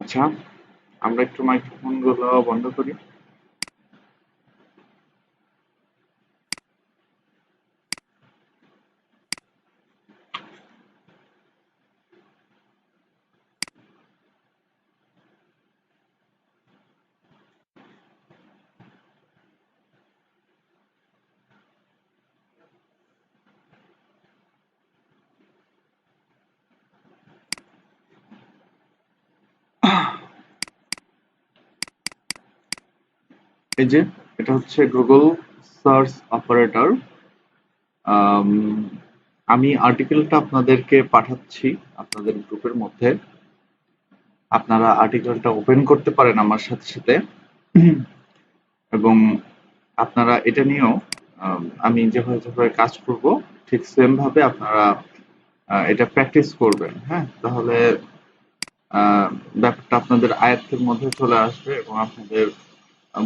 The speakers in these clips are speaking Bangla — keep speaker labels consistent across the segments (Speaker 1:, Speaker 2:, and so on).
Speaker 1: আচ্ছা, আমরা একটু মাইক্রোফোন গুলো বন্ধ করি। এই যে এটা হচ্ছে গুগল সার্চ অপারেটর। আমি আর্টিকেলটা আপনাদেরকে পাঠাচ্ছি আপনাদের গ্রুপের মধ্যে। আপনারা আর্টিকেলটা ওপেন করতে পারেন আমার সাথে সাথে, এবং আপনারা এটা নিয়েও আমি যেভাবে যেভাবে কাজ করব ঠিক সেম ভাবে আপনারা এটা প্র্যাকটিস করবেন। হ্যাঁ, তাহলে আহ, ব্যাপারটা আপনাদের আয়ত্তের মধ্যে চলে আসবে এবং আপনাদের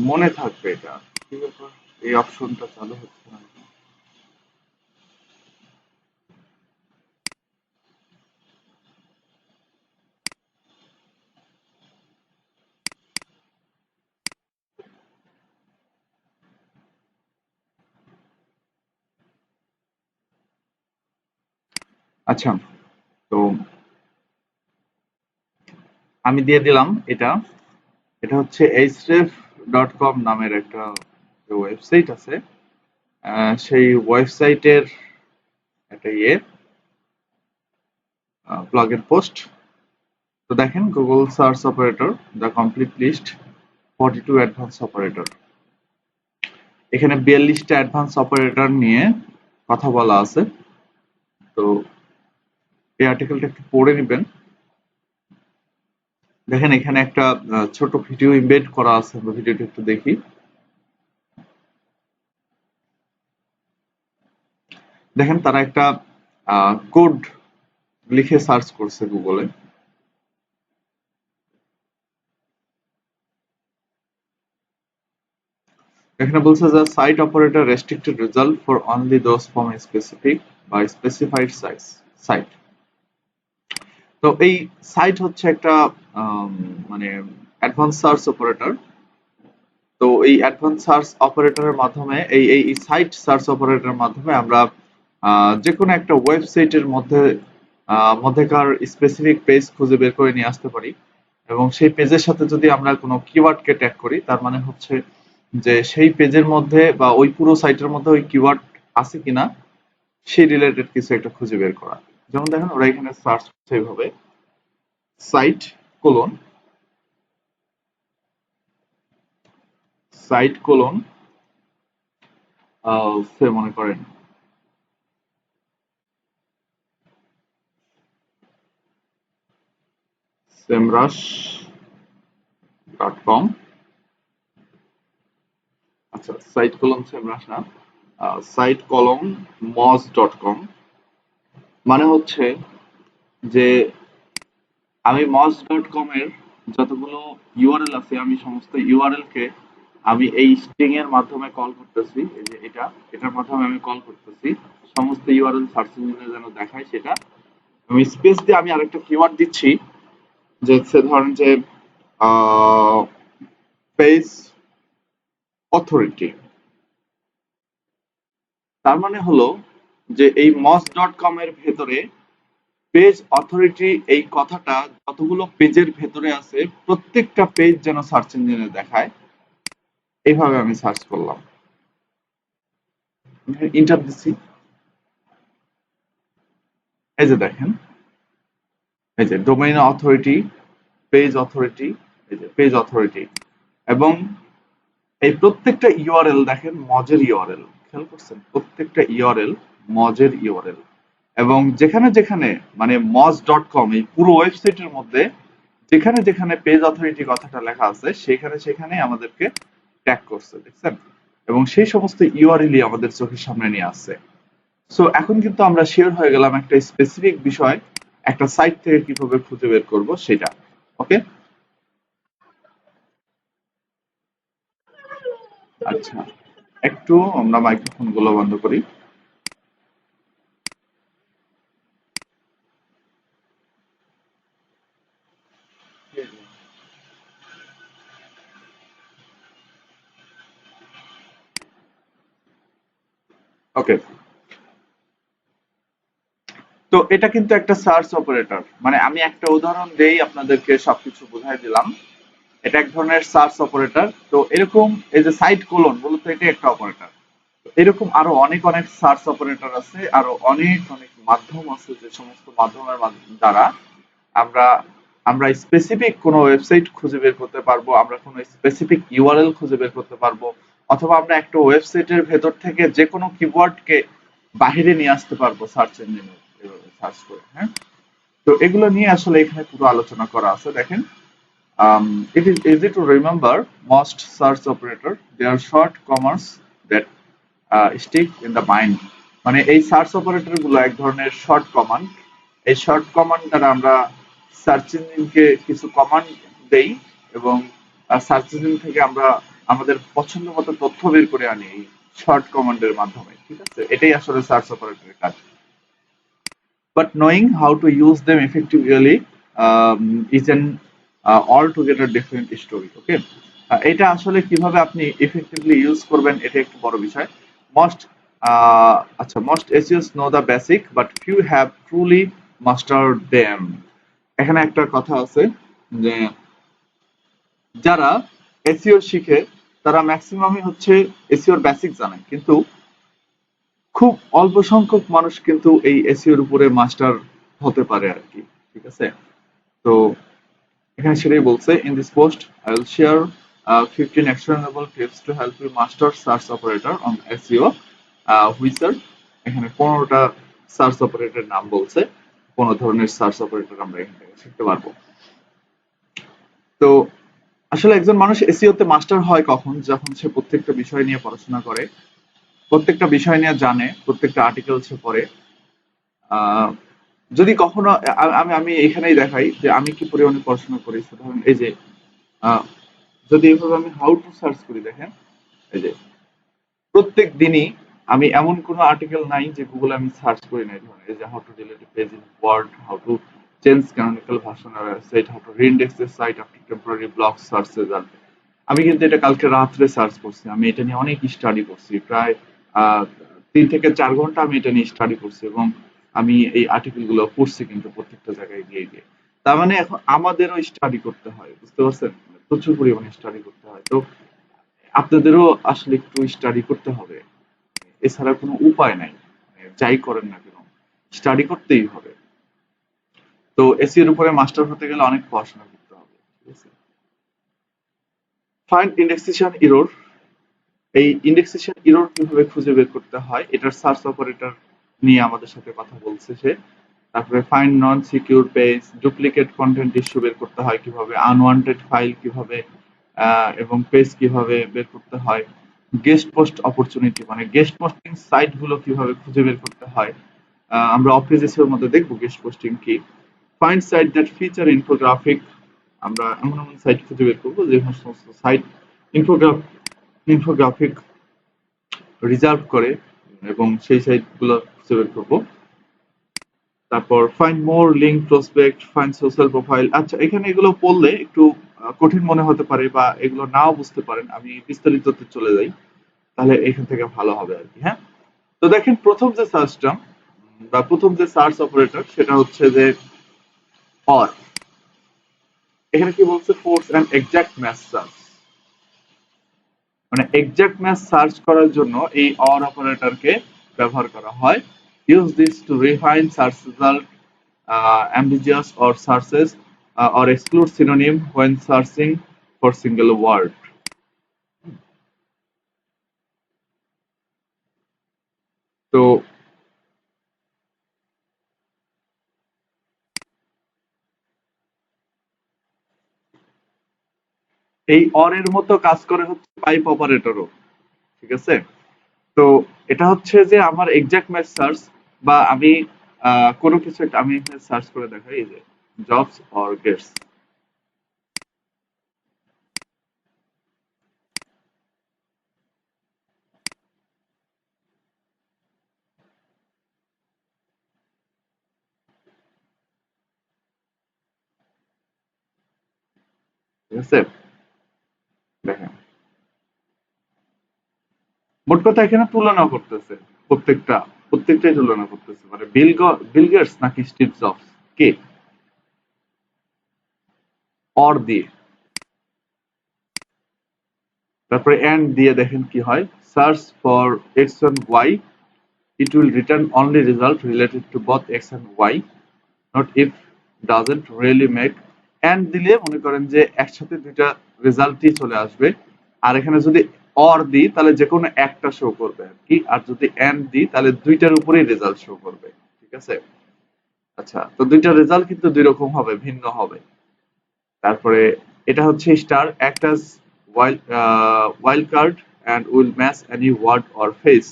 Speaker 1: মনে থাকবে এটা। কি ব্যাপার, এই অপশনটা চালু হচ্ছে না কেন? আচ্ছা, তো আমি দিয়ে দিলাম এটা। এটা হচ্ছে href.com নামের একটা যে ওয়েবসাইট আছে, সেই ওয়েবসাইটের একটা প্লাগইন পোস্ট। তো দেখেন, Google search operator the complete list 42 advance operator. এখানে 42টা অ্যাডভান্স অপারেটর নিয়ে কথা বলা আছে। তো এই আর্টিকেলটা একটু পড়ে নেবেন। দেখেন এখানে একটা ছোট ভিডিও ইমবেড করা আছে, আমরা ভিডিওটা একটু দেখি। দেখেন তারা একটা কোড লিখে সার্চ করছে গুগলে। এখানে বলছে যে site operator restricted result for only those from a specific বা স্পেসিফাইড সাইট। তো এই সাইট হচ্ছে একটা মানে অ্যাডভান্স সার্চ অপারেটর। তো এই অ্যাডভান্স সার্চ অপারেটরের মাধ্যমে এই সাইট সার্চ অপারেটরের মাধ্যমে আমরা যে কোনো একটা ওয়েবসাইটের মধ্যেকার স্পেসিফিক পেজ খুঁজে বের করে নিয়ে আসতে পারি। এবং সেই পেজের সাথে যদি আমরা কোনো কিওয়ার্ডকে ট্যাগ করি, তার মানে হচ্ছে যে সেই পেজের মধ্যে বা ওই পুরো সাইটের মধ্যে ওই কিওয়ার্ড আছে কিনা সেই রিলেটেড কিছু একটা খুঁজে বের করা। যেমন দেখেন ওরা এখানে সার্চ করছে এইভাবে, সাইট কোলন সাইট কোলন সে মনে করেন সেমরাশ .com। আচ্ছা, সাইট কলম সেমরাশ না, সাইট কলম মজ.com। মানে হচ্ছে যে আমি মজ.com এর যতগুলো ইউআরএল আছে, আমি সমস্ত ইউআরএল কে আমি এই স্ট্রিং এর মাধ্যমে কল করতেছি। এই যে এটার মাধ্যমে আমি কল করতেছি সমস্ত ইউআরএল সার্চ ইঞ্জিনে যেন দেখায় সেটা। আমি স্পেস দিয়ে আমি আরেকটা কিওয়ার্ড দিচ্ছি, যে হচ্ছে ধরেন যে পেজ অথরিটি। তার মানে হলো যে এই মজ.com এর ভেতরে পেজ অথরিটি এই কথাটা যতগুলো পেজের ভেতরে আছে প্রত্যেকটা পেজ যেন সার্চ ইঞ্জিনে দেখায়। এইভাবে আমি সার্চ করলাম, ইন্টার দিছি। এই যে দেখেন, এই যে ডোমেইন অথরিটি, পেজ অথরিটি, এই যে পেজ অথরিটি। এবং এই প্রত্যেকটা ইউআরএল দেখেন মজের ইউআরএল, খেয়াল করছেন প্রত্যেকটা ইউআরএল মজের ইউআরএল। এবং যেখানে যেখানে মানে মজ.com এই পুরো ওয়েবসাইটের মধ্যে যেখানে যেখানে পেজ অথরিটি কথাটা লেখা আছে সেখানে সেখানে আমাদেরকে ট্যাগ করছে, দেখছেন? এবং সেই সমস্ত ইউআরএলই আমাদের চোখের সামনে নিয়ে আসছে। সো এখন কিন্তু আমরা শিওর হয়ে গেলাম একটা স্পেসিফিক বিষয় একটা সাইট থেকে কিভাবে খুঁজে বের করব সেটা। ওকে, আচ্ছা, একটু আমরা মাইক্রোফোন গুলো বন্ধ করি। ওকে, তো এটা কিন্তু একটা সার্চ অপারেটর, মানে আমি একটা উদাহরণ দেই আপনাদেরকে সবকিছু বুঝাই দিলাম। এটা এক ধরনের সার্চ অপারেটর। তো এরকম এই যে সাইট কোলন মূলত এটা একটা অপারেটর। এরকম আরো অনেক অনেক সার্চ অপারেটর আছে, আরো অনেক অনেক মাধ্যম আছে যে সমস্ত মাধ্যমের দ্বারা আমরা আমরা স্পেসিফিক কোনো ওয়েবসাইট খুঁজে বের করতে পারবো, আমরা কোনো স্পেসিফিক ইউআরএল খুঁজে বের করতে পারবো, অথবা আমরা একটা ওয়েবসাইটের ভেতর থেকে যে কোনো কিওয়ার্ডকে বাহিরে নিয়ে আসতে পারবো সার্চ ইঞ্জিনে সার্চ করে। হ্যাঁ, তো এগুলো নিয়ে আসলে এখানে পুরো আলোচনা করা আছে। দেখেন, it is easy to remember most search operator. They are short commands that stick in the mind. মানে এই সার্চ অপারেটর গুলো এক ধরনের শর্ট কমান্ড। এই শর্ট কমান্ড দ্বারা আমরা সার্চ ইঞ্জিনকে কিছু কমান্ড দেই এবং সার্চ ইঞ্জিন থেকে আমরা আমাদের পছন্দ মতো তথ্য বের করে আনি এই শর্ট কমান্ডের মাধ্যমে। ঠিক আছে, এটাই আসলে সার্চ অপারেটরের কাজ। But knowing how to use them effectively is an altogether different story. Okay, এটা আসলে কিভাবে আপনি effectively ইউজ করবেন এটা একটু বড় বিষয়। Most আচ্ছা, most SEOs know the basic but few have truly mastered them. এখানে একটা কথা আছে যে যারা এসইও শিখে তারা ম্যাক্সিমামই হচ্ছে এসইওর বেসিক জানে, কিন্তু খুব অল্প সংখ্যক মানুষ কিন্তু এই এসইও এর উপরে মাস্টার হতে পারে আর কি। ঠিক আছে, তো এখানে সেটাই বলছে, in this post I will share 15 actionable tips to help you master search operator on SEO, which are এখানে 15টা সার্চ অপারেটরের নাম বলছে, 15 ধরনের সার্চ অপারেটর আমরা এখান থেকে শিখতে পারবো। তো আসলে একজন মানুষ এসইও তে মাস্টার হয় কখন? যখন সে প্রত্যেকটা বিষয় নিয়ে পড়াশোনা করে, প্রত্যেকটা বিষয় নিয়ে জানে, প্রত্যেকটা আর্টিকেল সে পড়ে। আহ, যদি কখনো আমি আমি এখানেই দেখাই যে আমি কি পরিমাণে পড়াশোনা করি। ধরেন এই যে আহ, যদি এভাবে আমি হাউ টু সার্চ করি, দেখেন এই যে প্রত্যেক দিনই আমি এমন কোনো আর্টিকেল নাই যে গুগলে আমি সার্চ করি নাই। ধরেন এই যে how to delete page in Word, how to change canonical version of website, how to reindex the site after temporary block search result. আমি কিন্তু এটা কালকে রাত্রে সার্চ করছি, আমি এটা নিয়ে অনেক স্টাডি করছি, প্রায় 3 থেকে 4 ঘন্টা আমি এটা নিয়ে স্টাডি করছি এবং আমি এই আর্টিকেল গুলো পড়ছি কিন্তু প্রত্যেকটা জায়গায় গিয়ে গিয়ে। তার মানে এখন আমাদেরও স্টাডি করতে হয়, বুঝতে পারছেন? প্রচুর পরিমাণে স্টাডি করতে হয়। তো আপনাদেরও আসলে একটু স্টাডি করতে হবে, এছাড়া কোনো উপায় নাই। যাই করেন না কেন স্টাডি করতেই হবে। তো এসির উপরে মাস্টার হতে গেলে অনেক পড়াশোনা করতে হবে। ঠিক আছে, ফাইন্ড ইন্ডেক্সেশন এরর। এই ইন্ডেক্সেশন এরর কিভাবে খুঁজে বের করতে হয় এটার সার্চ অপারেটর নিয়ে আমাদের সাথে কথা বলছে সে। তারপরে find non secure page, duplicate content issue বের করতে হয় কিভাবে, আনওয়ান্টেড ফাইল কিভাবে এবং পেজ কিভাবে বের করতে হয়, গেস্ট পোস্ট অপরচুনিটি মানে গেস্ট পোস্টিং সাইট গুলো কিভাবে খুঁজে বের করতে হয়। আমরা অফিস এর মধ্যে দেখবো গেস্ট পোস্টিং কি। Find site that feature infographic, আমরা এমন এমন সাইট খুঁজে বের করবো যে সমস্ত সাইট ইনফোগ্রাফিক রিজার্ভ করে এবং সেই সাইট গুলো খুঁজে বের করবো। তারপর ফাইন্ড মোর link prospect, find social profile. আচ্ছা, এখানে এগুলো পড়লে একটু কঠিন মনে হতে পারে বা এগুলো নাও বুঝতে পারেন, আমি বিস্তারিততে চলে যাই, তাহলে এখান থেকে ভালো হবে আর কি। হ্যাঁ, তো দেখেন প্রথম যে সার্চটা বা প্রথম যে সার্চ অপারেটর সেটা হচ্ছে যে অর। এখানে কি বলছে, force and exact match search, মানে এক্সাক্ট ম্যাচ সার্চ করার জন্য এই অর অপারেটরকে ব্যবহার করা হয়। Use this to refine search result ambiguous or searches or exclude synonym when searching for single word. তো এই অর এর মতো কাজ করে হচ্ছে পাইপ অপারেটরও। ঠিক আছে, তো এটা হচ্ছে যে আমার এক্সাক্ট ম্যাচ সার্চ বা আমি কোনো কিছু একটা আমি এখানে সার্চ করে দেখাই, এই যে জবস অর গেটস। ঠিক আছে, দেখেন মোট কথা এখানে তুলনা করতেছে প্রত্যেকটা প্রত্যেকটাই তুলনা করতেছে, মানে বিল গেটস নাকি স্টিভ জবস, কে? অর দিয়ে, তারপরে এন্ড দিয়ে দেখেন কি হয়, search for X and Y, it will return only result related to both x and y, not if doesn't really make, and দিলে মনে করেন যে একসাথে দুইটা রেজাল্টই চলে আসবে। আর এখানে যদি অর দিই তাহলে যে কোনো একটা শো করবে আর কি, আর যদি এন্ড দিই তাহলে দুইটার উপরেই রেজাল্ট শো করবে। ঠিক আছে? আচ্ছা, তো দুইটা রেজাল্ট কিন্তু দুই রকম হবে, ভিন্ন হবে। তারপরে এটা হচ্ছে star act as wild card and will match any word or phrase,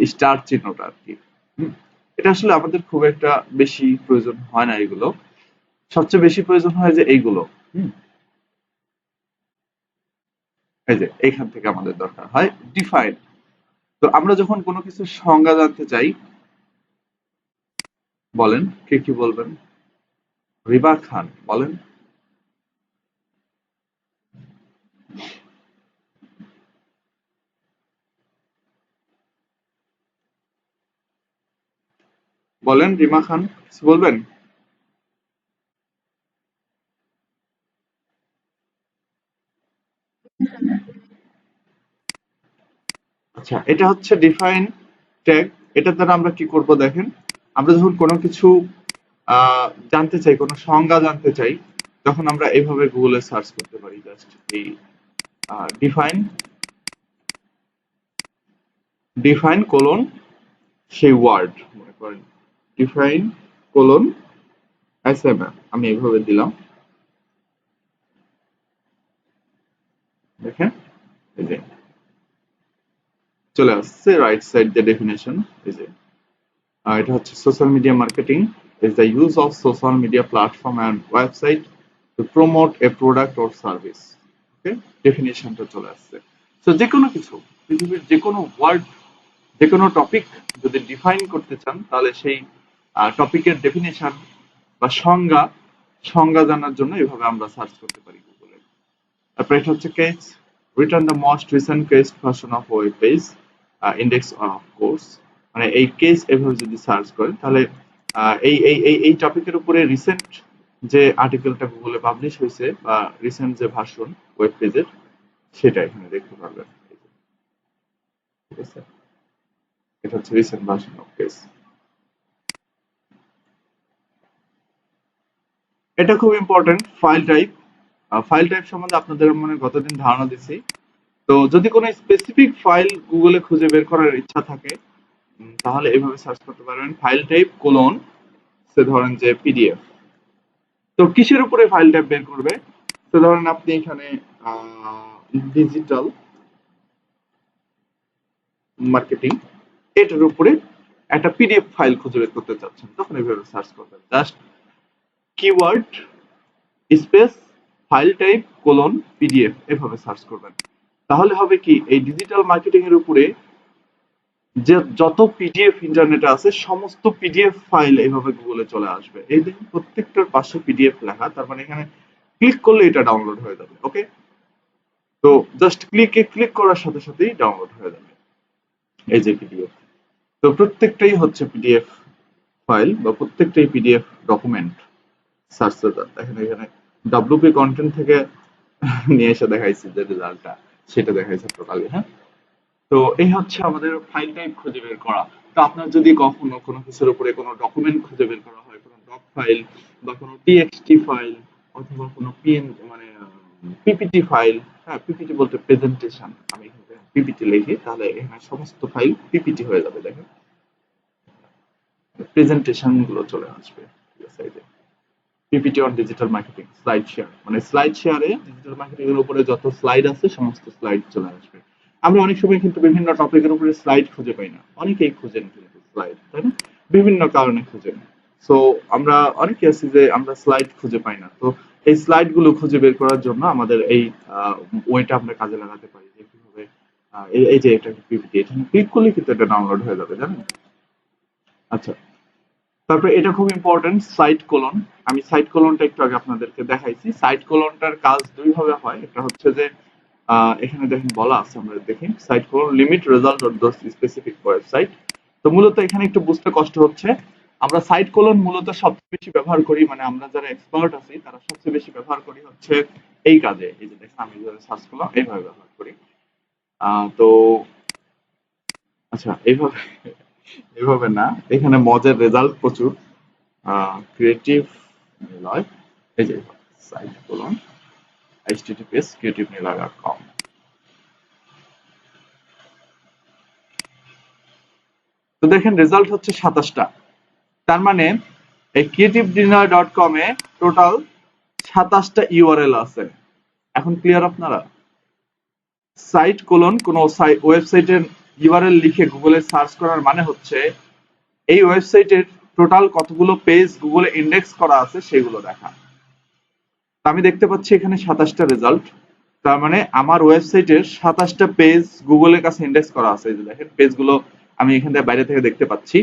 Speaker 1: এই স্টার চিহ্নটা আর কি। হুম। এটা আসলে আমাদের খুব একটা বেশি প্রয়োজন হয় না এগুলো, সবচেয়ে বেশি প্রয়োজন হয় যে এইগুলো। হুম। এই যে এইখান থেকে আমাদের দরকার হয় ডিফাইন। তো আমরা যখন কোনো কিছুর সংজ্ঞা জানতে চাই, বলেন কে কি বলবেন? রিবা খান বলেন। বলেন রিমা খান, কিছু বলবেন? আচ্ছা, এটা হচ্ছে ডিফাইন ট্যাগ। এটার দ্বারা আমরা কি করব দেখেন, আমরা যখন কোনো কিছু জানতে চাই, কোনো সংজ্ঞা জানতে চাই, তখন আমরা এইভাবে গুগলে সার্চ করতে পারি, জাস্ট এই ডিফাইন, ডিফাইন কোলন সেই ওয়ার্ড, মনে করেন ডিফাইন কোলন এসএমএল, আমি এইভাবে দিলাম, দেখেন এই যে চলে আসছে রাইট সাইড দ্য ডেফিনেশন। এই যে এটা হচ্ছে social media marketing is the use of social media platform and website to promote a product or service. Okay, ডেফিনেশনটা চলে আসছে। তো যে কোনো কিছু, পৃথিবীর যে কোনো ওয়ার্ড, যে কোনো টপিক যদি ডিফাইন করতে চান, তাহলে সেই টপিকের ডেফিনেশন বা সংজ্ঞা, সংজ্ঞা জানার জন্য এভাবে আমরা সার্চ করতে পারি গুগলে। তারপরে এটা হচ্ছে case, return the most recent case version of web page index of course, মানে এই কেস এভাবে যদি সার্চ করেন তাহলে এই টপিকের উপরে রিসেন্ট যে আর্টিকেলটা গুগলে পাবলিশ হয়েছে বা রিসেন্ট যে ভার্সন ওয়েব পেজের, সেটা এখানে দেখতে পারবেন। ঠিক আছে, এটা হচ্ছে রিসেন্ট ভার্সন অফ কেস। এটা খুব important, file type. File type সম্বন্ধে আপনাদের মনে গতদিন ধারণা দিছি। তো যদি কোনো স্পেসিফিক ফাইল গুগলে খুঁজে বের করার ইচ্ছা থাকে, তাহলে এভাবে সার্চ করতে পারবেন, ফাইল টাইপ কোলন, সে ধরেন যে পিডিএফ। তো কিসের উপরে ফাইল টাইপ বের করবে? তো ধরেন আপনি এখানে ডিজিটাল মার্কেটিং, এটার উপরে একটা পিডিএফ ফাইল খুঁজে বের করতে চাচ্ছেন, তখন এইভাবে সার্চ করবেন, just keyword space file type colon PDF, এভাবে সার্চ করবেন। তাহলে হবে কি, এই ডিজিটাল মার্কেটিং এর উপরে যে যত পিডিএফ ইন্টারনেটে আছে সমস্ত পিডিএফ ফাইল এইভাবে গুগলে চলে আসবে। এই দেখুন প্রত্যেকটার পাশে পিডিএফ লেখা, তার মানে এখানে ক্লিক করলে এটা ডাউনলোড হয়ে যাবে। ওকে, তো জাস্ট ক্লিক করার সাথে সাথেই ডাউনলোড হয়ে যাবে এই যে পিডিএফ। তো প্রত্যেকটাই হচ্ছে পিডিএফ ফাইল বা প্রত্যেকটাই পিডিএফ ডকুমেন্ট। সার্চ দেখেন এখানে ডাব্লিউপি কন্টেন্ট থেকে নিয়ে এসে দেখাইছি যে রেজাল্টটা, সেটা দেখাইছে টোটালি। হ্যাঁ, তো এই হচ্ছে আমাদের ফাইল টাইপ খুঁজে বের করা। তো আপনার যদি কখনো কোনো কিছুর উপরে কোনো ডকুমেন্ট খুঁজে বের করা হয়, কোনো ডক ফাইল বা কোনো টিএক্সটি ফাইল অথবা কোনো পিএন মানে পিপিটি ফাইল, হ্যাঁ পিপিটি বলতে প্রেজেন্টেশন, আমি এখানে পিপিটি লিখি তাহলে এখানে সমস্ত ফাইল পিপিটি হয়ে যাবে। দেখেন প্রেজেন্টেশন গুলো চলে আসবে। ঠিক আছে, এই যে PPT on digital marketing slide share, মানে স্লাইড শেয়ারে ডিজিটাল মার্কেটিং এর উপরে যত স্লাইড আছে সমস্ত স্লাইড চলে আসবে। আমরা অনেক সময় কিন্তু বিভিন্ন টপিকের উপরে স্লাইড খুঁজে পাই না, অনেকেই খুঁজেন কিন্তু স্লাইড, তাই না? বিভিন্ন কারণে খুঁজেন। সো আমরা অনেকে আছি যে আমরা স্লাইড খুঁজে পাই না, তো এই স্লাইড গুলো খুঁজে বের করার জন্য আমাদের এই ওয়েটা আমরা কাজে লাগাতে পারি যে কিভাবে এই যে এটা পিপিটি, এখানে ক্লিক করলে কিন্তু এটা ডাউনলোড হয়ে যাবে, জানেন? আচ্ছা, তারপরে এটা খুব ইম্পর্টেন্ট, সাইট কোলন। আমি সাইট কোলনটা একটু আগে আপনাদেরকে দেখাইছি। সাইট কোলনটার কাজ দুই ভাবে হয়, একটা হচ্ছে যে এখানে দেখেন বলা আছে, আমরা দেখি site colon limit result of those specific website. তো মূলত এখানে একটু বুঝতে কষ্ট হচ্ছে। আমরা সাইট কোলন মূলত সবচেয়ে বেশি ব্যবহার করি, মানে আমরা যারা এক্সপার্ট আছি তারা সবচেয়ে বেশি ব্যবহার করি হচ্ছে এই কাজে। এই যে দেখেন আমি যেভাবে সার্চ করলাম এইভাবে ব্যবহার করি। তো আচ্ছা, এইভাবে এইভাবে না, এখানে মজার রেজাল্ট প্রচুর। ক্রিয়েটিভ নয়, এই যে সাইট কোলন https creativenila.com। তো দেখেন রেজাল্ট হচ্ছে 27টা। তার মানে এই creativedinner.com এ টোটাল 27টা ইউআরএল আছে। এখন ক্লিয়ার আপনারা? সাইট কোলন কোন ওয়েবসাইটের ইউআরএল লিখে গুগলে সার্চ করার মানে হচ্ছে এই ওয়েবসাইটের টোটাল কতগুলো পেজ গুগলে ইন্ডেক্স করা আছে সেগুলো দেখা। আমি দেখতে পাচ্ছি এখানে 27টা রেজাল্ট। তার মানে আমার ওয়েবসাইটের 27টা পেজ গুগলের কাছে ইন্ডেক্স করা আছে। এই যে দেখেন পেজগুলো আমি এখান থেকে বাইরে থেকে দেখতে পাচ্ছি।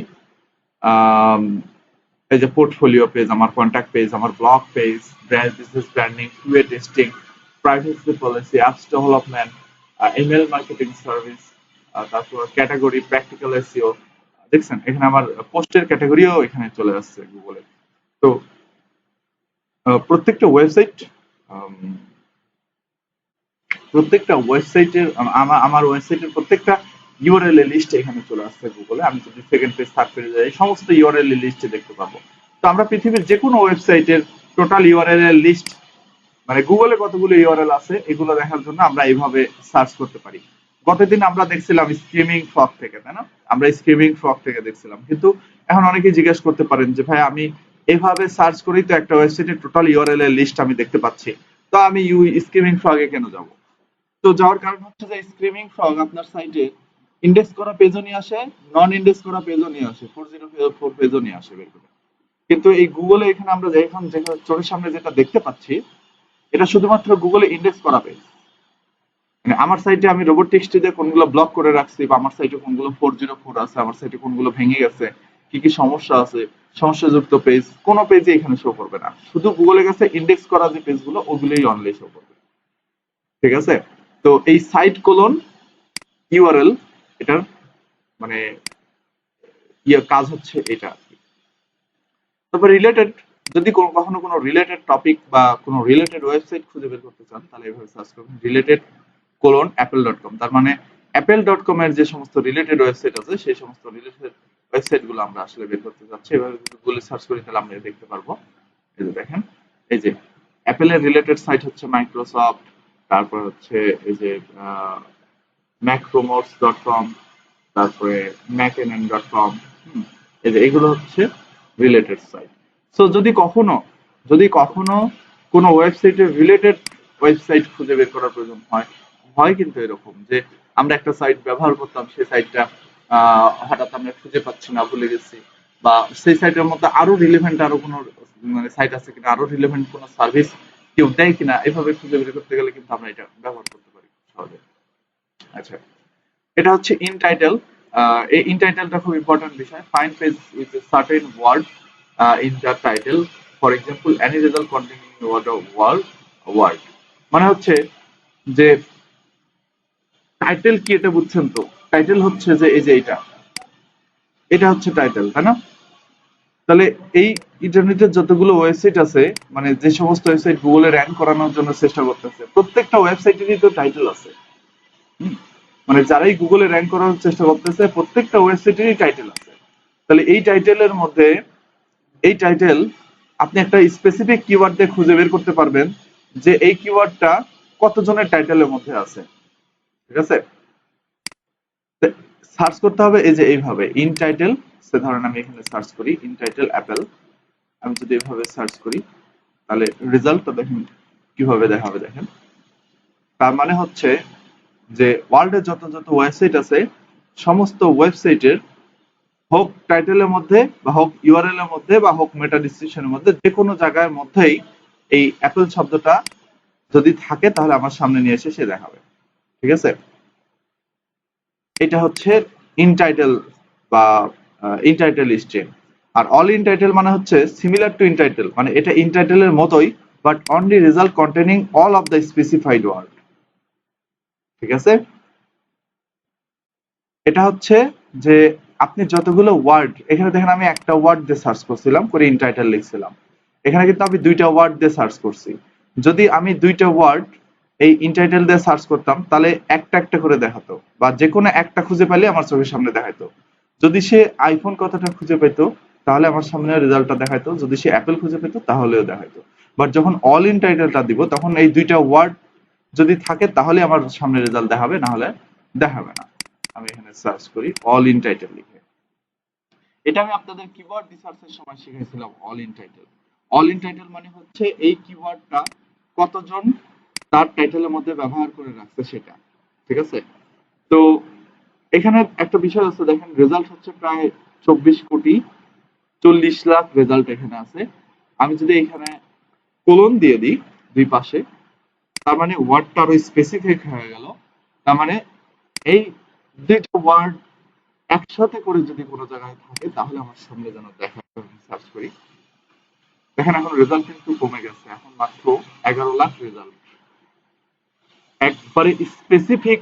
Speaker 1: এই যে পোর্টফোলিও পেজ, আমার কন্ট্যাক্ট পেজ, আমার blog page, brand business branding, QA testing, privacy policy, apps development, email marketing service, তারপর ক্যাটাগরি প্র্যাকটিক্যাল এসইও। দেখছেন এখানে আমার পোস্টের ক্যাটাগরিও এখানে চলে আসছে গুগলে। তো প্রত্যেকটা ওয়েবসাইট আমার ওয়েবসাইটের প্রত্যেকটা ইউআরএল এর লিস্ট এখানে চলে আসছে গুগলে। আমি যদি সেকেন্ড পেজ থার্ড পেজে যাই সমস্ত ইউআরএল এর লিস্টে দেখতে পাবো। তো আমরা পৃথিবীর যে কোনো ওয়েবসাইটের টোটাল ইউআরএল এর লিস্ট, মানে গুগলে কতগুলো ইউআরএল আছে এগুলো দেখার জন্য আমরা এইভাবে সার্চ করতে পারি। গতদিন আমরা দেখছিলাম স্ক্রিমিং ফ্রগ থেকে, তাই না? আমরা স্ক্রিমিং ফ্রগ থেকে দেখছিলাম, কিন্তু এখন অনেকেই জিজ্ঞেস করতে পারেন যে ভাই আমি এভাবে সার্চ করেই তো একটা ওয়েবসাইটের টোটাল ইউআরএল এর লিস্ট আমি দেখতে পাচ্ছি, তো আমি স্ক্রিমিং ফ্রগে কেন যাব? তো যাওয়ার কারণ হচ্ছে যে স্ক্রিমিং ফ্রগ আপনার সাইটে ইন্ডেক্স করা পেজও নিয়ে আসে, নন ইন্ডেক্স করা পেজও নিয়ে আসে, 404 পেজও নিয়ে আসে বের করে। কিন্তু এই গুগলে এখানে আমরা এখন যেটা চোখের সামনে যেটা দেখতে পাচ্ছি এটা শুধুমাত্র গুগলে ইন্ডেক্স করা পেজ। মানে আমার সাইটে আমি রোবট টেক্সট দিয়ে কোনগুলো ব্লক করে রাখছি, বা আমার সাইটে কোনগুলো 404 আছে, আমার সাইটে কোনগুলো ভেঙে গেছে, কি কি সমস্যা আছে, সমস্যাযুক্ত পেজ কোনো পেজে এখানে শো করবে না। শুধু গুগলের কাছে ইন্ডেক্স করা যে পেজগুলো ওগুলোই অনলি শো করবে। ঠিক আছে? তো এই সাইট কোলন ইউআরএল এটার মানে কাজ হচ্ছে এটা। তারপর রিলেটেড, যদি কখনো কোনো রিলেটেড টপিক বা কোনো রিলেটেড ওয়েবসাইট খুঁজে বের করতে চান তাহলে এভাবে সার্চ করবেন রিলেটেড কোলন apple.com। তার মানে apple.com এর যে সমস্ত রিলেটেড ওয়েবসাইট আছে সেই সমস্ত রিলেটেড ওয়েবসাইট গুলো আমরা আসলে বের করতে যাচ্ছি। এভাবে যদি গুগলে সার্চ করি তাহলে আমরা দেখতে পারবো। এই যে দেখেন, এই যে অ্যাপেল এর রিলেটেড সাইট হচ্ছে মাইক্রোসফট, তারপর হচ্ছে এই যে macromos.com, তারপরে macnn.com। এই যে এগুলো হচ্ছে রিলেটেড সাইট। সো যদি কখনো কোনো ওয়েবসাইটের রিলেটেড ওয়েবসাইট খুঁজে বের করার প্রয়োজন হয়, হয় কিন্তু এরকম যে আমরা একটা সাইট ব্যবহার করতাম, সেই সাইটটা হঠাৎ আমরা খুঁজে পাচ্ছি না, ভুলে গেছি, বা সেই সাইটের মধ্যে আরো রিলেভেন্ট আরো কোনো মানে সাইট আছে কিনা, আরো রিলেভেন্ট কোনো সার্ভিস কেউ দেয় কিনা, এভাবে খুঁজে বের করতে গেলে কিন্তু আমরা এটা ব্যবহার করতে পারি সহজে। আচ্ছা, এটা হচ্ছে ইন টাইটেল। এই ইন টাইটেলটা খুব ইম্পর্টেন্ট বিষয়। Find page with a certain word in the title, for example any result containing word. মানে হচ্ছে যে টাইটেল কি এটা বুঝছেন তো? টাইটেল হচ্ছে যে এই যে এটা হচ্ছে টাইটেল, তাই না? তাহলে এই ইন্টারনেটে যতগুলো ওয়েবসাইট আছে, মানে যে সমস্ত ওয়েবসাইট গুগলে র্যাঙ্ক করানোর জন্য চেষ্টা করতেছে, প্রত্যেকটা ওয়েবসাইটেরই তো টাইটেল আছে। মানে যারাই গুগলে র্যাঙ্ক করার চেষ্টা করতেছে প্রত্যেকটা ওয়েবসাইটেরই টাইটেল আছে। তাহলে এই টাইটেল আপনি একটা স্পেসিফিক কিওয়ার্ড দিয়ে খুঁজে বের করতে পারবেন যে এই কিওয়ার্ডটা কতজনের টাইটেলের মধ্যে আছে। ঠিক আছে? সার্চ করতে হবে এই যে এইভাবে ইন টাইটেল। সে ধরেন আমি এখানে সার্চ করি ইন টাইটেল অ্যাপেল। আমি যদি এভাবে সার্চ করি তাহলে রেজাল্টটা দেখেন কিভাবে দেখাবে। দেখেন, তার মানে হচ্ছে যে ওয়ার্ল্ডে যত যত ওয়েবসাইট আছে সমস্ত ওয়েবসাইটের হোক টাইটেলের মধ্যে বা হোক ইউআরএল এর মধ্যে বা হোক মেটা ডিসক্রিপশনের মধ্যে যে কোনো জায়গার মধ্যেই এই অ্যাপেল শব্দটা যদি থাকে তাহলে আমার সামনে নিয়ে এসে সে দেখাবে। ঠিক আছে? এটা হচ্ছে ইন টাইটেল বা ইন টাইটেল স্ট্রিম। আর অল ইন টাইটেল মানে হচ্ছে সিমিলার টু ইন টাইটেল, মানে এটা ইন টাইটেলের মতোই but only result containing all of the specified word. ঠিক আছে? এটা হচ্ছে যে আপনি যতগুলো ওয়ার্ড, এখানে দেখেন আমি একটা ওয়ার্ড দিয়ে সার্চ করছিলাম, করে ইন টাইটেল লিখছিলাম। এখানে কিন্তু আমি দুইটা ওয়ার্ড দিয়ে সার্চ করছি। যদি আমি দুইটা ওয়ার্ড এই ইন টাইটেল দিয়ে সার্চ করতাম, তাহলে একটা একটা করে দেখাতো, বা যে কোনো একটা খুঁজে পেলে আমার চোখের সামনে দেখাতো। যদি সে আইফোন কথাটা খুঁজে পেতো, তাহলে আমার সামনে রেজাল্টটা দেখাইতো। যদি সে অ্যাপেল খুঁজে পেতো, তাহলেও দেখাইতো। বাট যখন অল ইন টাইটেলটা দিব, তখন এই দুইটা ওয়ার্ড যদি থাকে তাহলে আমার সামনে রেজাল্ট দেখাবে, না হলে দেখাবে না। আমি এখানে সার্চ করি অল ইন টাইটেল লিখে। এটা আমি আপনাদের কিওয়ার্ড রিসার্চের সময় শিখেছিলাম। All in title, all in title মানে হচ্ছে এই কিওয়ার্ডটা কতজন তার টাইটেলের মধ্যে ব্যবহার করে রাখছে সেটা। ঠিক আছে? তো এখানে একটা বিষয় আছে, দেখেন রেজাল্ট হচ্ছে প্রায় 24,40,00,000 রেজাল্ট এখানে আছে। আমি যদি এখানে কোলন দিয়ে দিই দুই পাশে, তার মানে ওয়ার্ডটা আরো স্পেসিফিক হয়ে গেল। তার মানে এই দুইটা ওয়ার্ড একসাথে করে যদি কোনো জায়গায় থাকে, তাহলে আমার সামনে যেন দেখা, সার্চ করি। দেখেন এখন রেজাল্ট কিন্তু কমে গেছে, এখন মাত্র 11,00,000 রেজাল্ট। একবারে স্পেসিফিক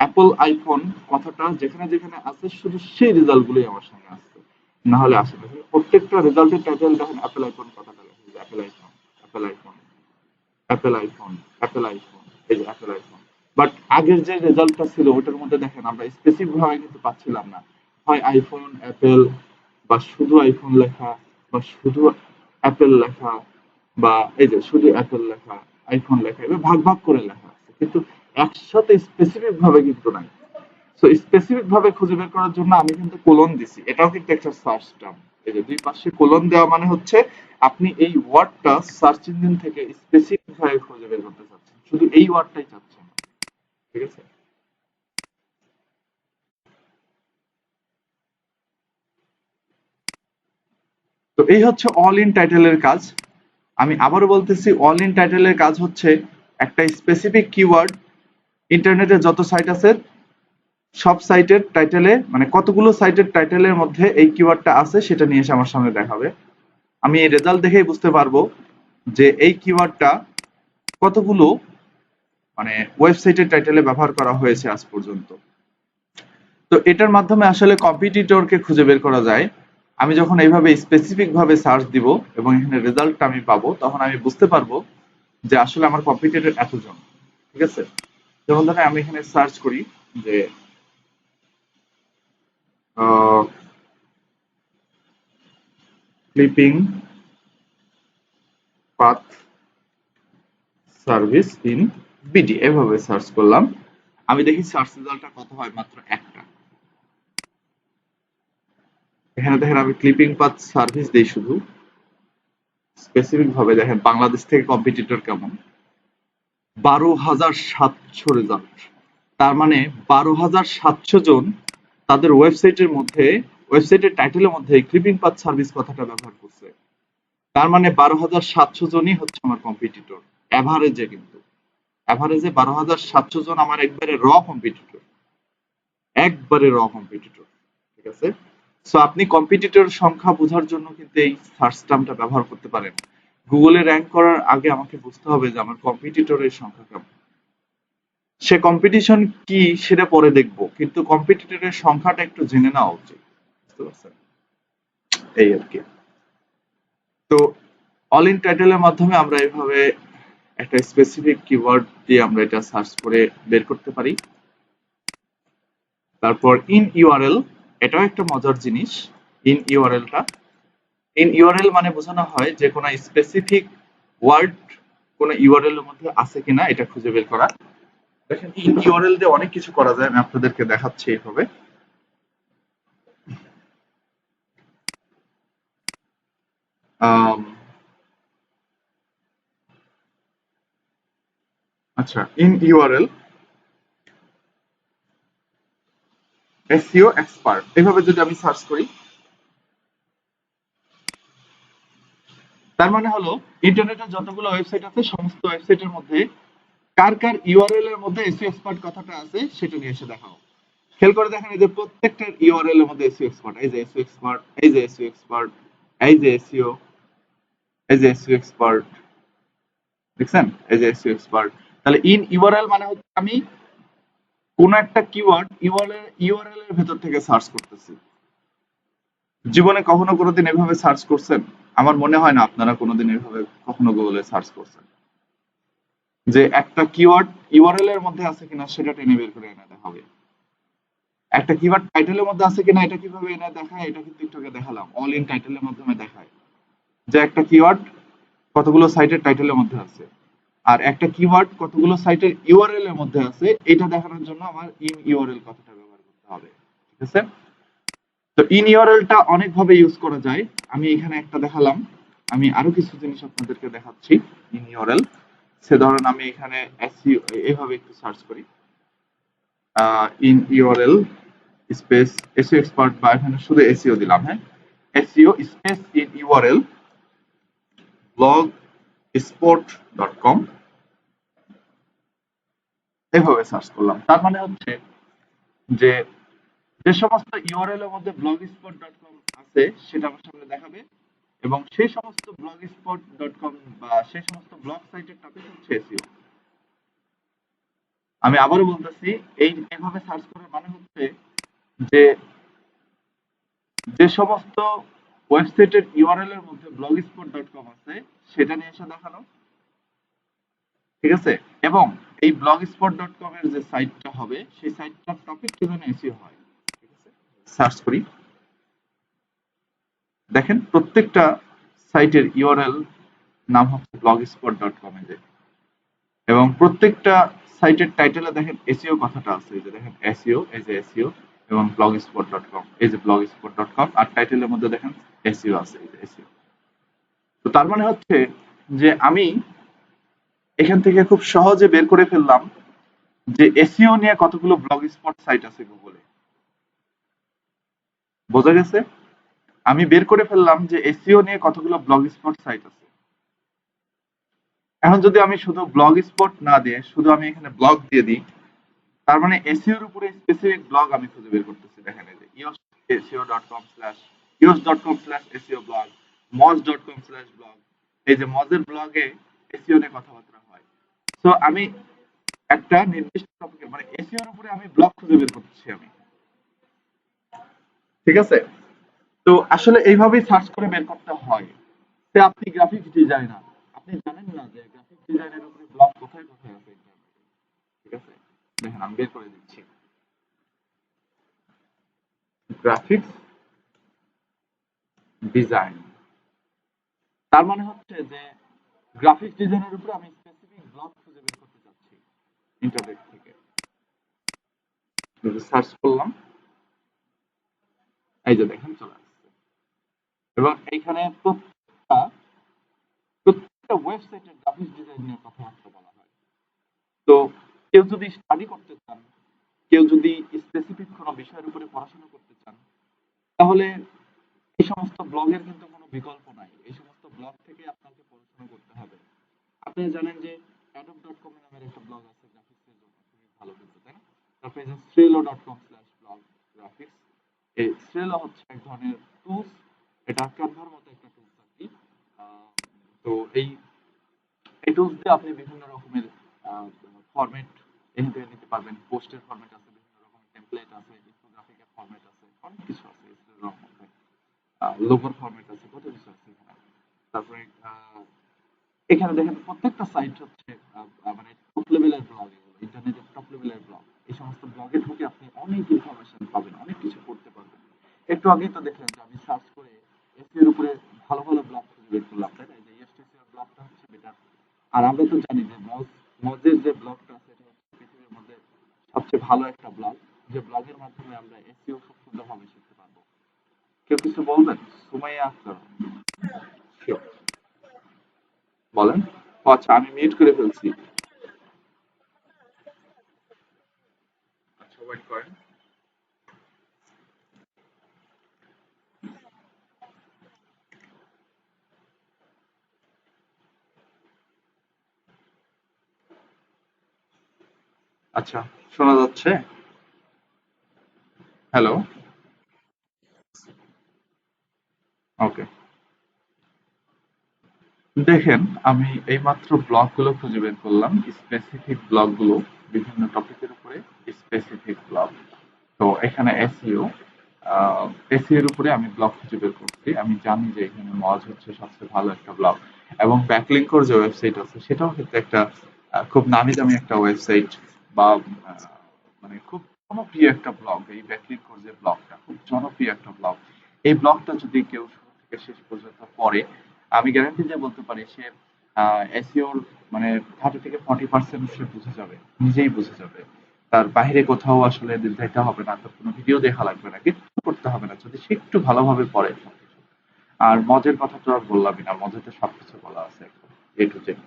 Speaker 1: অ্যাপল আইফোন কথাটা যেখানে যেখানে আছে, শুধু সেই রেজাল্ট গুলোই আমার সামনে আসছে, না হলে আসে না। প্রত্যেকটা রেজাল্টের টাইটেল দেখেন অ্যাপল আইফোন কথাটা লেখা, Apple iPhone, Apple iPhone, Apple iPhone, Apple iPhone, এই যে অ্যাপল আইফোন। বাট আগের যে রেজাল্টটা ছিল ওটার মধ্যে দেখেন আমরা স্পেসিফিক ভাবে কিন্তু পাচ্ছিলাম না। হয় আইফোন অ্যাপেল, বা শুধু আইফোন লেখা, বা শুধু অ্যাপেল লেখা, বা এই যে শুধু অ্যাপেল লেখা, আইফোন লেখা, এভাবে ভাগ ভাগ করে লেখা আছে, কিন্তু একসাথে স্পেসিফিক ভাবে কিন্তু নাই। তো স্পেসিফিক ভাবে খুঁজে বের করার জন্য আমি কিন্তু কোলন দিছি, এটাও কিন্তু একটা সার্চ টার্ম। এই যে দুই পাশে কোলন দেওয়া মানে হচ্ছে আপনি এই ওয়ার্ডটা সার্চ ইঞ্জিন থেকে স্পেসিফিক ভাবে খুঁজে বের করতে চাচ্ছেন, শুধু এই ওয়ার্ডটাই চাচ্ছেন। ঠিক আছে? তো এই হচ্ছে অল ইন টাইটেলের কাজ। আমি আবারও বলতেছি, অল ইন টাইটেলের কাজ হচ্ছে একটা স্পেসিফিক কিওয়ার্ড, ইন্টারনেটে যত সাইট আছে সব সাইটের টাইটেলে, মানে কতগুলো সাইটের টাইটেলের মধ্যে এই কিওয়ার্ডটা আছে সেটা নিয়ে এসে আমার সামনে দেখাবে। আমি এই রেজাল্ট দেখেই বুঝতে পারবো যে এই কিওয়ার্ডটা কতগুলো মানে ওয়েবসাইটের টাইটেলে ব্যবহার করা হয়েছে আজ পর্যন্ত। তো এটার মাধ্যমে আসলে কম্পিটিটরকে খুঁজে বের করা যায়। আমি যখন এইভাবে স্পেসিফিক ভাবে সার্চ দিব এবং এখানে রেজাল্টটা আমি পাবো, তখন আমি বুঝতে পারবো যে আসলে আমার কম্পিটিটর এতজন। ঠিক আছে? যেমন ধরেন আমি এখানে সার্চ করি যে clipping path service in BD, এভাবে সার্চ করলাম। আমি দেখি সার্চ রেজাল্টটা কত হয়, মাত্র একটা। এখানে দেখেন আমি ক্লিপিং পাথ সার্ভিস দেই শুধু, স্পেসিফিক ভাবে দেখেন বাংলাদেশ থেকে কম্পিটিটর কেমন, 12,700 রেজাল্ট। তার মানে 12,700 জন তাদের ওয়েবসাইটের মধ্যে, ওয়েবসাইটের টাইটেলের মধ্যে ক্লিপিং পাথ সার্ভিস কথাটা ব্যবহার করছে। তার মানে 12,700 জনই হচ্ছে আমার কম্পিটিটর, অ্যাভারেজে। কিন্তু অ্যাভারেজে 12,700 জন আমার একবারে র কম্পিটিটর, একবারে র কম্পিটিটর। ঠিক আছে? সো আপনি কম্পিটিটর সংখ্যা বোঝার জন্য কিন্তু এই সার্চ টার্মটা ব্যবহার করতে পারেন। গুগলে র্যাঙ্ক করার আগে আমাকে বুঝতে হবে যে আমার কম্পিটিটরের সংখ্যা কেমন। সে কম্পিটিশন কি সেটা পরে দেখবো, কিন্তু কম্পিটিটরের সংখ্যাটা একটু জেনে নেওয়া উচিত। বুঝতে পারছেন? এই আর কি। তো অল ইন টাইটেলের মাধ্যমে আমরা এইভাবে একটা স্পেসিফিক কিওয়ার্ড দিয়ে আমরা এটা সার্চ করে বের করতে পারি। তারপর ইন ইউআরএল, এটাও একটা মজার জিনিস। ইন ইউআরএলটা, ইন ইউআরএল মানে বোঝানো হয় যে কোনো স্পেসিফিক ওয়ার্ড কোন ইউআরএল এর মধ্যে আছে কিনা এটা খুঁজে বের করা। দেখেন ইন ইউআরএল দিয়ে অনেক কিছু করা যায়, আমি আপনাদেরকে দেখাচ্ছি এইভাবে। আম, আচ্ছা, ইন ইউআরএল এসইও এক্সপার্ট, এইভাবে যদি আমি সার্চ করি, তার মানে হলো ইন্টারনেটে যতগুলো ওয়েবসাইট আছে সমস্ত ওয়েবসাইটের মধ্যে কার কার ইউআরএল এর মধ্যে এসইও এক্সপার্ট কথাটা আছে সেটা নিয়ে এসে দেখাও। খেয়াল করে দেখেন, এই যে প্রত্যেকটার ইউআরএল এর মধ্যে এসইও এক্সপার্ট, এই যে এসইও এক্সপার্ট, এই যে এসইও এক্সপার্ট, এই যে এসইও, এই যে এসইও এক্সপার্ট। দেখছেন? এই যে এসইও এক্সপার্ট। তাহলে ইন ইউআরএল মানে হচ্ছে আমি কোন একটা কিওয়ার্ড ইউআরএল এর ভেতর থেকে সার্চ করতেছি। জীবনে কখনো কোনোদিন এভাবে সার্চ করছেন? আমার মনে হয় না আপনারা কোনোদিন এভাবে কখনো গুগলে সার্চ করছেন, যে একটা কিওয়ার্ড ইউআরএল এর মধ্যে আছে কিনা সেটা টেনে বের করে এনে দেখাবে। একটা কিওয়ার্ড টাইটেলের মধ্যে আছে কিনা এটা কিভাবে এনে দেখায়, এটা কিন্তু একটু আগে দেখালাম, অল ইন টাইটেলের মাধ্যমে দেখায় যে একটা কিওয়ার্ড কতগুলো সাইটের টাইটেলের মধ্যে আছে, আর একটা কিওয়ার্ড কতগুলো সাইটের ইউআরএল এর মধ্যে আছে, এটা দেখানোর জন্য আমার ইন ইউআরএল কথাটা ব্যবহার করতে হবে। ঠিক আছে? তো ইন ইউআরএলটা অনেক ভাবে ইউজ করা যায়। আমি এখানে একটা দেখালাম, আমি আরো কিছু জিনিস আপনাদেরকে দেখাচ্ছি। ইন ইউআরএল, সে ধরেন আমি এখানে এসইও এভাবে একটু সার্চ করি, in URL space SEO expert, বা এখানে শুধু এসইও দিলাম, হ্যাঁ, SEO space in URL blogspot.com, এভাবে সার্চ করলাম। তার মানে হচ্ছে যে যে সমস্ত ইউআরএল এর মধ্যে blogspot.com আছে সেটা আমার সামনে দেখাবে, এবং সেই সমস্ত blogspot.com বা সেই সমস্ত ব্লগ সাইটের টপিক হচ্ছে এসইও। আমি আবারও বলতেছি, এইভাবে সার্চ করার মানে হচ্ছে যে যে সমস্ত ওয়েবসাইটের ইউআরএল এর মধ্যে blogspot.com আছে সেটা নিয়ে এসে দেখানো। ঠিক আছে? এবং এই blogspot.com এর যে সাইটটা হবে সেই সাইটটার টপিকটা যেন এসইও হয়। ঠিক আছে? সার্চ করি, দেখেন প্রত্যেকটা সাইটের ইউআরএল নাম হচ্ছে blogspot.com এ, এবং প্রত্যেকটা সাইটের টাইটেলে দেখেন এসইও কথাটা আছে, এই যে দেখেন এসইও, এই যে এসইও, এবং blogspot.com, এই যে blogspot.com, আর টাইটেলের মধ্যে দেখেন এসইও আছে, এই যে এসইও। তো তার মানে হচ্ছে যে আমি এখান থেকে খুব সহজে বের করে ফেললাম যে এসইও নিয়ে কতগুলো ব্লগস্পট সাইট আছে গুগলে। বোঝা গেছে? আমি বের করে ফেললাম যে এসইও নিয়ে কতগুলো ব্লগস্পট সাইট আছে। এখন যদি আমি শুধু ব্লগস্পট না দিয়ে শুধু আমি এখানে ব্লগ দিয়ে দিই, তার মানে এসইও এর উপরে স্পেসিফিক ব্লগ আমি খুঁজে বের করতেছি। দেখেন এই যে ioseo.com/blog, moz.com/blog, এই যে মজের ব্লগে এসইও নিয়ে কথাবার্তা হয়। সো আমি একটা নির্দিষ্ট টপিকে মানে এসইও এর উপরে আমি ব্লগ খুঁজে বের করতেছি আমি। ঠিক আছে? তো আসলে এইভাবেই সার্চ করে বের করতে হয়। সে আপনি গ্রাফিক্স ডিজাইনার, আপনি জানেন না যে গ্রাফিক্স ডিজাইনের উপরে ব্লগ কোথায় কোথায় আছে ইন্টারনেটে। ঠিক আছে? দেখেন আমি বের করে দিচ্ছি, গ্রাফিক্স ডিজাইন। তার মানে হচ্ছে যে গ্রাফিক্স ডিজাইনের উপরে আমি স্পেসিফিক ব্লগ খুঁজে বের করতে চাচ্ছি ইন্টারনেট থেকে। সার্চ করলাম, এই যে দেখেন চলে আসছে, এবং এইখানে প্রত্যেকটা ওয়েবসাইটের গ্রাফিক্স ডিজাইন নিয়ে কথাবার্তা বলা হয়। তো কেউ যদি স্টাডি করতে চান, কেউ যদি স্পেসিফিক কোনো বিষয়ের উপরে পড়াশোনা করতে চান, তাহলে এই সমস্ত ব্লগের কিন্তু কোনো বিকল্প নাই। এই সমস্ত ব্লগ থেকে আপনাকে পড়াশোনা করতে হবে। আপনি জানেন যে adobe.com নামের একটা ব্লগ আছে গ্রাফিক্সের জন্য, খুবই ভালো কিন্তু, তাই না? তারপরে যে trello.com/blog গ্রাফিক্স, এই ট্রেলো হচ্ছে এক ধরনের টুলস, এটা ক্যানভার মতো একটা টুলস আর কি। আহ, তো এই টুলস দিয়ে আপনি বিভিন্ন রকমের ফরম্যাট এখান থেকে নিতে পারবেন। পোস্টের ফরম্যাট আছে, বিভিন্ন রকমের টেমপ্লেট আছে, ইনফোগ্রাফিকের ফরম্যাট আছে, অনেক কিছু আছে এর মধ্যে। লোগোর ফরম্যাট আছে, কত কিছু আছে এখানে। তারপরে এখানে দেখেন প্রত্যেকটা সাইট হচ্ছে মানে টপ লেভেলের ব্লগ, এগুলো ইন্টারনেটের টপ লেভেলের ব্লগ। এই সমস্ত ব্লগে ঢুকে আপনি অনেক ইনফরমেশন পাবেন, অনেক কিছু পড়তে পারবেন। একটু আগেই তো দেখলেন যে আমি সার্চ করে এসইও এর উপরে ভালো ভালো ব্লগ খুঁজে বের করলাম, তাই না? এই যে এসটিসিও ব্লগটা হচ্ছে বেটার। আর আমরা তো জানি যে মজের যে ব্লগটা আছে এটা হচ্ছে পৃথিবীর মধ্যে সবচেয়ে ভালো একটা ব্লগ, যে ব্লগের মাধ্যমে আমরা এসইও খুব সুন্দরভাবে শিখতে পারবো। কেউ কিছু বলবেন? সুমাইয়া আক্তার, Sure. বলেন। ও আচ্ছা, আমি মিউট করে ফেলছি। আচ্ছা, ওয়েট করেন। আচ্ছা, শোনা যাচ্ছে? হ্যালো? ওকে। দেখেন, আমি এইমাত্র ব্লগগুলো খুঁজে বের করলাম, স্পেসিফিক ব্লগগুলো, বিভিন্ন টপিকের উপরে স্পেসিফিক ব্লগ। তো এখানে এসইও, এসইও এর উপরে আমি ব্লগ খুঁজে বের করছি। আমি জানি যে এখানে মজ হচ্ছে সবচেয়ে ভালো একটা ব্লগ, এবং ব্যাকলিঙ্কর যে ওয়েবসাইট আছে সেটাও কিন্তু একটা খুব নামি দামি একটা ওয়েবসাইট, বা মানে খুব জনপ্রিয় একটা ব্লগ। এই ব্যাকলিঙ্কর যে ব্লগটা খুব জনপ্রিয় একটা ব্লগ। এই ব্লগটা যদি কেউ শুরু থেকে শেষ পর্যন্ত পড়ে, আমি গ্যারান্টি দিয়ে বলতে পারি সে এসইওর মানে 30 থেকে 40% সে বুঝে যাবে, নিজেই বুঝে যাবে। তার বাইরে কোথাও আসলে যেতে হবে না, তার কোনো ভিডিও দেখা লাগবে না, কিছু করতে হবে না, যদি সে একটু ভালোভাবে পড়ে সবকিছু। আর মজের কথা তো আর বললামই না, মজে তো সবকিছু বলা আছে একদম এ টু জেড।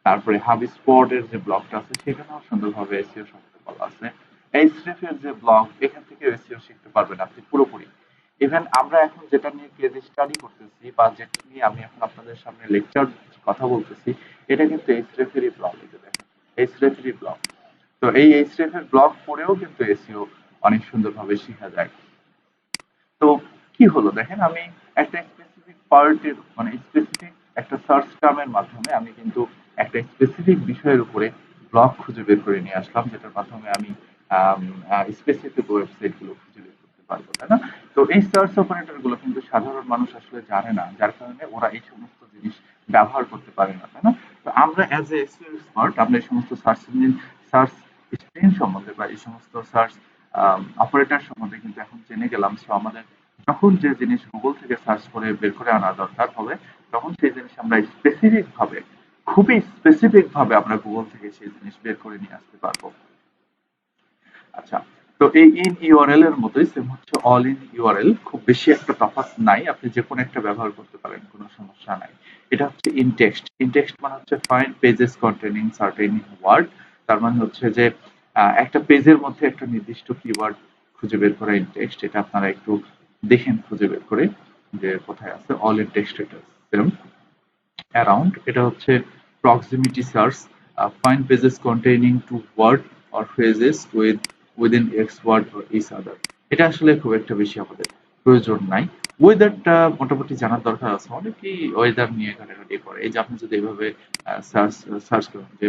Speaker 1: তারপরে হাবি স্পোর্ট এর যে ব্লগটা আছে সেখানেও সুন্দরভাবে এসইও সম্পর্কে বলা আছে। এইচরেফ এর যে ব্লগ, এখান থেকে এসইও শিখতে পারবেন আপনি পুরোপুরি। ইভেন আমরা এখন যেটা নিয়ে কেস স্টাডি করতেছি, বা যেটা নিয়ে আমি এখন আপনাদের সামনে লেকচার কথা বলতেছি, এটা কিন্তু এইচরেফ এরই ব্লগ। এই যে দেখেন, এইচরেফ এরই ব্লগ। তো এই এইচরেফ এর ব্লগ পড়েও কিন্তু এসইও অনেক সুন্দরভাবে শেখা যায়। তো কি হলো দেখেন, আমি একটা স্পেসিফিক পার্টের মানে স্পেসিফিক একটা সার্চ টার্মের মাধ্যমে আমি কিন্তু একটা স্পেসিফিক বিষয়ের উপরে ব্লগ খুঁজে বের করে নিয়ে আসলাম, যেটার মাধ্যমে আমি স্পেসিফিক ওয়েবসাইট গুলো খুঁজে বের করতে পারবো, তাই না? তো এই সার্চ অপারেটর গুলো কিন্তু সাধারণ মানুষ আসলে জানে না, যার কারণে ওরা এই সমস্ত জিনিস ব্যবহার করতে পারে না, তাই না? তো আমরা অ্যাজ এ এক্সপার্ট আমরা এই সমস্ত সার্চ ইঞ্জিন, সার্চ স্ক্রিন সম্বন্ধে, বা এই সমস্ত সার্চ অপারেটর সম্বন্ধে কিন্তু এখন জেনে গেলাম। সো আমাদের যখন যে জিনিস গুগল থেকে সার্চ করে বের করে আনা দরকার হবে, তখন সেই জিনিস আমরা স্পেসিফিক ভাবে, খুবই স্পেসিফিক ভাবে আমরা গুগল থেকে সেই জিনিস বের করে নিয়ে আসতে পারবো। আচ্ছা, তো এই ইন ইউআরএল এর মতোই সেম হচ্ছে অল ইন ইউআরএল, খুব বেশি একটা তফাৎ নাই, আপনি যে কোনো একটা ব্যবহার করতে পারেন, কোনো সমস্যা নাই। এটা হচ্ছে ইন টেক্সট। ইন টেক্সট মানে হচ্ছে find pages containing certain word. তার মানে হচ্ছে যে একটা পেজের মধ্যে একটা নির্দিষ্ট কিওয়ার্ড খুঁজে বের করা ইন টেক্সট। এটা আপনারা একটু দেখেন খুঁজে বের করে যে কোথায় আছে। অল ইন টেক্সট এটা সেম। অ্যারাউন্ড এটা হচ্ছে proximity search, find pages containing two word or phrases within X word or each other. এটা আসলে খুব একটা বেশি আমাদের প্রয়োজন নাই। ওয়েদারটা মোটামুটি জানার দরকার আছে, অনেকেই ওয়েদার নিয়ে ঘাটাঘাটি করে। এই যে আপনি যদি এভাবে সার্চ সার্চ করেন যে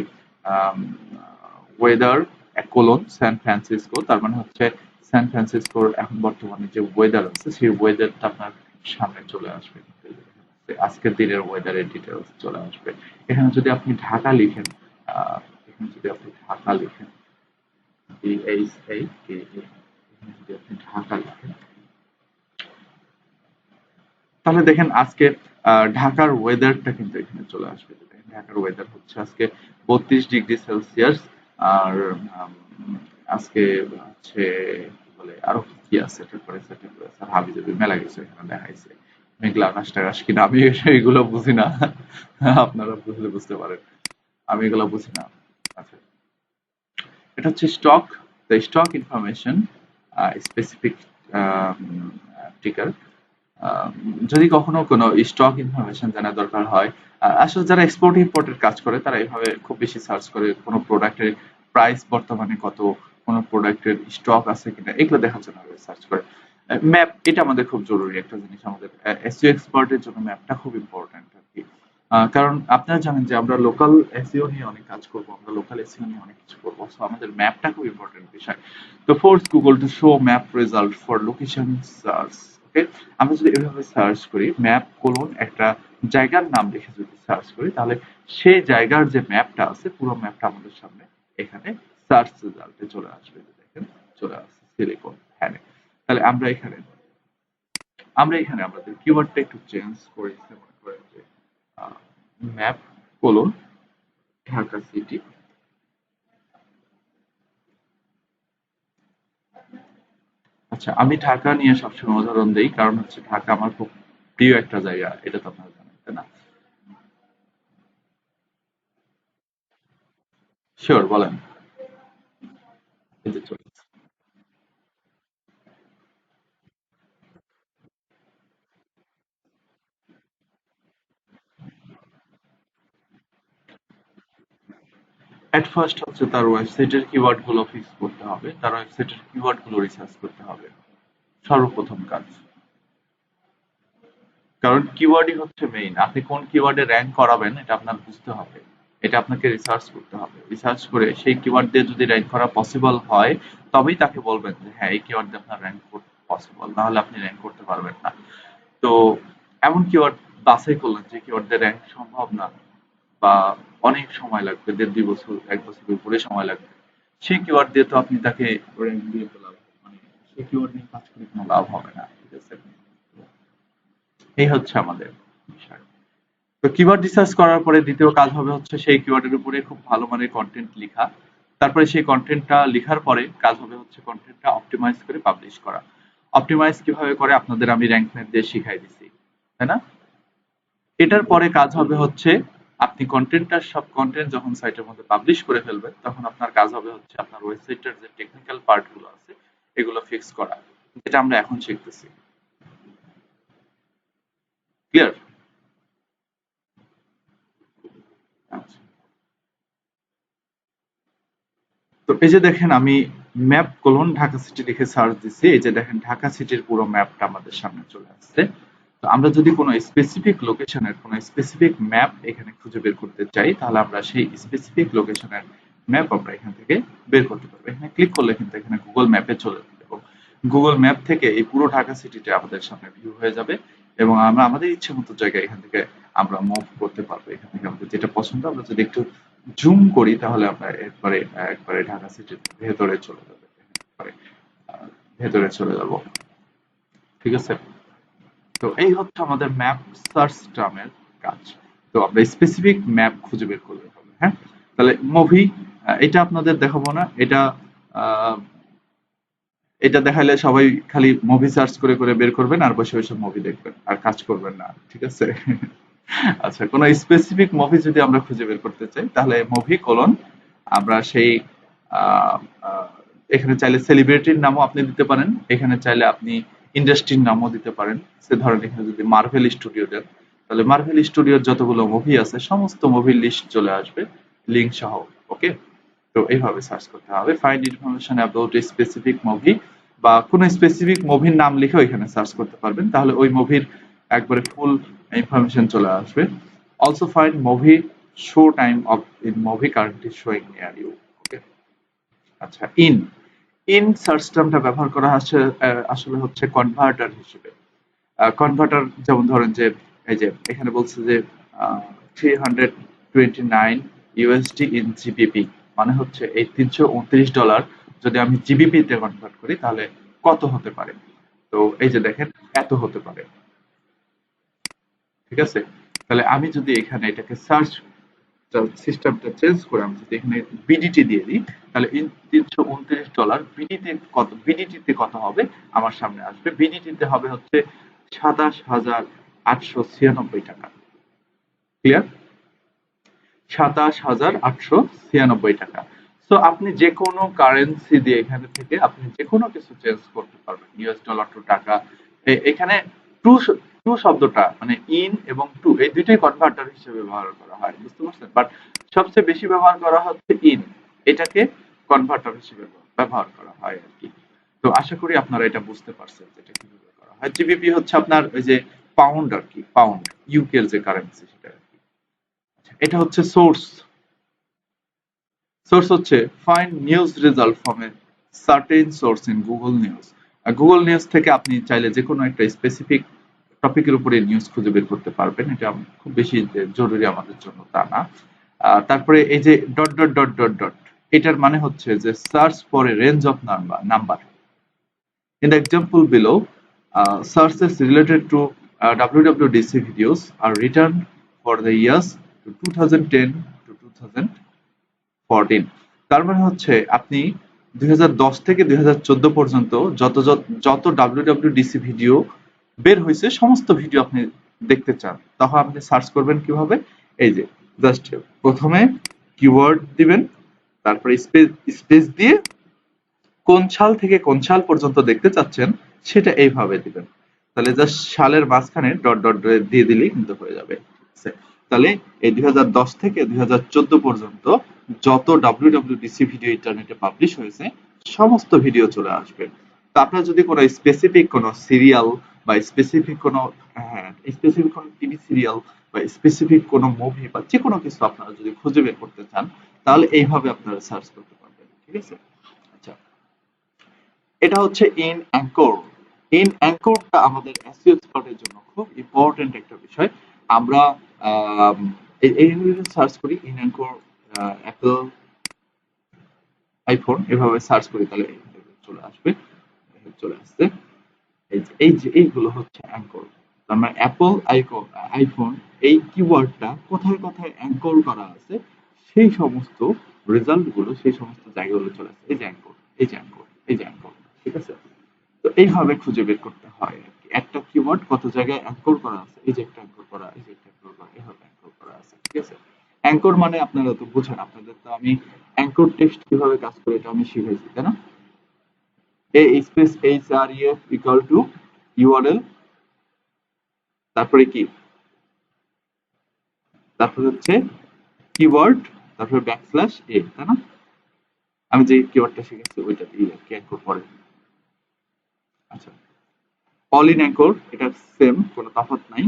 Speaker 1: ওয়েদার কোলন স্যান ফ্রান্সিসকো, তার মানে হচ্ছে স্যান ফ্রান্সিসকোর এখন বর্তমানে যে ওয়েদার আছে সেই ওয়েদারটা আপনার সামনে চলে আসবে। আজকের দিনের ওয়েদারের ডিটেলস চলে আসবে। এখানে যদি আপনি ঢাকা লিখেন, এখানে যদি আপনি ঢাকা লিখেন, DHAKA, এখানে যদি আপনি ঢাকা লিখেন, তাহলে দেখেন আজকে ঢাকার ওয়েদারটা কিন্তু এখানে চলে আসবে। দেখেন ঢাকার ওয়েদার হচ্ছে আজকে 32°C। আর আজকে হচ্ছে কি বলে আরো কি আছে, টেম্পারেচার টেম্পারেচার হাবি জাবি মেলা কিছু এখানে দেখাইছে। মেঘলা আকাশ টাকাশ কিনা, আমি এগুলো বুঝি না। আপনারা বুঝলে বুঝতে পারেন, আমি এগুলো বুঝি না। আচ্ছা, এটা হচ্ছে stock, the stock information specific টিকার। যদি কখনো কোনো স্টক ইনফরমেশন জানার দরকার হয়, আসলে যারা এক্সপোর্ট ইম্পোর্টের কাজ করে তারা এইভাবে খুব বেশি সার্চ করে কোনো প্রোডাক্টের প্রাইস বর্তমানে কত, কোনো প্রোডাক্টের স্টক আছে কিনা, এগুলো দেখার জন্য সার্চ করে। ম্যাপ, এটা আমাদের খুব জরুরি একটা জিনিস, আমাদের এসইও এক্সপার্টের জন্য ম্যাপটা খুব ইম্পর্টেন্ট আর কি। কারণ আপনারা জানেন যে আমরা লোকাল এসইও নিয়ে অনেক কাজ করব, আমরা লোকাল এসইও নিয়ে অনেক কিছু করবো, সো আমাদের ম্যাপটা খুব ইম্পর্টেন্ট বিষয়। তো force Google to show map result for location search. Okay, আমরা যদি এভাবে সার্চ করি, ম্যাপ কোলন একটা জায়গার নাম লিখে যদি সার্চ করি, তাহলে সেই জায়গার যে ম্যাপটা আছে পুরো ম্যাপটা আমাদের সামনে এখানে সার্চ রেজাল্টে চলে আসবে। দেখেন চলে আসছে সিলিকন ভ্যালি। তাহলে আমরা এখানে আমাদের কিওয়ার্ডটা একটু চেঞ্জ করে দিতে, মনে করেন যে ম্যাপ কোলন ঢাকা সিটি। আচ্ছা, আমি ঢাকা নিয়ে সবসময় উদাহরণ দেই, কারণ হচ্ছে ঢাকা আমার খুব প্রিয় একটা জায়গা, এটা তো আপনারা জানেন, তাই না? শিওর, বলেন। এই যে চলে এট ফার্স্ট হচ্ছে তার ওয়েবসাইটের কিওয়ার্ড গুলো ফিক্স করতে হবে, তার ওয়েবসাইটের কিওয়ার্ড গুলো রিসার্চ করতে হবে, সর্বপ্রথম কাজ। কারণ কিওয়ার্ডই হচ্ছে মেইন। আপনি কোন কিওয়ার্ডে র্যাঙ্ক করাবেন এটা আপনার বুঝতে হবে। এটা আপনাকে রিসার্চ করতে হবে। রিসার্চ করে সেই কিওয়ার্ড দিয়ে যদি র্যাঙ্ক করা পসিবল হয়, তবেই তাকে বলবেন যে হ্যাঁ এই কিওয়ার্ড দিয়ে আপনার র্যাঙ্ক পসিবল, না হলে আপনি র্যাঙ্ক করতে পারবেন না। তো এমন কিওয়ার্ড বাছাই করলেন যে কিওয়ার্ড দিয়ে র্যাঙ্ক সম্ভব না, বা অনেক সময় লাগবে, 1.5-2 বছর 1 বছরের উপরে সময় লাগবে। সেই কিওয়ার্ড দিয়ে তো আপনি তাকে র্যাঙ্ক দিয়ে তো লাভ, মানে সেই কিওয়ার্ড নিয়ে কাজ করে কোনো লাভ হবে না, ঠিক আছে? এই হচ্ছে আমাদের বিষয়। তো কিওয়ার্ড রিসার্চ করার পরে দ্বিতীয় কাজ হবে হচ্ছে সেই কিওয়ার্ডের উপরে খুব ভালো মানের কন্টেন্ট লেখা। তারপরে সেই কন্টেন্টটা লেখার পরে কাজ হবে হচ্ছে কন্টেন্টটা অপটিমাইজ করে পাবলিশ করা। অপটিমাইজ কিভাবে করে আপনাদের আমি র্যাঙ্ক ম্যাপ দিয়ে শিখাই দিছি, তাই না? এটার পরে কাজ হবে হচ্ছে আপনি কন্টেন্টটার সব কন্টেন্ট যখন সাইটের মধ্যে পাবলিশ করে ফেলবেন, তখন আপনার কাজ হবে হচ্ছে আপনার ওয়েবসাইটের যে টেকনিক্যাল পার্ট গুলো আছে এগুলো ফিক্স করা, যেটা আমরা এখন শিখতেছি। ক্লিয়ার? আচ্ছা, তো এই যে দেখেন আমি ম্যাপ কোলন ঢাকা সিটি লিখে সার্চ দিছি, এই যে দেখেন ঢাকা সিটির পুরো ম্যাপটা আমাদের সামনে চলে আসছে। তো আমরা যদি কোনো স্পেসিফিক লোকেশনের কোনো স্পেসিফিক ম্যাপ এখানে খুঁজে বের করতে চাই, তাহলে আমরা সেই স্পেসিফিক লোকেশনের ম্যাপ আমরা এখান থেকে বের করতে পারবো। এখানে ক্লিক করলে কিন্তু এখানে গুগল ম্যাপে চলে যাবে এবং গুগল ম্যাপ থেকে এই পুরো ঢাকা সিটিটা আমাদের সামনে ভিউ হয়ে যাবে এবং আমরা আমাদের ইচ্ছে মতো জায়গায় এখান থেকে আমরা মুভ করতে পারবো। এখান থেকে আমাদের যেটা পছন্দ আমরা যদি একটু জুম করি তাহলে আমরা একবারে একবারে ঢাকা সিটির ভেতরে চলে যাবে, একবারে ভেতরে চলে যাব, ঠিক আছে? তো এই হচ্ছে আমাদের ম্যাপ সার্চ টার্মের কাজ। তো আমরা স্পেসিফিক ম্যাপ খুঁজে বের করতে হবে। হ্যাঁ, তাহলে মুভি, এটা আপনাদের দেখাবো না, এটা আহ, এটা দেখাইলে সবাই খালি মুভি সার্চ করে করে বের করবেন আর বসে বসে মুভি দেখবেন আর কাজ করবেন না, ঠিক আছে? আচ্ছা, কোনো স্পেসিফিক মুভি যদি আমরা খুঁজে বের করতে চাই তাহলে মুভি কোলন আমরা সেই আহ, আহ, এখানে চাইলে সেলিব্রিটির নামও আপনি দিতে পারেন, এখানে চাইলে আপনি ইন্ডাস্ট্রির নামও দিতে পারেন। সে ধরেন এখানে যদি মার্ভেল স্টুডিও দেন, তাহলে মার্ভেল স্টুডিওর যতগুলো মুভি আছে সমস্ত মুভির লিস্ট চলে আসবে লিঙ্ক সহ। ওকে, তো এইভাবে সার্চ করতে হবে। Find information about a specific movie, বা কোনো স্পেসিফিক মুভির নাম লিখেও এখানে সার্চ করতে পারবেন, তাহলে ওই মুভির একবারে ফুল ইনফরমেশন চলে আসবে। Also find movie show time of in movie currently showing near you. Okay, আচ্ছা, ইন ইন সার্চ টার্মটা ব্যবহার করা হচ্ছে আসলে হচ্ছে কনভার্টার হিসেবে। কনভার্টার যেমন ধরেন যে এই যে এখানে বলছে যে 329 ইউএসডি ইন জিবিপি, মানে হচ্ছে এই $329 যদি আমি জিবিপি তে কনভার্ট করি তাহলে কত হতে পারে। তো এই যে দেখেন এত হতে পারে, ঠিক আছে? তাহলে আমি যদি এখানে এটাকে সার্চ সিস্টেমটা চেঞ্জ করে আমি যদি এখানে বিডিটি দিয়ে দিই, তাহলে $329 বিডিটিতে কত হবে আমার সামনে আসবে। বিডিটিতে হবে হচ্ছে 27,896 টাকা। ক্লিয়ার? 27,896 টাকা। সো আপনি যে কোনো কারেন্সি দিয়ে এখানে থেকে আপনি যে কোনো কিছু চেঞ্জ করতে পারবেন, ইউএস ডলার টু টাকা। এখানে টু টু শব্দটা মানে ইন এবং টু এই দুইটাই কনভার্টার হিসেবে ব্যবহার করা হয়, বুঝতে পারছেন? বাট সবচেয়ে বেশি ব্যবহার করা হচ্ছে ইন, এটাকে কনভার্টার হিসেবে ব্যবহার করা হয় আর কি। তো আশা করি আপনারা এটা বুঝতে পারছেন যে এটা কিভাবে করা হয়। জিবিপি হচ্ছে আপনার ওই যে পাউন্ড আর কি, পাউন্ড ইউকে এর যে কারেন্সি সেটা আর কি। এটা হচ্ছে সোর্স। সোর্স হচ্ছে find news result from a certain source in Google news. Google news থেকে আপনি চাইলে যে কোনো একটা স্পেসিফিক টপিকের উপরে নিউজ খুঁজে বের করতে পারবেন, এটা খুব বেশি যে জরুরি আমাদের জন্য তা না। তারপরে এই যে dot dot dot dot dot, এটার মানে হচ্ছে যে search for a range of number. In the example below, searches related to WWDC videos are written for the years to 2010 to 2014. তার মানে হচ্ছে আপনি 2010 থেকে 2014 পর্যন্ত যত যত WWDC ভিডিও বের হয়েছে সমস্ত ভিডিও আপনি দেখতে চান, তখন আপনি সার্চ করবেন কিভাবে? এই যে জাস্ট প্রথমে কিওয়ার্ড দিবেন, তারপরে স্পেস দিয়ে কোন সাল থেকে কোন সাল পর্যন্ত দেখতে চাচ্ছেন সেটা এইভাবে দিবেন। তাহলে জাস্ট সালের মাঝখানে ডট ডট দিয়ে দিলেই কিন্তু হয়ে যাবে, ঠিক আছে? তাহলে এই 2010 থেকে 2014 পর্যন্ত যত WWDC ভিডিও ইন্টারনেটে পাবলিশ হয়েছে সমস্ত ভিডিও চলে আসবে। তো আপনার যদি কোনো স্পেসিফিক কোনো সিরিয়াল বা স্পেসিফিক কোনো টিভি সিরিয়াল বা স্পেসিফিক কোনো মুভি বা যে কোনো কিছু আপনারা যদি খুঁজে বের করতে চান, তাহলে এইভাবে আপনারা সার্চ করতে পারবেন। ঠিক আছে? আচ্ছা, এটা হচ্ছে ইন অ্যাঙ্কর। ইন অ্যাঙ্করটা আমাদের এসইও এক্সপার্টের জন্য খুব ইম্পর্টেন্ট একটা বিষয়। আমরা এই সার্চ করি ইন অ্যাঙ্কর অ্যাপল আইফোন এভাবে সার্চ করি, তাহলে চলে আসবে, চলে আসছে। এই যে এইগুলো হচ্ছে অ্যাঙ্কর। তার মানে অ্যাপল আইফোন এই কিওয়ার্ডটা কোথায় কোথায় অ্যাঙ্কর করা আছে, সেই সমস্ত রেজাল্ট গুলো সেই সমস্ত জায়গাগুলো চলে আসে। এই যে অ্যাঙ্কর, এই যে অ্যাঙ্কর, এই যে অ্যাঙ্কর। ঠিক আছে? তো এইভাবে খুঁজে বের করতে হয় আর কি। একটা কিওয়ার্ড কত জায়গায় অ্যাঙ্কর করা আছে, এই যে একটা অ্যাঙ্কর করা, এই যে একটা অ্যাঙ্কর করা, এভাবে অ্যাঙ্কর করা আছে। ঠিক আছে? অ্যাঙ্কর মানে আপনারা তো বুঝেন, আপনাদের তো আমি অ্যাঙ্কর টেক্সট কিভাবে কাজ করে এটা আমি শিখাইছি, তাই না? A space href equal to URL, তারপরে কি, তারপরে হচ্ছে কিওয়ার্ড, তারপরে ব্যাকস্ল্যাশ তাই না? আমি যে কিওয়ার্ডটা শিখেছি ওইটা দিয়ে আর কি অ্যাঙ্কর পরে। আচ্ছা, অল ইন অ্যাঙ্কর এটা সেম, কোনো তফাৎ নাই।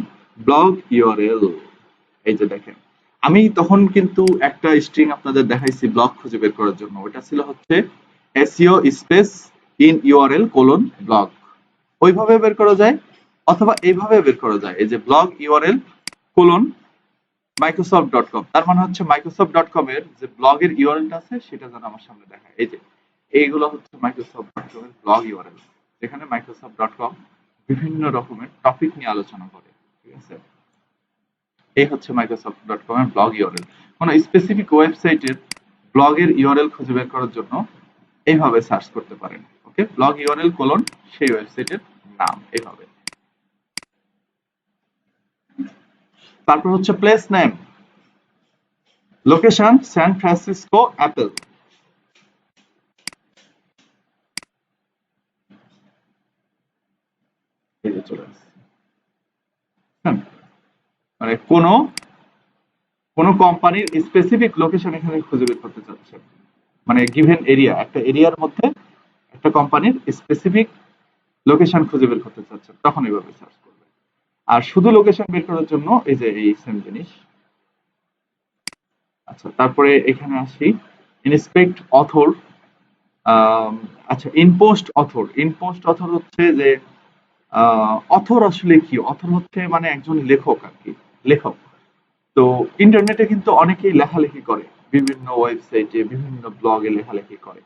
Speaker 1: ব্লগ ইউআরএল, এই যে দেখেন, আমি তখন কিন্তু একটা স্ট্রিং আপনাদের দেখাইছি ব্লগ খুঁজে বের করার জন্য, ওটা ছিল হচ্ছে SEO space in URL colon blog. ওইভাবে বের করা যায়, অথবা এইভাবে বের করা যায়, এই যে ব্লগ ইউআরএল কোলন মাইক্রোসফট.কম। তার মানে হচ্ছে মাইক্রোসফট.কম এর যে ব্লগের ইউআরএলটা আছে সেটা যেন আমার সামনে দেখায়। এই যে এইগুলো হচ্ছে মাইক্রোসফট.কম এর ব্লগ ইউআরএল, যেখানে মাইক্রোসফট.কম বিভিন্ন রকমের টপিক নিয়ে আলোচনা করে। ঠিক আছে? এই হচ্ছে মাইক্রোসফট.কম এর ব্লগ ইউআরএল। কোন স্পেসিফিক ওয়েবসাইটের ব্লগের ইউআরএল খুঁজে বের করার জন্য এইভাবে সার্চ করতে পারেন। ওকে, ব্লগ ইউআরএল কোলন সেই ওয়েবসাইটের নাম, এইভাবে। তারপর হচ্ছে place name, location San Francisco Apple. এই যে চলে আসছে। হ্যাঁ, মানে কোন কোম্পানির স্পেসিফিক লোকেশন এখানে খুঁজে বের করতে চাচ্ছেন, মানে গিভেন এরিয়া, একটা এরিয়ার মধ্যে একটা কোম্পানির স্পেসিফিক লোকেশন খুঁজে বের করতে চাচ্ছেন, তখন এইভাবে সার্চ করবেন। আর শুধু লোকেশন বের করার জন্য এই যে এই সেম জিনিস। আচ্ছা, তারপরে এখানে আসি, ইন্সপেক্ট অথর। আচ্ছা, ইনপোস্ট অথর হচ্ছে যে অথর আসলে কি, অথর হচ্ছে মানে একজন লেখক আর কি, লেখক। তো ইন্টারনেটে কিন্তু অনেকেই লেখালেখি করে, বিভিন্ন ওয়েবসাইটে বিভিন্ন ব্লগে লেখালেখি করে।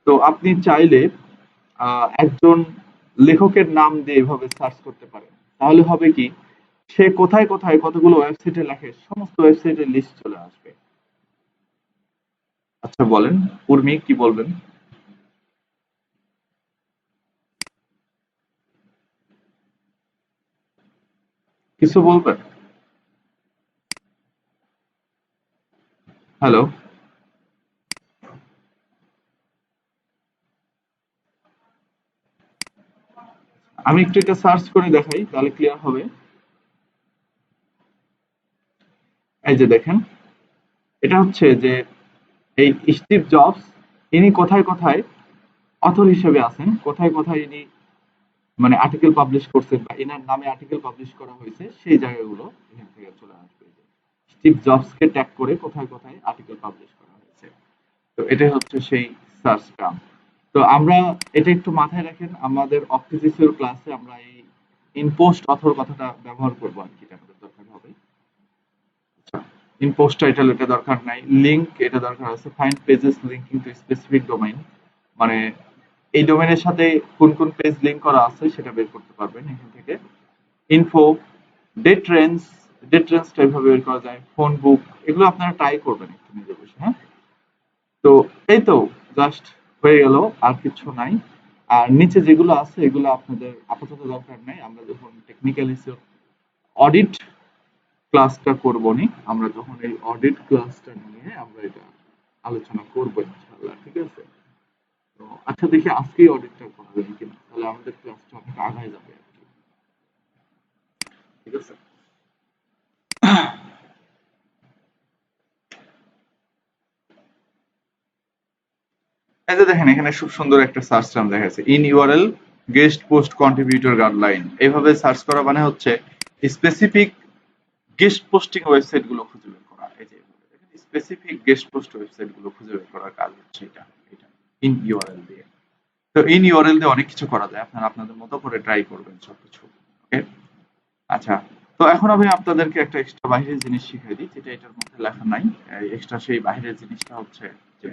Speaker 1: তো আপনি চাইলে একজন লেখকের নাম দিয়ে এভাবে সার্চ করতে পারেন, তাহলে হবে কি, সে কোথায় কোথায় কতগুলো ওয়েবসাইটে লেখে সমস্ত ওয়েবসাইটের লিস্ট চলে আসবে। আচ্ছা বলেন, উর্মি কি বলবেন? কিছু বলবেন? হ্যালো? আমি একটু এটা সার্চ করে দেখাই, তাহলে ক্লিয়ার হবে। এই যে দেখেন, এটা হচ্ছে যে এই স্টিভ জবস, ইনি কোথায় কোথায় অথর হিসেবে আছেন, কোথায় কোথায় ইনি মানে আর্টিকেল পাবলিশ করছেন বা এনার নামে আর্টিকেল পাবলিশ করা হয়েছে, সেই জায়গাগুলো এখান থেকে চলে আসবে। স্টিভ জবস কে ট্যাগ করে কোথায় কোথায় আর্টিকেল পাবলিশ করা হয়েছে। তো এটাই হচ্ছে সেই সার্চ টার্ম। তো আমরা এটা একটু মাথায় রাখেন, আমাদের অফিসিয়াল ক্লাসে আমরা এই ইনপোস্ট অথর কথাটা ব্যবহার করবো আর কি, এটা আমাদের দরকার হবে। ইনপোস্ট টাইটেল এটা দরকার নাই, লিংক এটা দরকার আছে, find pages linking two specific domain, মানে এই ডোমেনের সাথে কোন কোন পেজ লিংক করা আছে সেটা বের করতে পারবেন এখান থেকে। ইনফো, ডেট রেঞ্জ, ডেট রেঞ্জটা এইভাবে বের করা যায়, ফোন বুক, এগুলো আপনারা ট্রাই করবেন একটু নিজে বসে। হ্যাঁ, তো এই তো জাস্ট হয়ে গেল, আর কিছু নাই। আর নিচে যেগুলো আছে এগুলো আপনাদের আপাতত দরকার নাই, আমরা যখন টেকনিক্যাল ইস্যু অডিট ক্লাসটা করবো নি, আমরা যখন এই অডিট ক্লাসটা নিয়ে আমরা এটা আলোচনা করবো ইনশাআল্লাহ। ঠিক আছে? তো আচ্ছা, দেখি আজকেই অডিটটা করা যায় কিনা, তাহলে আমাদের ক্লাসটা অনেক আগায় যাবে আর কি। ঠিক আছে? এই যে দেখেন, এখানে খুব সুন্দর একটা সার্চ টার্ম দেখা যাচ্ছে, in URL guest post contributor guideline, এইভাবে সার্চ করা মানে হচ্ছে স্পেসিফিক গেস্ট পোস্টিং ওয়েবসাইট গুলো খুঁজে বের করা। এই যে স্পেসিফিক গেস্ট পোস্ট ওয়েবসাইট গুলো খুঁজে বের করার কাজ হচ্ছে এটা ইন ইউআরএল দিয়ে। তো ইন ইউআরএল দিয়ে অনেক কিছু করা যায়, আপনারা আপনাদের মতো করে ট্রাই করবেন সবকিছু। ওকে, আচ্ছা। তো এখন আমি আপনাদেরকে একটা এক্সট্রা বাইরের জিনিস শিখিয়ে দিই, যেটা এটার মধ্যে লেখা নাই। এক্সট্রা সেই বাইরের জিনিসটা হচ্ছে যে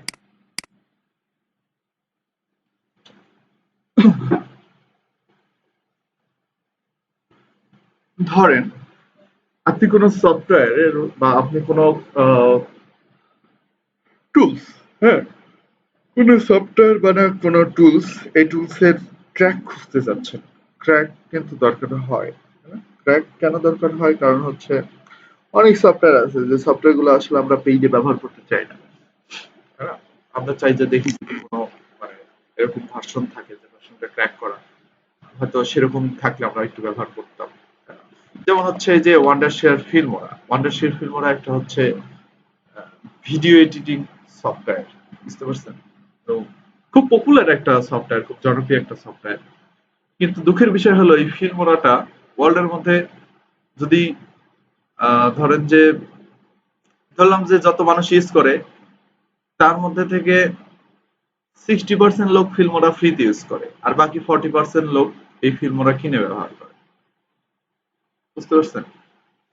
Speaker 1: ধরেন আপনি কোনো সফটওয়্যারের বা আপনি কোনো টুলস, হ্যাঁ, কোনো সফটওয়্যার বা না কোনো টুলস, এই টুলস এর ক্র্যাক খুঁজতে যাচ্ছেন। ক্র্যাক কিন্তু দরকার হয়। ক্র্যাক কেন দরকার হয়? কারণ হচ্ছে অনেক সফটওয়্যার আছে যে সফটওয়্যার গুলো আসলে আমরা পেইডে ব্যবহার করতে চাই না। হ্যাঁ, আমরা চাই যে দেখি যদি কোনো মানে এরকম ভার্সন থাকে যে ভার্সনটা ক্র্যাক করা, হয়তো সেরকম থাকলে আমরা একটু ব্যবহার করতাম। যেমন হচ্ছে এই যে ওয়ান্ডারশেয়ার ফিল্মোরা একটা হচ্ছে ভিডিও এডিটিং সফটওয়্যার, বুঝতে পারছেন? তো খুব পপুলার একটা সফটওয়্যার, খুব জনপ্রিয় একটা সফটওয়্যার। কিন্তু দুঃখের বিষয় হলো এই ফিল্মোরাটা ওয়ার্ল্ডের মধ্যে যদি ধরেন যে ধরলাম যে যত মানুষ ইউজ করে তার মধ্যে থেকে 60% লোক ফিল্মোরা ফ্রিতে ইউজ করে, আর বাকি 40% লোক এই ফিল্মোরা কিনে ব্যবহার করে, বুঝতে পারছেন?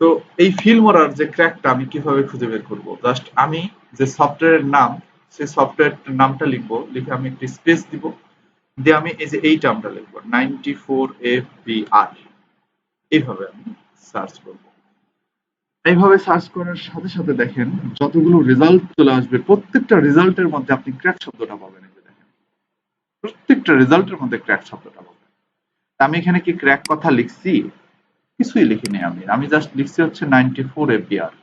Speaker 1: তো এই ফিল্মোরার যে ক্র্যাকটা আমি কিভাবে খুঁজে বের করব? জাস্ট আমি যে সফটওয়্যারের নাম, সেই সফটওয়্যারটার নামটা লিখবো, লিখে আমি একটি স্পেস দিব, দিয়ে আমি এই যে এই টার্মটা লিখবো 94FBR, এইভাবে আমি সার্চ করব। এইভাবে সার্চ করার সাথে সাথে দেখেন যতগুলো রেজাল্ট চলে আসবে, প্রত্যেকটা রেজাল্টের মধ্যে আপনি ক্র্যাক শব্দটা পাবেন। এই যে দেখেন প্রত্যেকটা রেজাল্টের মধ্যে ক্র্যাক শব্দটা পাবেন। তা আমি এখানে কি ক্র্যাক কথা লিখছি? কিছুই লিখিনি। আমি জাস্ট লিখছি হচ্ছে 94FBR।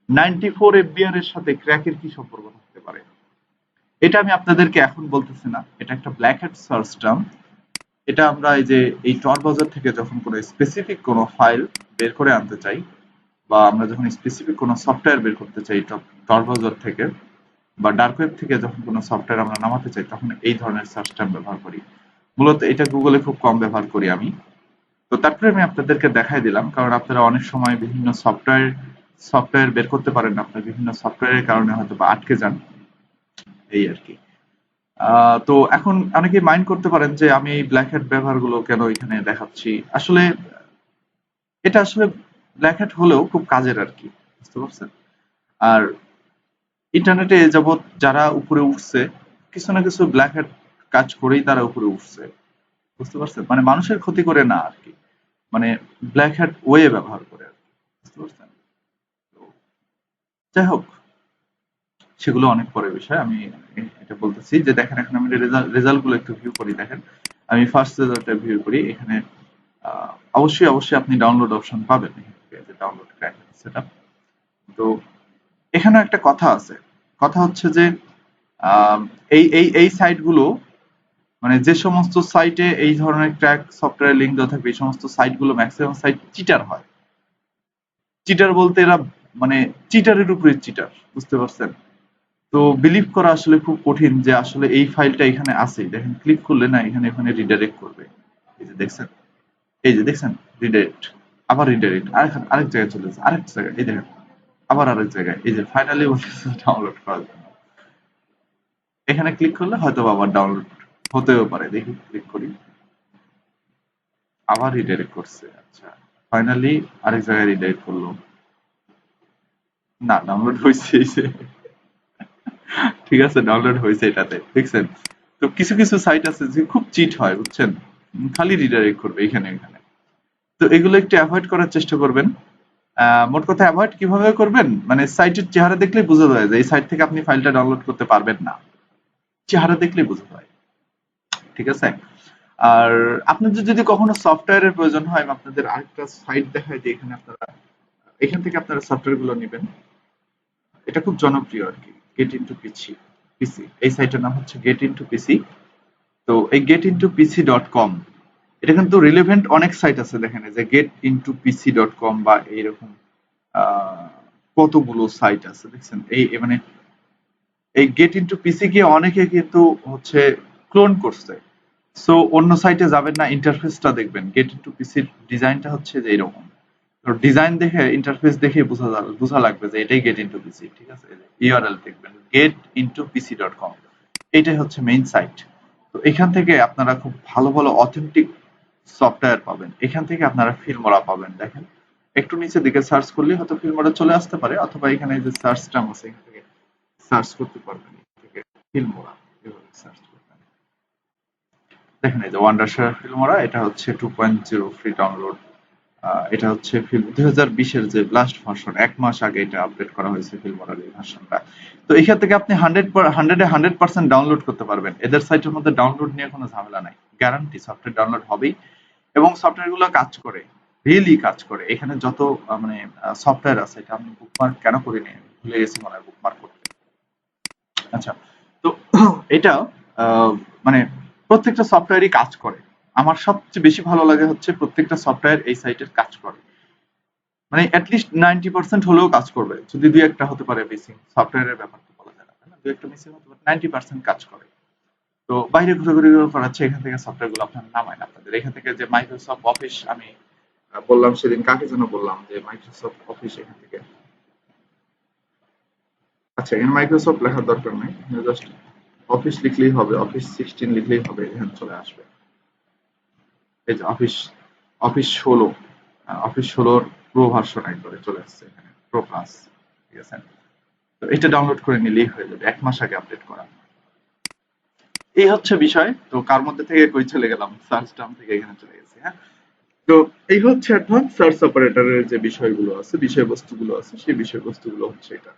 Speaker 1: 94FBR এর সাথে ক্র্যাকের কি সম্পর্ক থাকতে পারে? এটা আমি আপনাদেরকে এখন বলতেছি না, এটা একটা ব্ল্যাক হ্যাট সার্চ টার্ম। এটা আমরা এই যে এই টর ব্রাউজার থেকে যখন কোনো স্পেসিফিক কোনো ফাইল বের করে আনতে চাই, বা আমরা যখন স্পেসিফিক কোনো সফটওয়্যার বের করতে চাই টর ব্রাউজার থেকে বা ডার্ক ওয়েব থেকে যখন কোনো সফটওয়্যার আমরা নামাতে চাই, তখন এই ধরনের সার্চ টার্ম ব্যবহার করি। মূলত এটা গুগলে খুব কম ব্যবহার করি আমি। তো তারপরে আমি আপনাদেরকে দেখাই দিলাম, কারণ আপনারা অনেক সময় বিভিন্ন সফটওয়্যার বের করতে পারেন না, আপনার বিভিন্ন সফটওয়্যারের কারণে হয়তো বা আটকে যান, এই আর কি। তো এখন অনেকে মাইন্ড করতে পারেন যে আমি এই ব্ল্যাক হ্যাট ব্যবহারগুলো কেন এখানে দেখাচ্ছি। আসলে এটা আসলে ব্ল্যাক হ্যাট হলেও খুব কাজের আর কি, বুঝতে পারছেন? আর ইন্টারনেটে এ যাবৎ যারা উপরে উঠছে, কিছু না কিছু ব্ল্যাক হ্যাট কাজ করেই তারা উপরে উঠছে, বুঝতে পারছেন? মানে মানুষের ক্ষতি করে না আর কি, মানে ব্ল্যাক হ্যাট ওয়ে ব্যবহার করে আর কি, বুঝতে পারছেন? তো যাই হোক, সেগুলো অনেক পরের বিষয়। আমি এটা বলতেছি যে দেখেন এখন আমি রেজাল্ট গুলো একটু ভিউ করি। দেখেন আমি ফার্স্ট রেজাল্টটা ভিউ করি। এখানে আহ, অবশ্যই আপনি ডাউনলোড অপশন পাবেন, ডাউনলোড সেটআপ। তো এখানে একটা কথা আছে, কথা হচ্ছে যে আম, এই সাইট গুলো, মানে যে সমস্ত সাইটে এই ধরনের ক্র্যাক সফটওয়্যার লিঙ্ক দেওয়া থাকবে, এই সমস্ত সাইট গুলো ম্যাক্সিমাম সাইট চিটার হয়। চিটার বলতে এরা মানে চিটারের উপরে চিটার, বুঝতে পারছেন? তো বিলিভ করা আসলে খুব কঠিন যে আসলে এই ফাইলটা এখানে আছে। দেখেন ক্লিক করলে না এখানে এখানে রিডাইরেক্ট করবে। এই যে দেখছেন, এই যে দেখছেন রিডাইরেক্ট, আবার রিডাইরেক্ট আরেক জায়গায় চলে যাচ্ছে, আরেক জায়গায়, এই দেখেন আবার আরেক জায়গায়, এই যে ফাইনালি বলতেছে ডাউনলোড করার জন্য। এখানে ক্লিক করলে হয়তো আবার ডাউনলোড হতেও পারে, দেখি ক্লিক করি, আবার রিডাইরেক্ট করছে। আচ্ছা, ফাইনালি আরেক জায়গায় রিডাইরেক্ট করলো, না ডাউনলোড হয়েছে, এই যে ঠিক আছে ডাউনলোড হয়েছে এটাতে, দেখছেন? তো কিছু কিছু সাইট আছে যে খুব চিট হয়, বুঝছেন? খালি রিডাইরেক্ট করবে এখানে এখানে। তো এগুলো একটু অ্যাভয়েড করার চেষ্টা করবেন। মোট কথা অ্যাভয়েড কিভাবে করবেন, মানে সাইটের চেহারা দেখলেই বোঝা যায় যে এই সাইট থেকে আপনি ফাইলটা ডাউনলোড করতে পারবেন না, চেহারা দেখলেই বোঝা যায়, ঠিক আছে? আর আপনাদের যদি কখনো সফটওয়্যারের প্রয়োজন হয়, আমি আপনাদের আরেকটা সাইট দেখাই যে এখানে আপনারা এখান থেকে আপনারা সফটওয়্যার গুলো নেবেন। এটা খুব জনপ্রিয় আর কি, গেট ইনটু পিসি। এই সাইটের নাম হচ্ছে গেট ইনটু পিসি। তো এই getIntoPC.com, এটা কিন্তু রিলেভেন্ট অনেক সাইট আছে। দেখেন এই যে getIntoPC.com বা এইরকম আহ, কতগুলো সাইট আছে, দেখছেন? মানে এই গেট ইনটু পিসি কে অনেকে কিন্তু হচ্ছে ক্লোন করছে। সো অন্য সাইটে যাবেন না, ইন্টারফেসটা দেখবেন। গেট ইনটু পিসির ডিজাইনটা হচ্ছে যে এরকম। তো ডিজাইন দেখে, ইন্টারফেস দেখে বোঝা লাগবে যে এটাই গেট ইনটু পিসি, ঠিক আছে? ইউআরএল দেখবেন getintoPC.com, এটাই হচ্ছে মেইন সাইট। তো এখান থেকে আপনারা খুব ভালো ভালো অথেন্টিক সফটওয়্যার পাবেন। এখান থেকে আপনারা ফিল্মোরা পাবেন। দেখেন একটু নিচের দিকে সার্চ করলে হয়তো ফিল্মোরা চলে আসতে পারে, অথবা এখানে যে সার্চ টার্ম আছে এখান থেকে সার্চ করতে পারবেন। এখান থেকে ফিল্মোরা এভাবে সার্চ করবেন। দেখেন এই যে ওয়ান্ডারশেয়ার ফিল্মোরা, এটা হচ্ছে 2.0 ফ্রি ডাউনলোড। এটা হচ্ছে ফিল্ম 2020-এর যে লাস্ট ভার্সন, 1 মাস আগে এটা আপডেট করা হয়েছে ফিল্মোরার এই ভার্সনটা। তো এখান থেকে আপনি 100% ডাউনলোড করতে পারবেন। এদের সাইটের মধ্যে ডাউনলোড নিয়ে কোনো ঝামেলা নাই, গ্যারান্টি সফটওয়্যার ডাউনলোড হবেই। এবং সফটওয়্যার গুলো কাজ করে, রিয়েলি কাজ করে। এখানে যত মানে সফটওয়্যার আছে, এটা আমি বুকমার্ক কেন করিনি, ভুলে গেছি মনে হয় বুকমার্ক করতে। আচ্ছা, তো এটা মানে প্রত্যেকটা সফটওয়্যারই কাজ করে। আমার সবচেয়ে বেশি ভালো লাগে হচ্ছে প্রত্যেকটা সফটওয়্যার এই সাইটের কাজ করে, মানে অ্যাটলিস্ট 90% হলেও কাজ করবে। যদি দুই একটা হতে পারে মিসিং, সফটওয়্যারের ব্যাপার তো বলা যায় না, তাই না? দুই একটা মিসিং হতে পারে, 90% কাজ করে। তো বাইরে ঘুরে করাচ্ছে, এখান থেকে সফটওয়্যার গুলো আপনার নামায় না আপনাদের। এখান থেকে যে মাইক্রোসফট অফিস, আমি বললাম সেদিন, কাকে যেন বললাম যে মাইক্রোসফট অফিস এখান থেকে, আচ্ছা এখানে মাইক্রোসফট লেখার দরকার নেই, জাস্ট অফিস লিখলেই হবে, অফিস 16 লিখলেই হবে, এখানে চলে আসবে। এই যে অফিস, অফিস 16, অফিস 16-র প্রো ভার্সন একবারে চলে আসছে এখানে, প্রো প্লাস, ঠিক আছে? তো এটা ডাউনলোড করে নিলেই হয়ে যাবে, 1 মাস আগে আপডেট করা। এই হচ্ছে বিষয়। তো কার মধ্যে থেকে কই চলে গেলাম, সার্চ টার্ম থেকে এখানে চলে গেছি, হ্যাঁ। তো এই হচ্ছে অ্যাডভান্স সার্চ অপারেটরের যে বিষয়গুলো আছে, বিষয়বস্তুগুলো আছে, সেই বিষয়বস্তুগুলো হচ্ছে এটা।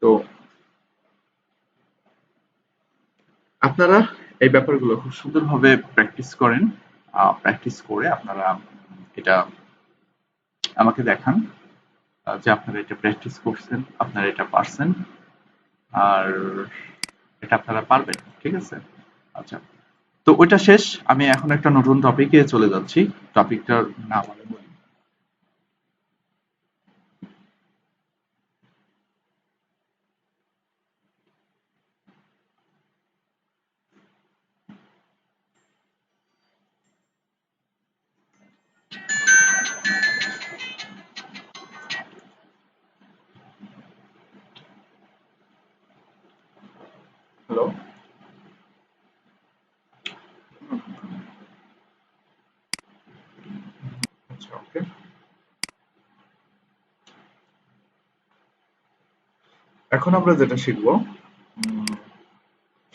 Speaker 1: তো আপনারা এই ব্যাপারগুলো খুব সুন্দরভাবে প্র্যাকটিস করেন। প্র্যাকটিস করে আপনারা এটা আমাকে দেখান, যে আপনারা এটা প্র্যাকটিস করছেন, আপনারা এটা পারছেন, আর এটা আপনারা পারবেন, ঠিক আছে? আচ্ছা, তো ওইটা শেষ। আমি এখন একটা নতুন টপিকে চলে যাচ্ছি। টপিকটার নাম আমি বলি। হ্যালো, আচ্ছা ওকে। এখন আমরা যেটা শিখবো, উম,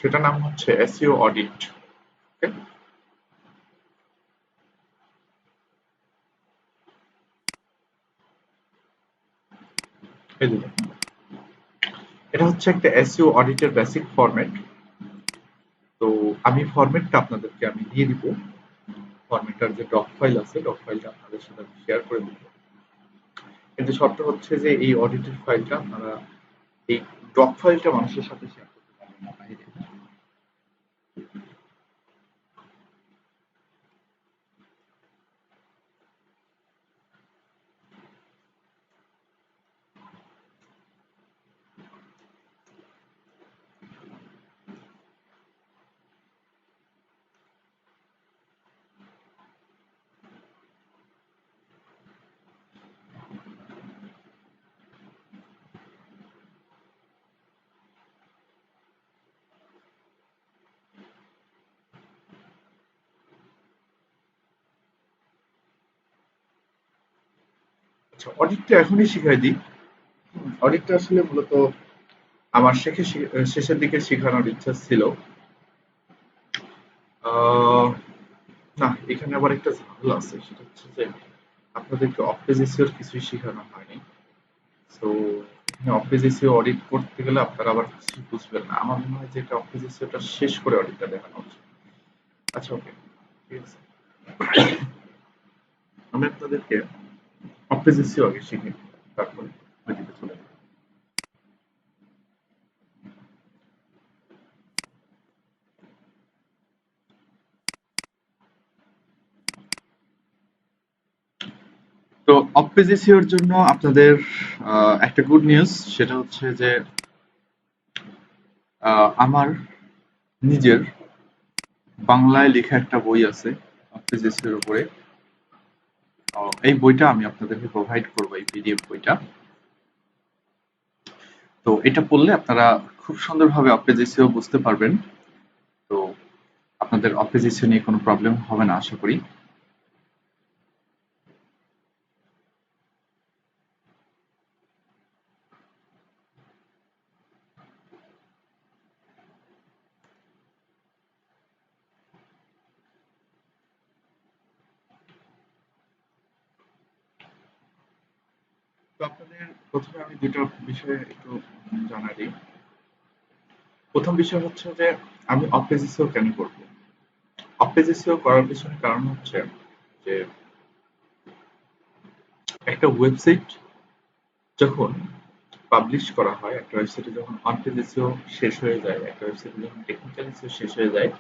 Speaker 1: সেটা নাম হচ্ছে এসইও অডিট। ওকে, এই যে দেখুন, এটা হচ্ছে একটা এসইও অডিটের বেসিক ফরম্যাট। তো আমি ফরম্যাটটা আপনাদেরকে আমি দিয়ে দিব। ফরম্যাটটার যে ডক ফাইল আছে, ডক ফাইলটা আপনাদের সাথে আমি শেয়ার করে দিব। কিন্তু শর্ত হচ্ছে যে এই অডিটের ফাইলটা আপনারা, এই ডক ফাইলটা মানুষের সাথে শেয়ার করতে পারবেন না বাইরে। আচ্ছা, অডিটটা এখনই শিখাই দিই। অডিটটা আসলে মূলত আমার শেষের দিকে শেখানোর ইচ্ছা ছিল। আহ, না, এখানে আবার একটা ঝামেলা আছে, সেটা হচ্ছে যে আপনাদেরকে অফিস কিছুই শেখানো হয়নি। তো এখানে অফিস অডিট করতে গেলে আপনারা আবার কিছু বুঝবেন না। আমার মনে হয় যে এটা অফিস এসইওটা শেষ করে অডিটটা দেখানো উচিত। আচ্ছা ওকে, ঠিক আছে। আমি আপনাদেরকে অফিস এসইও আগে শিখে নিই, তারপরে ওইদিকে চলে যাবো। তো অফিস এসইওর জন্য আপনাদের একটা গুড নিউজ, সেটা হচ্ছে যে আমার নিজের বাংলায় লেখা একটা বই আছে অফিস এর উপরে। এই বইটা আমি আপনাদেরকে প্রোভাইড করবো, এই পিডিএফ বইটা। তো এটা পড়লে আপনারা খুব সুন্দরভাবে অফিস বুঝতে পারবেন। তো আপনাদের অফিস নিয়ে কোনো প্রবলেম হবে না আশা করি। তো আপনাদের প্রথমে আমি দুটো বিষয়ে একটু জানাই দিই। প্রথম বিষয় হচ্ছে যে আমি অফিস কেন করব। অফিস করার পিছনে কারণ হচ্ছে যে একটা ওয়েবসাইট যখন পাবলিশ করা হয়, একটা ওয়েবসাইটে যখন অন পেজ এসইও শেষ হয়ে যায়, একটা ওয়েবসাইটে যখন টেকনিক্যাল এসইও শেষ হয়ে যায়,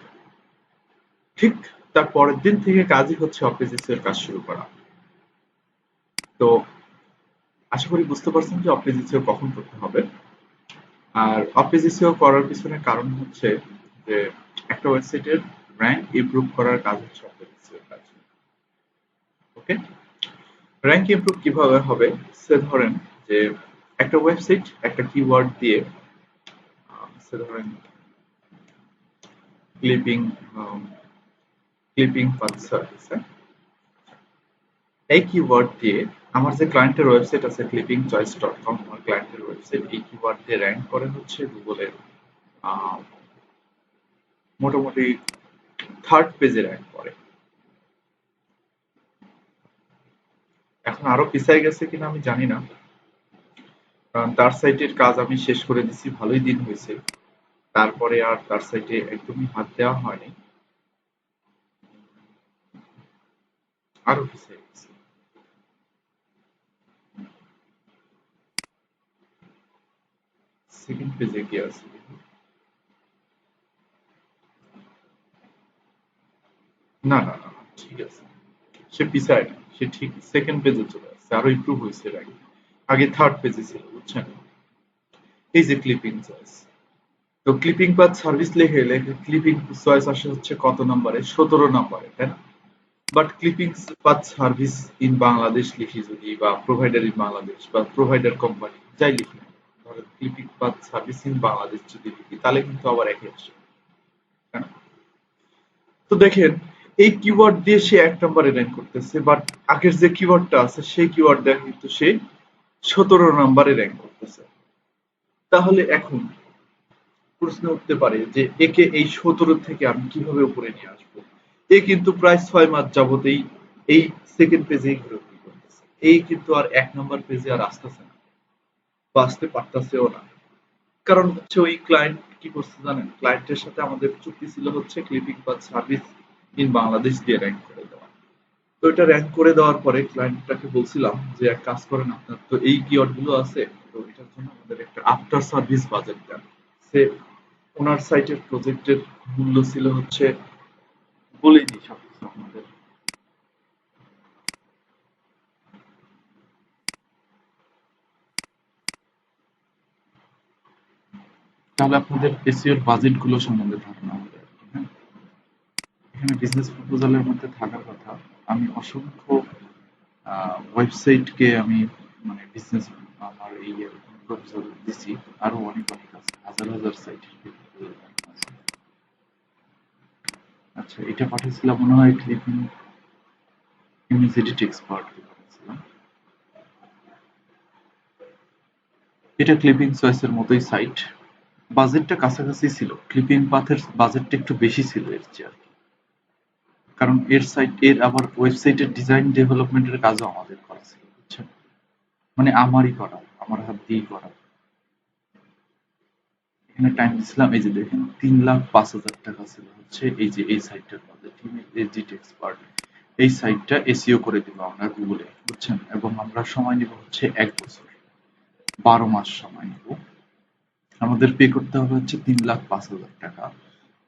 Speaker 1: ঠিক তার পরের দিন থেকে কাজই হচ্ছে অফিস এসইও এর কাজ শুরু করা। তো আশা করি বুঝতে পারছেন যে অফিস এসইও কখন করতে হবে। আর অফিস এসইও করার পিছনে কারণ হচ্ছে যে একটা ওয়েবসাইটের র্যাঙ্ক ইমপ্রুভ করার কাজ হচ্ছে অফিস এসইও এর কাজ। ওকে, র্যাঙ্ক ইমপ্রুভ কিভাবে হবে? সে ধরেন যে একটা ওয়েবসাইট একটা কিওয়ার্ড দিয়ে, সে ধরেন ক্লিপিং ক্লিপিং পাথ সার্ভিস, এই কিওয়ার্ড দিয়ে আমার যে ক্লায়েন্টের ওয়েবসাইট আছে clippingchoice.com, আমার ক্লায়েন্টের ওয়েবসাইট এই কিওয়ার্ড দিয়ে র্যাঙ্ক করে হচ্ছে গুগলের মোটামুটি থার্ড পেজে র্যাঙ্ক করে। এখন আরো পিছায় গেছে কিনা আমি জানি না, কারণ তার সাইটের কাজ আমি শেষ করে দিছি, ভালোই দিন হয়েছে। তারপরে আর তার সাইটে একদমই হাত দেওয়া হয়নি, আরো পিছায় গেছে। সেকেন্ড পেজে কি আছে? না না না না, ঠিক আছে, সে পিছায় না, সে ঠিক সেকেন্ড পেজে চলে আসছে, আরো ইমপ্রুভ হয়েছে এর আগে। আগে থার্ড পেজে ছিল, বুঝছেন? এই যে ক্লিপিং চয়েস, তো ক্লিপিং পাথ সার্ভিস লিখে লেখে ক্লিপিং চয়েস আসে হচ্ছে কত নম্বরে? 17 নম্বরে, তাই না? But clipping path service in Bangladesh লিখি যদি, বা প্রোভাইডার ইন বাংলাদেশ বা প্রোভাইডার কোম্পানি যাই লিখি না, ধরেন clipping path service in Bangladesh যদি লিখি, তাহলে কিন্তু আবার একই আসে, তাই না? তো দেখেন, এই কিওয়ার্ড দিয়ে সে 1 নম্বরে র্যাঙ্ক করতেছে, বাট আগের যে কিওয়ার্ডটা আছে সেই কিওয়ার্ড দিয়ে কিন্তু সে 17 নম্বরে র্যাঙ্ক করতেছে। তাহলে এখন প্রশ্ন উঠতে পারে যে একে এই 17 থেকে আমি কিভাবে উপরে নিয়ে আসবো? এ কিন্তু প্রায় 6 মাস যাবতেই এই সেকেন্ড পেজেই ঘোরাঘুরি করতেছে, এই কিন্তু আর 1 নম্বর পেজে আর আসতেছে না, বা আসতে পারতেছেও না। কারণ হচ্ছে ওই ক্লায়েন্ট কি করছে জানেন? ক্লায়েন্টের সাথে আমাদের চুক্তি ছিল হচ্ছে clipping path service in Bangladesh দিয়ে র্যাঙ্ক করে দেওয়া। তো এটা র্যাঙ্ক করে দেওয়ার পরে ক্লায়েন্টটাকে বলছিলাম যে এক কাজ করেন, আপনার তো এই কিওয়ার্ড গুলো আছে, তো এটার জন্য আমাদের একটা আফটার সার্ভিস বাজেট দেন। সে ওনার সাইটের প্রজেক্টের মূল্য ছিল হচ্ছে, বলেই দিই সবকিছু আপনাদের। তাহলে আপনাদের এসইও এর বাজেট গুলো সম্বন্ধে ধারণা হবে আর কি, হ্যাঁ? এখানে বিজনেস প্রপোজালের মধ্যে থাকার কথা, আমি অসংখ্য ওয়েবসাইটকে আমি মানে বিজনেস আমার এই প্রপোজাল দিছি, আরো অনেক অনেক আছে, হাজার হাজার সাইটের প্রপোজাল আছে। আচ্ছা, এটা পাঠিয়েছিলাম মনে হয় ক্লিপিং ইমেজ এক্সপার্ট পাঠিয়েছিলাম। এটা ক্লিপিং চয়েসের মতোই সাইট, বাজেটটা কাছাকাছি ছিল, ক্লিপিং পাথের বাজেটটা একটু বেশি ছিল এর চেয়ে আর কি। কারণ এর সাইট এর আবার ওয়েবসাইটের ডিজাইন ডেভেলপমেন্টের কাজও আমাদের করা ছিল, বুঝছেন? মানে আমারই করা, আমার হাত দিয়েই করা। এখানে টাইম দিছিলাম, এই যে দেখেন 3,05,000 টাকা ছিল হচ্ছে এই যে এই সাইটটার বাজেট, এডিট এক্সপার্ট। এই সাইটটা এসইও করে দিব আমরা গুগলে, বুঝছেন? এবং আমরা সময় নিব হচ্ছে 1 বছর, 12 মাস সময় নিব। আমাদের পে করতে হবে হচ্ছে 3,05,000 টাকা।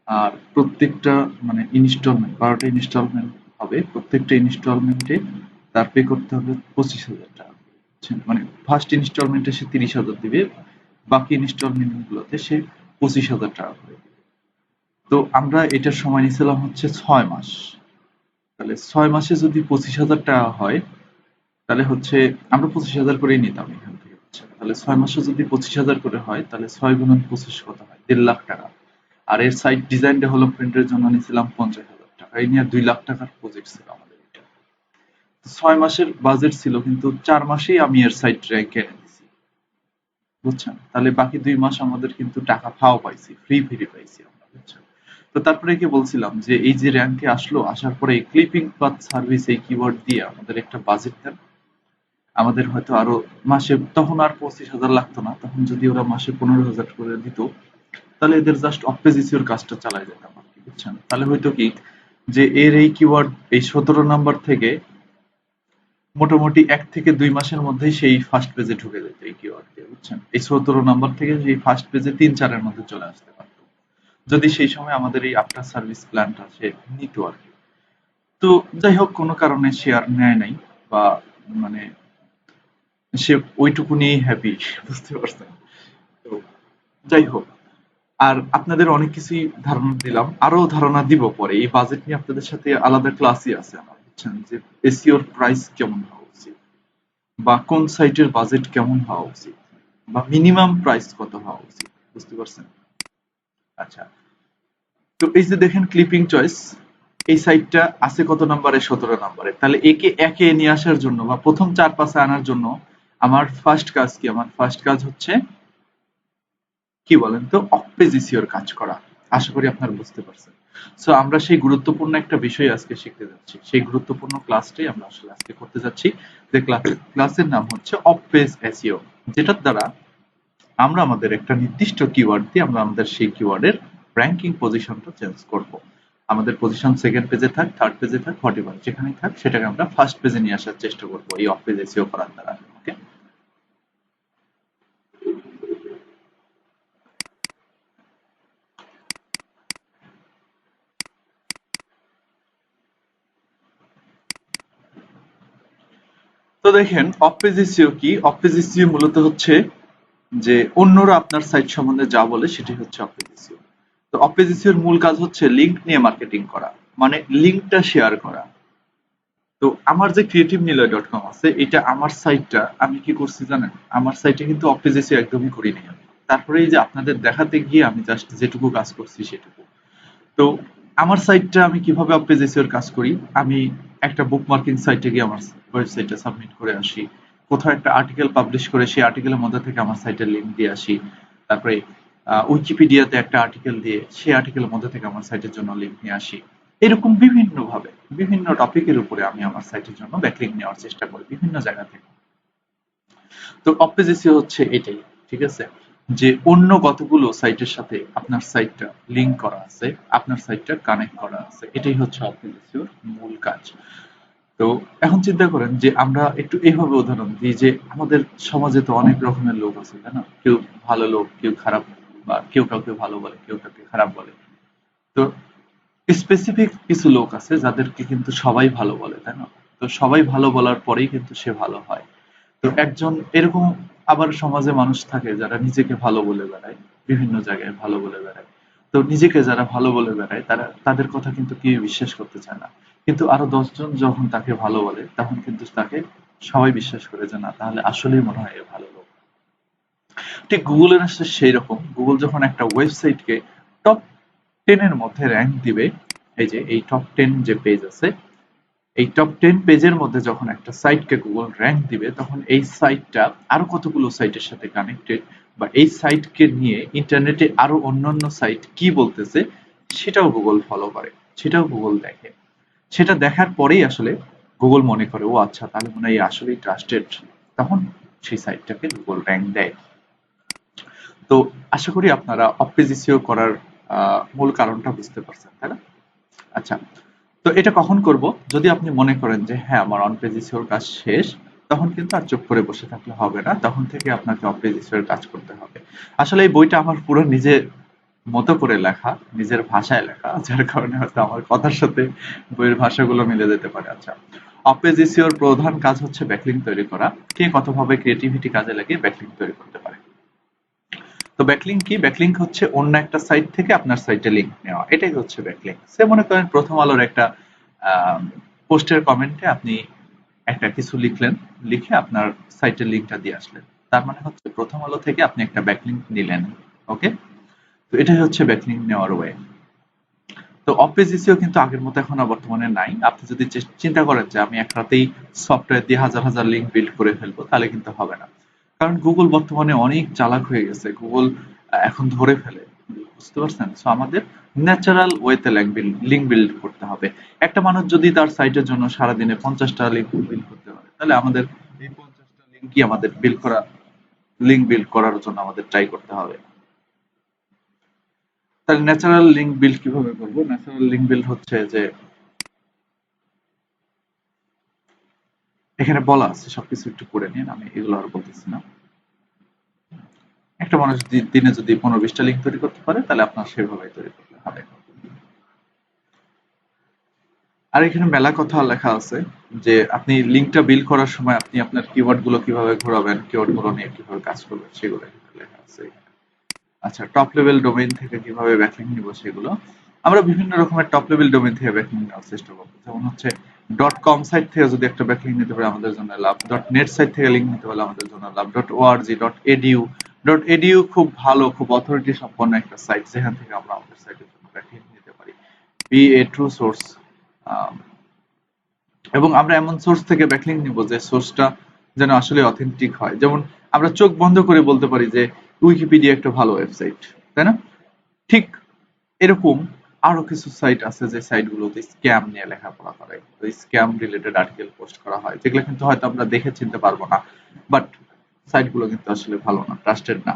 Speaker 1: আর প্রত্যেকটা মানে ইনস্টলমেন্ট, 12টা ইনস্টলমেন্ট হবে, প্রত্যেকটা ইনস্টলমেন্টে তার পে করতে হবে 25,000 টাকা, বুঝছেন? মানে ফার্স্ট ইনস্টলমেন্টে সে 30,000 দিবে, বাকি ইনস্টলমেন্ট গুলোতে সে 25,000 টাকা করে দিবে। তো আমরা এটার সময় নিয়েছিলাম হচ্ছে 6 মাস। তাহলে 6 মাসে যদি 25,000 টাকা হয়, তাহলে হচ্ছে আমরা 25,000 করেই নিতাম এখান থেকে হচ্ছে। তাহলে 6 মাসে যদি 25,000 করে হয়, তাহলে 6 × 25 কত হয়? 1.5 লাখ টাকা। আর এর সাইট ডিজাইন ডেভেলপমেন্টের জন্য নিয়েছিলাম 50,000 টাকা। এই নিয়ে 2 লাখ টাকার প্রজেক্ট ছিল আমাদের এটা। 6 মাসের বাজেট ছিল, কিন্তু 4 মাসেই আমি এর সাইট র্যাঙ্ক এনে দিছি, বুঝছেন? তাহলে বাকি 2 মাস আমাদের কিন্তু টাকা ফাও পাইছি, ফ্রি ফ্রি পাইছি আমরা, বুঝছেন? তো তারপরে কি বলছিলাম যে এই যে র্যাঙ্কে আসলো, আসার পরে এই ক্লিপিং পাথ সার্ভিস এই কিওয়ার্ড দিয়ে আমাদের একটা বাজেট দেন। আমাদের হয়তো আরো মাসে তখন আর 25,000 লাগতো না, তখন যদি ওরা মাসে 15,000 করে দিত, তাহলে এদের জাস্ট অফ পেজ এসইওর কাজটা চালায় যেতাম আর কি, বুঝছেন? তাহলে হয়তো কি যে এর এই কিওয়ার্ড এই 17 নাম্বার থেকে মোটামুটি 1 থেকে 2 মাসের মধ্যেই সেই ফার্স্ট পেজে ঢুকে যেত এই কিওয়ার্ড দিয়ে, বুঝছেন? এই 17 নাম্বার থেকে সেই ফার্স্ট পেজে 3-4 এর মধ্যে চলে আসতে পারতো, যদি সেই সময় আমাদের এই আফটার সার্ভিস প্ল্যানটা সে নিত আর কি। তো যাই হোক, কোনো কারণে সে আর নেয় নাই, বা মানে সে ওইটুকু নিয়েই হ্যাপি, বুঝতে পারছেন? তো যাই হোক, আর আপনাদের অনেক কিছুই ধারণা দিলাম, আরো ধারণা দিব পরে। এই বাজেট নিয়ে আপনাদের সাথে আলাদা ক্লাসই আছে আমার, বুঝছেন? যে এসইওর প্রাইস কেমন হওয়া উচিত, বা কোন সাইটের বাজেট কেমন হওয়া উচিত, বা মিনিমাম প্রাইস কত হওয়া উচিত, বুঝতে পারছেন? আচ্ছা, তো এই যে দেখেন ক্লিপিং চয়েস, এই সাইটটা আছে কত নাম্বারে? 17 নাম্বারে। তাহলে একে একে নিয়ে আসার জন্য বা প্রথম 4-5 আনার জন্য আমার ফার্স্ট কাজ কি? আমার ফার্স্ট কাজ হচ্ছে কি বলেন তো? অপ্পেজিসিওর কাজ করা। আশা করি আপনারা বুঝতে পারছেন। সো আমরা সেই গুরুত্বপূর্ণ একটা বিষয় আজকে শিখতে যাচ্ছি। সেই গুরুত্বপূর্ণ ক্লাসটাই আমরা আসলে আজকে করতে যাচ্ছি। যে ক্লাসের নাম হচ্ছে অফ-পেজ এসইও, যেটার দ্বারা আমরা আমাদের একটা নির্দিষ্ট কিওয়ার্ড দিয়ে আমরা আমাদের সেই কিওয়ার্ডের র্যাঙ্কিং পজিশনটা চেঞ্জ করব। আমাদের পজিশন সেকেন্ড পেজে থাক, থার্ড পেজে থাক, হোয়াটএভার যেখানেই থাক, সেটাকে আমরা ফার্স্ট পেজে নিয়ে আসার চেষ্টা করব এই অফ-পেজ এসইও করার দ্বারা। ওকে? তো দেখেন অফ-পেজ এসইও কি? অফ-পেজ এসইও মূলত হচ্ছে যে অন্যরা আপনার সাইট সম্বন্ধে যা বলে সেটাই হচ্ছে অফ-পেজ এসইও। তো অফ-পেজ এসইওর মূল কাজ হচ্ছে লিঙ্ক নিয়ে মার্কেটিং করা, মানে লিঙ্কটা শেয়ার করা। তো আমার যে creativenilay.com আছে, এটা আমার সাইটটা আমি কি করছি জানেন? আমার সাইটে কিন্তু অফ-পেজ এসইও একদমই করিনি আমি। তারপরে এই যে আপনাদের দেখাতে গিয়ে আমি জাস্ট যেটুকু কাজ করছি সেটুকু। তো আমার সাইটটা আমি কিভাবে অফ-পেজ এসইও এর কাজ করি? আমি একটা বুকমার্কিং সাইটে গিয়ে আমার ওয়েবসাইটটা সাবমিট করে আসি। কোথাও একটা আর্টিকেল পাবলিশ করে সেই আর্টিকেলের মধ্যে থেকে আমার সাইটের লিংক দিয়ে আসি। তারপরে উইকিপিডিয়াতে একটা আর্টিকেল দিয়ে সেই আর্টিকেলের মধ্যে থেকে আমার সাইটের জন্য লিংক নিয়ে আসি। এরকম বিভিন্নভাবে বিভিন্ন টপিকের উপরে আমি আমার সাইটের জন্য ব্যাকলিংক নেওয়ার চেষ্টা করি বিভিন্ন জায়গা থেকে। তো অফ-পেজ এসইও হচ্ছে এটাই, ঠিক আছে? যে অন্য কতগুলো সাইটের সাথে আপনার সাইটটা লিংক করা আছে, আপনার সাইটটা কানেক্ট করা আছে, এটাই হচ্ছে অফ-পেজ এসইওর মূল কাজ। তো এখন চিন্তা করেন যে আমরা একটু এইভাবে উদাহরণ দিই যে আমাদের সমাজে তো অনেক রকমের লোক আছে, তাই না? কেউ ভালো লোক, কেউ খারাপ, বা কেউ কাউকে ভালো বলে, কেউ কাউকে খারাপ বলে। তো স্পেসিফিক কিছু লোক আছে যাদেরকে কিন্তু সবাই ভালো বলে, তাই না? তো সবাই ভালো বলার পরেই কিন্তু সে ভালো হয়। তো একজন এরকম আবার সমাজে মানুষ থাকে যারা নিজেকে ভালো বলে বেড়ায়, বিভিন্ন জায়গায় ভালো বলে বেড়ায়। তো নিজেকে যারা ভালো বলে বেড়ায় তারা তাদের কথা কিন্তু কেউ বিশ্বাস করতে চায় না। কিন্তু আরো 10 জন যখন তাকে ভালো বলে তখন কিন্তু তাকে সবাই বিশ্বাস করে যে না, তাহলে আসলেই মনে হয় এ ভালো লোক। ঠিক গুগলের আসলে সেই রকম। গুগল যখন একটা ওয়েবসাইটকে টপ 10 এর মধ্যে র্যাঙ্ক দিবে, এই যে এই টপ 10 যে পেজ আছে, এই টপ 10 পেজের মধ্যে যখন একটা সাইটকে গুগল র্যাঙ্ক দিবে, তখন এই সাইটটা আরো কতগুলো সাইটের সাথে কানেক্টেড, বা এই সাইটকে নিয়ে ইন্টারনেটে আরো অন্যান্য সাইট কি বলতেছে সেটাও গুগল ফলো করে, সেটাও গুগল দেখে। সেটা দেখার পরেই আসলে গুগল মনে করে ও আচ্ছা, তাহলে মনে হয় আসলেই ট্রাস্টেড, তখন সেই সাইটটাকে গুগল র্যাঙ্ক দেয়। তো আশা করি আপনারা অফ-পেজ এসইও করার মূল কারণটা বুঝতে পারছেন, তাই না? আচ্ছা, তো এটা কখন করব? যদি আপনি মনে করেন যে হ্যাঁ, আমার অন পেজ এসইওর কাজ শেষ, তখন কিন্তু আর চুপ করে বসে থাকলে হবে না, তখন থেকে আপনাকে অফ পেজ এসইও এর কাজ করতে হবে। আসলে এই বইটা আমার পুরো নিজের মতো করে লেখা, নিজের ভাষায় লেখা, যার কারণে হয়তো আমার কথার সাথে বইয়ের ভাষাগুলো মিলে যেতে পারে। আচ্ছা, অফ পেজ এসইওর প্রধান কাজ হচ্ছে ব্যাকলিঙ্ক তৈরি করা। কে কতভাবে ক্রিয়েটিভিটি কাজে লাগিয়ে ব্যাকলিঙ্ক তৈরি করতে পারে। তো ব্যাকলিঙ্ক কি? ব্যাকলিঙ্ক হচ্ছে অন্য একটা সাইট থেকে আপনার সাইটে লিঙ্ক নেওয়া, এটাই হচ্ছে ব্যাকলিঙ্ক। সে মনে করেন প্রথম আলোর একটা পোস্টের কমেন্টে আপনি একটা কিছু লিখলেন, লিখে আপনার সাইটের লিঙ্কটা দিয়ে আসলেন, তার মানে হচ্ছে প্রথম আলো থেকে আপনি একটা ব্যাকলিঙ্ক নিলেন। ওকে, তো এটাই হচ্ছে ব্যাকলিঙ্ক নেওয়ার ওয়ে। তো অপেজিসিও কিন্তু আগের মতো এখন আর বর্তমানে নাই। আপনি যদি চিন্তা করেন যে আমি এক রাতেই সফটওয়্যার দিয়ে হাজার হাজার লিঙ্ক বিল্ড করে ফেলবো, তাহলে কিন্তু হবে না। কারণ গুগল বর্তমানে অনেক চালাক হয়ে গেছে, গুগল এখন ধরে ফেলে, বুঝতে পারছেন? সো আমাদের ন্যাচারাল ওয়েতে লিঙ্ক বিল্ড করতে হবে। একটা মানুষ যদি তার সাইটের জন্য সারাদিনে 50টা লিঙ্ক বিল্ড করতে পারে, তাহলে আমাদের এই 50টা লিঙ্কই আমাদের লিঙ্ক বিল্ড করার জন্য আমাদের ট্রাই করতে হবে। তাহলে ন্যাচারাল লিঙ্ক বিল্ড কিভাবে করবো? ন্যাচারাল লিঙ্ক বিল্ড হচ্ছে যে এখানে বলা আছে, সবকিছু একটু পড়ে নিন, আমি এগুলো আর বলতেছি না। একটা মানুষ দিনে যদি 15-20টা লিঙ্ক তৈরি করতে পারে, তাহলে আপনার সেভাবে তৈরি করতে হবে। আর এখানে মেলা কথা লেখা আছে যে আপনি লিঙ্কটা বিল্ড করার সময় আপনি আপনার কিওয়ার্ড গুলো কিভাবে ঘোরাবেন, কিওয়ার্ড গুলো নিয়ে কিভাবে কাজ করবেন, সেগুলো এখানে লেখা আছে। আচ্ছা, টপ লেভেল ডোমেইন থেকে কিভাবে ব্যাকলিঙ্ক নিব সেগুলো আমরা বিভিন্ন রকমের টপ লেভেল ডোমেইন থেকে ব্যাকলিঙ্ক নেওয়ার চেষ্টা করবো। যেমন হচ্ছে .com সাইট থেকে যদি একটা ব্যাকলিঙ্ক নিতে পারে আমাদের জন্য লাভ, .net সাইট থেকে লিঙ্ক নিতে পারলে আমাদের জন্য লাভ, .org, .edu, .edu খুব ভালো, খুব অথরিটি সম্পন্ন একটা সাইট, যেখান থেকে আমরা আমাদের সাইটের জন্য ব্যাকলিঙ্ক নিতে পারি। বি এ ট্রু সোর্স, এবং আমরা এমন সোর্স থেকে ব্যাকলিঙ্ক নিব যে সোর্সটা যেন আসলে অথেন্টিক হয়। যেমন আমরা চোখ বন্ধ করে বলতে পারি যে উইকিপিডিয়া একটা ভালো ওয়েবসাইট, তাই না? ঠিক এরকম আরো কিছু সাইট আছে যে সাইটগুলোতে স্ক্যাম নিয়ে লেখাপড়া করে, ওই স্ক্যাম রিলেটেড আর্টিকেল পোস্ট করা হয়, যেগুলো কিন্তু হয়তো আমরা দেখে চিনতে পারবো না, বাট সাইটগুলো কিন্তু আসলে ভালো না, ট্রাস্টেড না।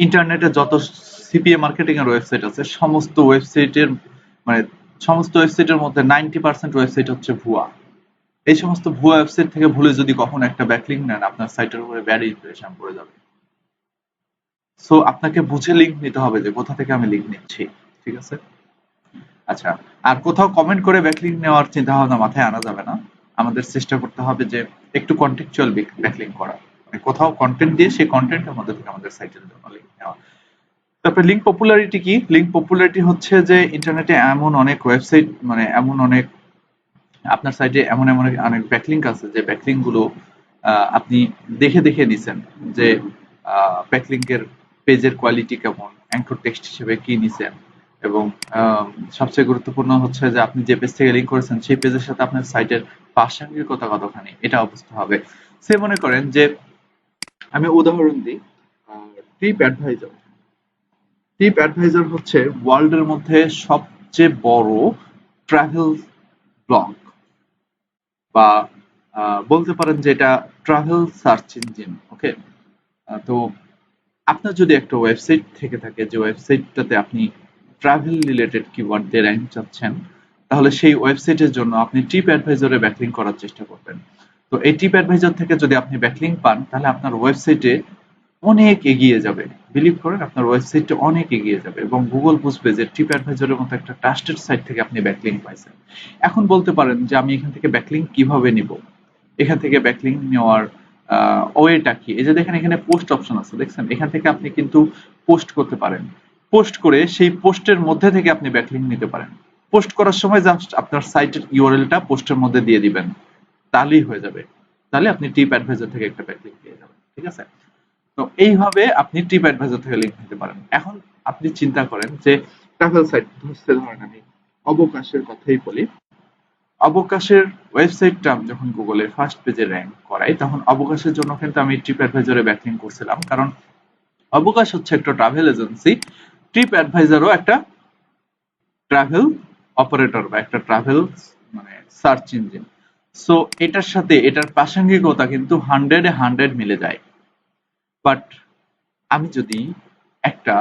Speaker 1: ইন্টারনেটে যত সিপিএ মার্কেটিং এর ওয়েবসাইট আছে, মানে সমস্ত ওয়েবসাইটের মধ্যে 90% ওয়েবসাইট হচ্ছে ভুয়া। এই সমস্ত ভুয়া ওয়েবসাইট থেকে ভুলে যদি কখনো একটা ব্যাকলিঙ্ক নেন, আপনার সাইটের উপরে ব্যাড ইমপ্রেশন পড়ে যাবে। সো আপনাকে বুঝে লিঙ্ক নিতে হবে যে কোথা থেকে আমি লিঙ্ক নিচ্ছি, ঠিক আছে? আচ্ছা, আর কোথাও কমেন্ট করে ব্যাকলিঙ্ক নেওয়ার চিন্তা ভাবনা মাথায় আনা যাবে না। আমাদের চেষ্টা করতে হবে যে একটু কন্টেক্সচুয়াল ব্যাকলিঙ্ক করা, মানে কোথাও কন্টেন্ট দিয়ে সেই কন্টেন্টের মধ্যে থেকে আমাদের সাইটের জন্য লিঙ্ক নেওয়া। তারপরে লিঙ্ক পপুলারিটি কি? লিঙ্ক পপুলারিটি হচ্ছে যে ইন্টারনেটে এমন অনেক ওয়েবসাইট, মানে এমন অনেক আপনার সাইটে এমন এমন অনেক ব্যাকলিঙ্ক আছে যে ব্যাকলিঙ্ক গুলো আপনি দেখে দেখে নিছেন যে ব্যাকলিঙ্কের পেজের কোয়ালিটি কেমন, অ্যাঙ্কর টেক্সট হিসেবে কি নিছেন, এবং সবচেয়ে গুরুত্বপূর্ণ হচ্ছে যে আপনি যে পেজ থেকে লিঙ্ক করেছেন সেই পেজের সাথে আপনার সাইটের প্রাসঙ্গিকতা কতখানি, এটা বুঝতে হবে। সে মনে করেন যে আমি উদাহরণ দিই, ট্রিপ অ্যাডভাইজার। ট্রিপ অ্যাডভাইজার হচ্ছে ওয়ার্ল্ডের মধ্যে সবচেয়ে বড় ট্রাভেল ব্লগ, বা বলতে পারেন যে এটা ট্রাভেল সার্চ ইঞ্জিন। ওকে, তো আপনার যদি একটা ওয়েবসাইট থেকে থাকে যে ওয়েবসাইটটাতে আপনি ট্রাভেল রিলেটেড কিওয়ার্ড দিয়ে র্যাঙ্ক চাচ্ছেন, তাহলে সেই ওয়েবসাইটের জন্য আপনি ট্রিপ অ্যাডভাইজারে ব্যাকলিঙ্ক করার চেষ্টা করবেন। তো এই ট্রিপ অ্যাডভাইজার থেকে যদি আপনি ব্যাকলিঙ্ক পান, তাহলে আপনার ওয়েবসাইটে অনেক এগিয়ে যাবে। বিলিভ করেন, আপনার ওয়েবসাইটটা অনেক এগিয়ে যাবে এবং গুগল বুঝবে যে ট্রিপ অ্যাডভাইজারের মতো একটা ট্রাস্টেড সাইট থেকে আপনি ব্যাকলিঙ্ক পাইছেন। এখন বলতে পারেন যে আমি এখান থেকে ব্যাকলিঙ্ক কিভাবে নিব? এখান থেকে ব্যাকলিঙ্ক নেওয়ার ওয়েটা কি? এই যে দেখেন এখানে পোস্ট অপশন আছে, দেখছেন? এখান থেকে আপনি কিন্তু পোস্ট করতে পারেন। পোস্ট করে সেই পোস্টের মধ্যে থেকে আপনি ব্যাকলিঙ্ক নিতে পারেন। পোস্ট করার সময় জাস্ট আপনার সাইটের ইউআরএলটা পোস্টের মধ্যে দিয়ে দিবেন, তাহলেই হয়ে যাবে। তাহলে আপনি ট্রিপ অ্যাডভাইজার থেকে একটা ব্যাকলিঙ্ক পেয়ে যাবেন, ঠিক আছে? তো এইভাবে আপনি ট্রিপ অ্যাডভাইজার থেকে লিঙ্ক নিতে পারেন। এখন আপনি চিন্তা করেন যে ট্রাভেল সাইট, ধরেন আমি অবকাশের কথাই বলি। অবকাশের ওয়েবসাইটটা আমি যখন গুগলের ফার্স্ট পেজে র্যাঙ্ক করাই, তখন অবকাশের জন্য কিন্তু আমি ট্রিপ অ্যাডভাইজারে ব্যাকলিঙ্ক করছিলাম, কারণ অবকাশ হচ্ছে একটা ট্রাভেল এজেন্সি, ট্রিপ অ্যাডভাইজারও একটা ট্রাভেল অপারেটর বা একটা ট্রাভেল মানে সার্চ ইঞ্জিন। সো এটার সাথে এটার প্রাসঙ্গিকতা কিন্তু 100-এ 100 মিলে যায়। বাট আমি যদি একটা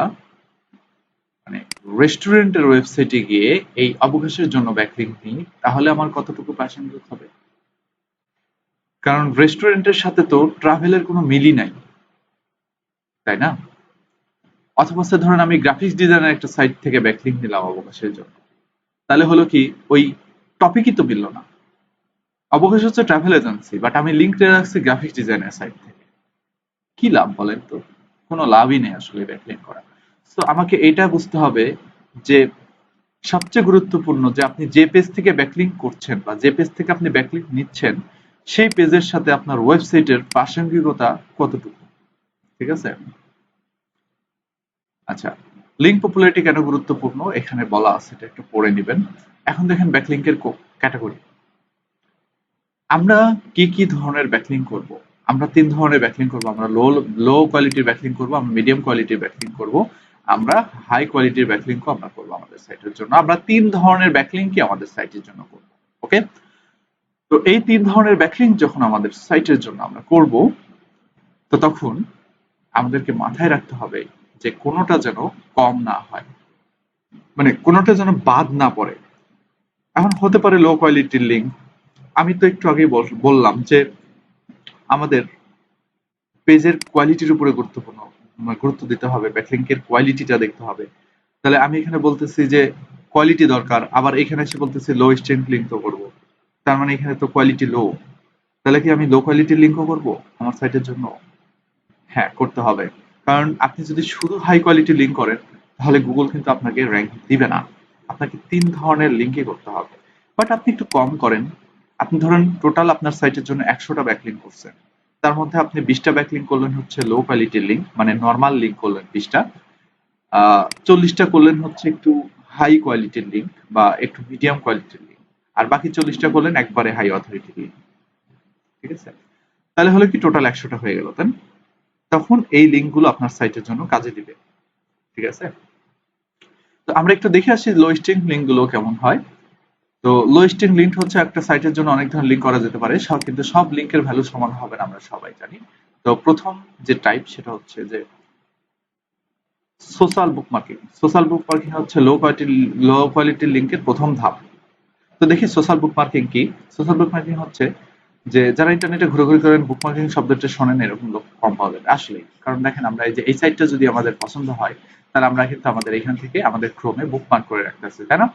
Speaker 1: মানে রেস্টুরেন্টের ওয়েবসাইটে গিয়ে এই অবকাশের জন্য ব্যাকলিঙ্ক নিই, তাহলে আমার কতটুকু প্রাসঙ্গিক হবে? কারণ রেস্টুরেন্টের সাথে তো ট্রাভেলের কোনো মিলই নাই, তাই না? অথবা ধরেন আমি গ্রাফিক্স ডিজাইনের একটা সাইট থেকে ব্যাকলিঙ্ক নিলাম অবকাশের জন্য, তাহলে হলো কি ওই টপিকই তো মিলল না। অবকাশ হচ্ছে ট্রাভেল এজেন্সি, বাট আমি লিঙ্ক দিয়ে রাখছি গ্রাফিক্স ডিজাইনের সাইট থেকে, কি লাভ বলেন তো? কোনো লাভই নেই আসলে ব্যাকলিঙ্ক করা। তো আমাকে এটা বুঝতে হবে যে সবচেয়ে গুরুত্বপূর্ণ যে আপনি যে পেজ থেকে ব্যাকলিঙ্ক করছেন বা যে পেজ থেকে আপনি ব্যাকলিঙ্ক নিচ্ছেন সেই পেজের সাথে আপনার ওয়েবসাইটের প্রাসঙ্গিকতা কতটুকু। ঠিক আছে? আচ্ছা, লিঙ্ক পপুলারিটি কেন গুরুত্বপূর্ণ এখানে বলা আছে, এটা একটু পড়ে নেবেন। এখন দেখেন ব্যাকলিঙ্কের ক্যাটাগরি। আমরা কি কি ধরনের ব্যাকলিঙ্ক করব? আমরা তিন ধরনের ব্যাকলিঙ্ক করব। আমরা লো লো কোয়ালিটির ব্যাকলিঙ্ক করব, আমরা মিডিয়াম কোয়ালিটির ব্যাকলিঙ্ক করব, আমরা হাই কোয়ালিটির ব্যাকলিঙ্কও আমরা করব আমাদের সাইটের জন্য। আমরা তিন ধরনের ব্যাকলিঙ্কই আমাদের সাইটের জন্য করব। ওকে? তো এই তিন ধরনের ব্যাকলিঙ্ক যখন আমাদের সাইটের জন্য আমরা করব, তো তখন আমাদেরকে মাথায় রাখতে হবে যে কোনোটা যেন কম না হয়, মানে কোনোটা যেন বাদ না পড়ে। এখন হতে পারে লো কোয়ালিটির লিঙ্ক। আমি তো একটু আগেই বললাম যে আমাদের পেজের কোয়ালিটির উপরে গুরুত্ব দিতে হবে, ব্যাকলিঙ্কের কোয়ালিটিটা দেখতে হবে। তাহলে আমি এখানে বলতেছি যে কোয়ালিটি দরকার, আবার এখানে এসে বলতেছি লো স্ট্রেংথ লিঙ্ক তো করবো, তার মানে এখানে তো কোয়ালিটি লো। তাহলে কি আমি লো কোয়ালিটির লিঙ্কও করবো আমার সাইটের জন্য? হ্যাঁ, করতে হবে। কারণ আপনি যদি শুধু হাই কোয়ালিটির লিঙ্ক করেন তাহলে গুগল কিন্তু আপনাকে র্যাঙ্ক দিবে না। আপনাকে তিন ধরনের লিঙ্কই করতে হবে। বাট আপনি একটু কম করেন। আপনি ধরেন টোটাল আপনার সাইটের জন্য 100টা ব্যাকলিঙ্ক করছেন, তার মধ্যে আপনি 20টা ব্যাকলিঙ্ক করলেন হচ্ছে লো কোয়ালিটির লিঙ্ক, মানে নর্মাল লিঙ্ক করলেন 20টা, 40টা করলেন হচ্ছে একটু হাই কোয়ালিটির লিঙ্ক বা একটু মিডিয়াম কোয়ালিটির লিঙ্ক, আর বাকি 40টা করলেন একবারে হাই অথরিটির লিঙ্ক। ঠিক আছে? তাহলে হলো কি টোটাল 100টা হয়ে গেল। দেন তখন এই লিঙ্কগুলো আপনার সাইটের জন্য কাজে দিবে। ঠিক আছে? তো আমরা একটু দেখে আসি লো স্ট্রিং লিঙ্ক গুলো কেমন হয়। তো লো স্ট্রিং লিঙ্ক হচ্ছে একটা সাইটের জন্য অনেক ধরনের লিঙ্ক করা যেতে পারে, সব কিন্তু সব লিঙ্কের ভ্যালু সমান হবে না, আমরা সবাই জানি। তো প্রথম যে টাইপ সেটা হচ্ছে যে সোশ্যাল বুকমার্কিং। সোশ্যাল বুকমার্কিং হচ্ছে লো কোয়ালিটির লিঙ্কের প্রথম ধাপ। তো দেখি সোশ্যাল বুকমার্কিং কি। সোশ্যাল বুকমার্কিং হচ্ছে যে যারা ইন্টারনেটে ঘুরে করেন বুকমার্কিং শব্দটা শোনেন এরকম লোক কম পাওয়া যাবে আসলে। কারণ দেখেন আমরা এই যে এই সাইটটা যদি আমাদের পছন্দ হয় তাহলে আমরা কিন্তু আমাদের এখান থেকে আমাদের ক্রোমে বুকমার্ক করে রাখতেছি, তাই না?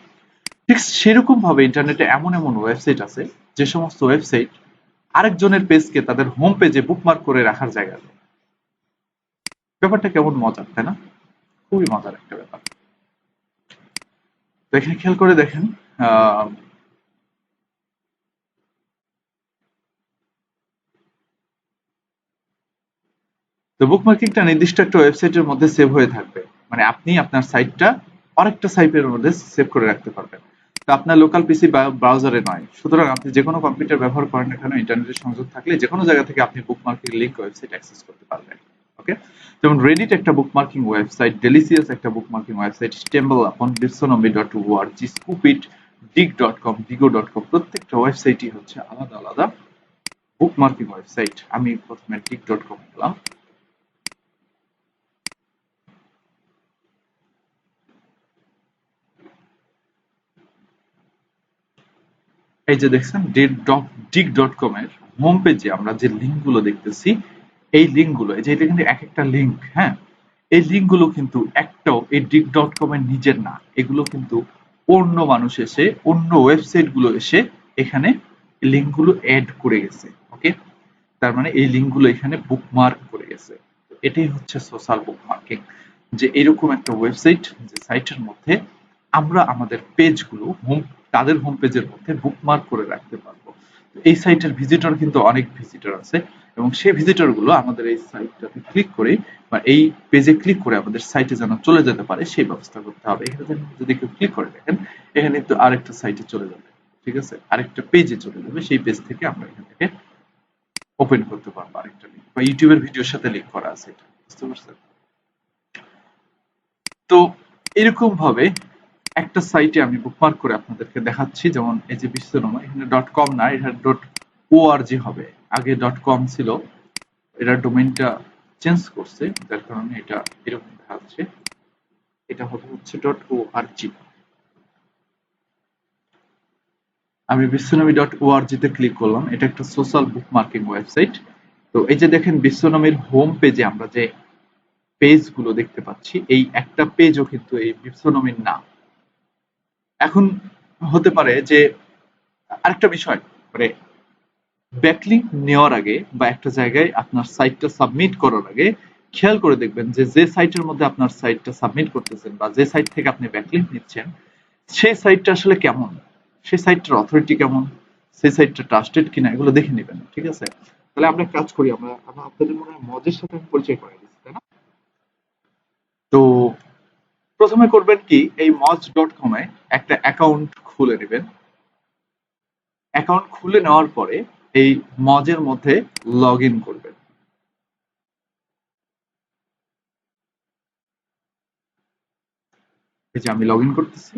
Speaker 1: ঠিক সেরকম ভাবে ইন্টারনেটে এমন এমন ওয়েবসাইট আছে যে সমস্ত ওয়েবসাইট আরেকজনের পেজকে তাদের হোম পেজে বুকমার্ক করে রাখার জায়গা দেয়। ব্যাপারটা কেমন মজার, তাই না? খুবই মজার একটা ব্যাপার। তো এখানে খেয়াল করে দেখেন, আহ তো বুকমার্কিংটা নির্দিষ্ট একটা ওয়েবসাইটের মধ্যে সেভ হয়ে থাকবে, মানে আপনি আপনার সাইটটা আরেকটা সাইটের মধ্যে সেভ করে রাখতে পারবেন। তো আপনার লোকাল পিসি বা ব্রাউজারে নয়, সুতরাং আপনি যে কোনো কম্পিউটার ব্যবহার করেন না কেন ইন্টারনেটের সংযোগ থাকলে যে কোনো জায়গা থেকে আপনি বুকমার্কিং লিংক ওয়েবসাইট অ্যাক্সেস করতে পারবেন। ওকে? যেমন রেডিট একটা বুকমার্কিং ওয়েবসাইট, ডেলিসিয়াস একটা বুকমার্কিং ওয়েবসাইট, স্টেম্বল আপন, বিশ্বনবী.org, স্কুপিট, dig.com, digo.com, প্রত্যেকটা ওয়েবসাইটই হচ্ছে আলাদা আলাদা বুকমার্কিং ওয়েবসাইট। আমি প্রথমে dig.com গেলাম। এই যে দেখছেন dig.com এর হোম পেজে আমরা যে লিঙ্ক গুলো দেখতেছি, এই লিঙ্ক গুলো এই যে এটা কিন্তু এক একটা লিঙ্ক, হ্যাঁ, এই লিঙ্ক গুলো কিন্তু একটাও এই dig.com এর নিজের না, এগুলো কিন্তু অন্য মানুষ এসে অন্য ওয়েবসাইট গুলো এসে এখানে লিঙ্ক গুলো এড করে গেছে। ওকে? তার মানে এই লিঙ্ক গুলো এখানে বুকমার্ক করে গেছে। এটাই হচ্ছে সোশ্যাল বুকমার্কিং, যে এরকম একটা ওয়েবসাইট যে সাইটের মধ্যে আমরা আমাদের পেজগুলো তাদের হোম পেজের মধ্যে বুকমার্ক করে রাখতে পারবো। এই সাইটের ভিজিটর কিন্তু অনেক ভিজিটর আছে এবং সেই ভিজিটর গুলো আমাদের এই সাইটটাতে ক্লিক করে বা এই পেজে ক্লিক করে আমাদের সাইটে যেন চলে যেতে পারে সেই ব্যবস্থা করতে হবে। এখানে যদি কেউ ক্লিক করে দেখেন এখানে কিন্তু আরেকটা সাইটে চলে যাবে। ঠিক আছে? আরেকটা পেজে চলে যাবে, সেই পেজ থেকে আমরা এখান থেকে ওপেন করতে পারবো আরেকটা লিঙ্ক, বা ইউটিউবের ভিডিওর সাথে লিঙ্ক করা আছে এটা, বুঝতে পারছেন? তো এরকম ভাবে একটা সাইটে আমি বুকমার্ক করে আপনাদেরকে দেখাচ্ছি, যেমন এই যে বিশ্বনামা, এখানে .com না, এটা .org হবে। আগে .com ছিল, এটার ডোমেইনটা চেঞ্জ করছে যার কারণে এটা এরকম দেখাচ্ছে। এটা হবে হচ্ছে .org। আমি বিশ্বনবী.org তে ক্লিক করলাম, এটা একটা সোশ্যাল বুকমার্কিং ওয়েবসাইট। তো এই যে দেখেন বিশ্বনবীর হোম পেজে আমরা যে পেজ গুলো দেখতে পাচ্ছি এই একটা পেজও কিন্তু এই বিশ্বনবীর না। এখন হতে পারে যে আরেকটা বিষয়, মানে ব্যাকলিংক নেওয়ার আগে বা একটা জায়গায় আপনার সাইটটা সাবমিট করার আগে খেয়াল করে দেখবেন যে যে সাইটের মধ্যে আপনার সাইটটা সাবমিট করতেছেন বা যে সাইট থেকে আপনি ব্যাকলিংক নিচ্ছেন সেই সাইটটা আসলে কেমন, সেই সাইটটার অথরিটি কেমন, সেই সাইটটা ট্রাস্টেড কিনা এগুলো দেখে নেবেন। ঠিক আছে, তাহলে আমরা কাজ করি, আমরা আপনাদের মনে হয় মজের সাথে আমি পরিচয় করাই দিচ্ছি, তাই না? তো প্রথমে করবেন কি, এই moj.com এ একটা অ্যাকাউন্ট খুলে নেবেন। অ্যাকাউন্ট খুলে নেওয়ার পরে এই মজের মধ্যে লগ ইন করবেন। এই যে আমি লগ ইন করতেছি।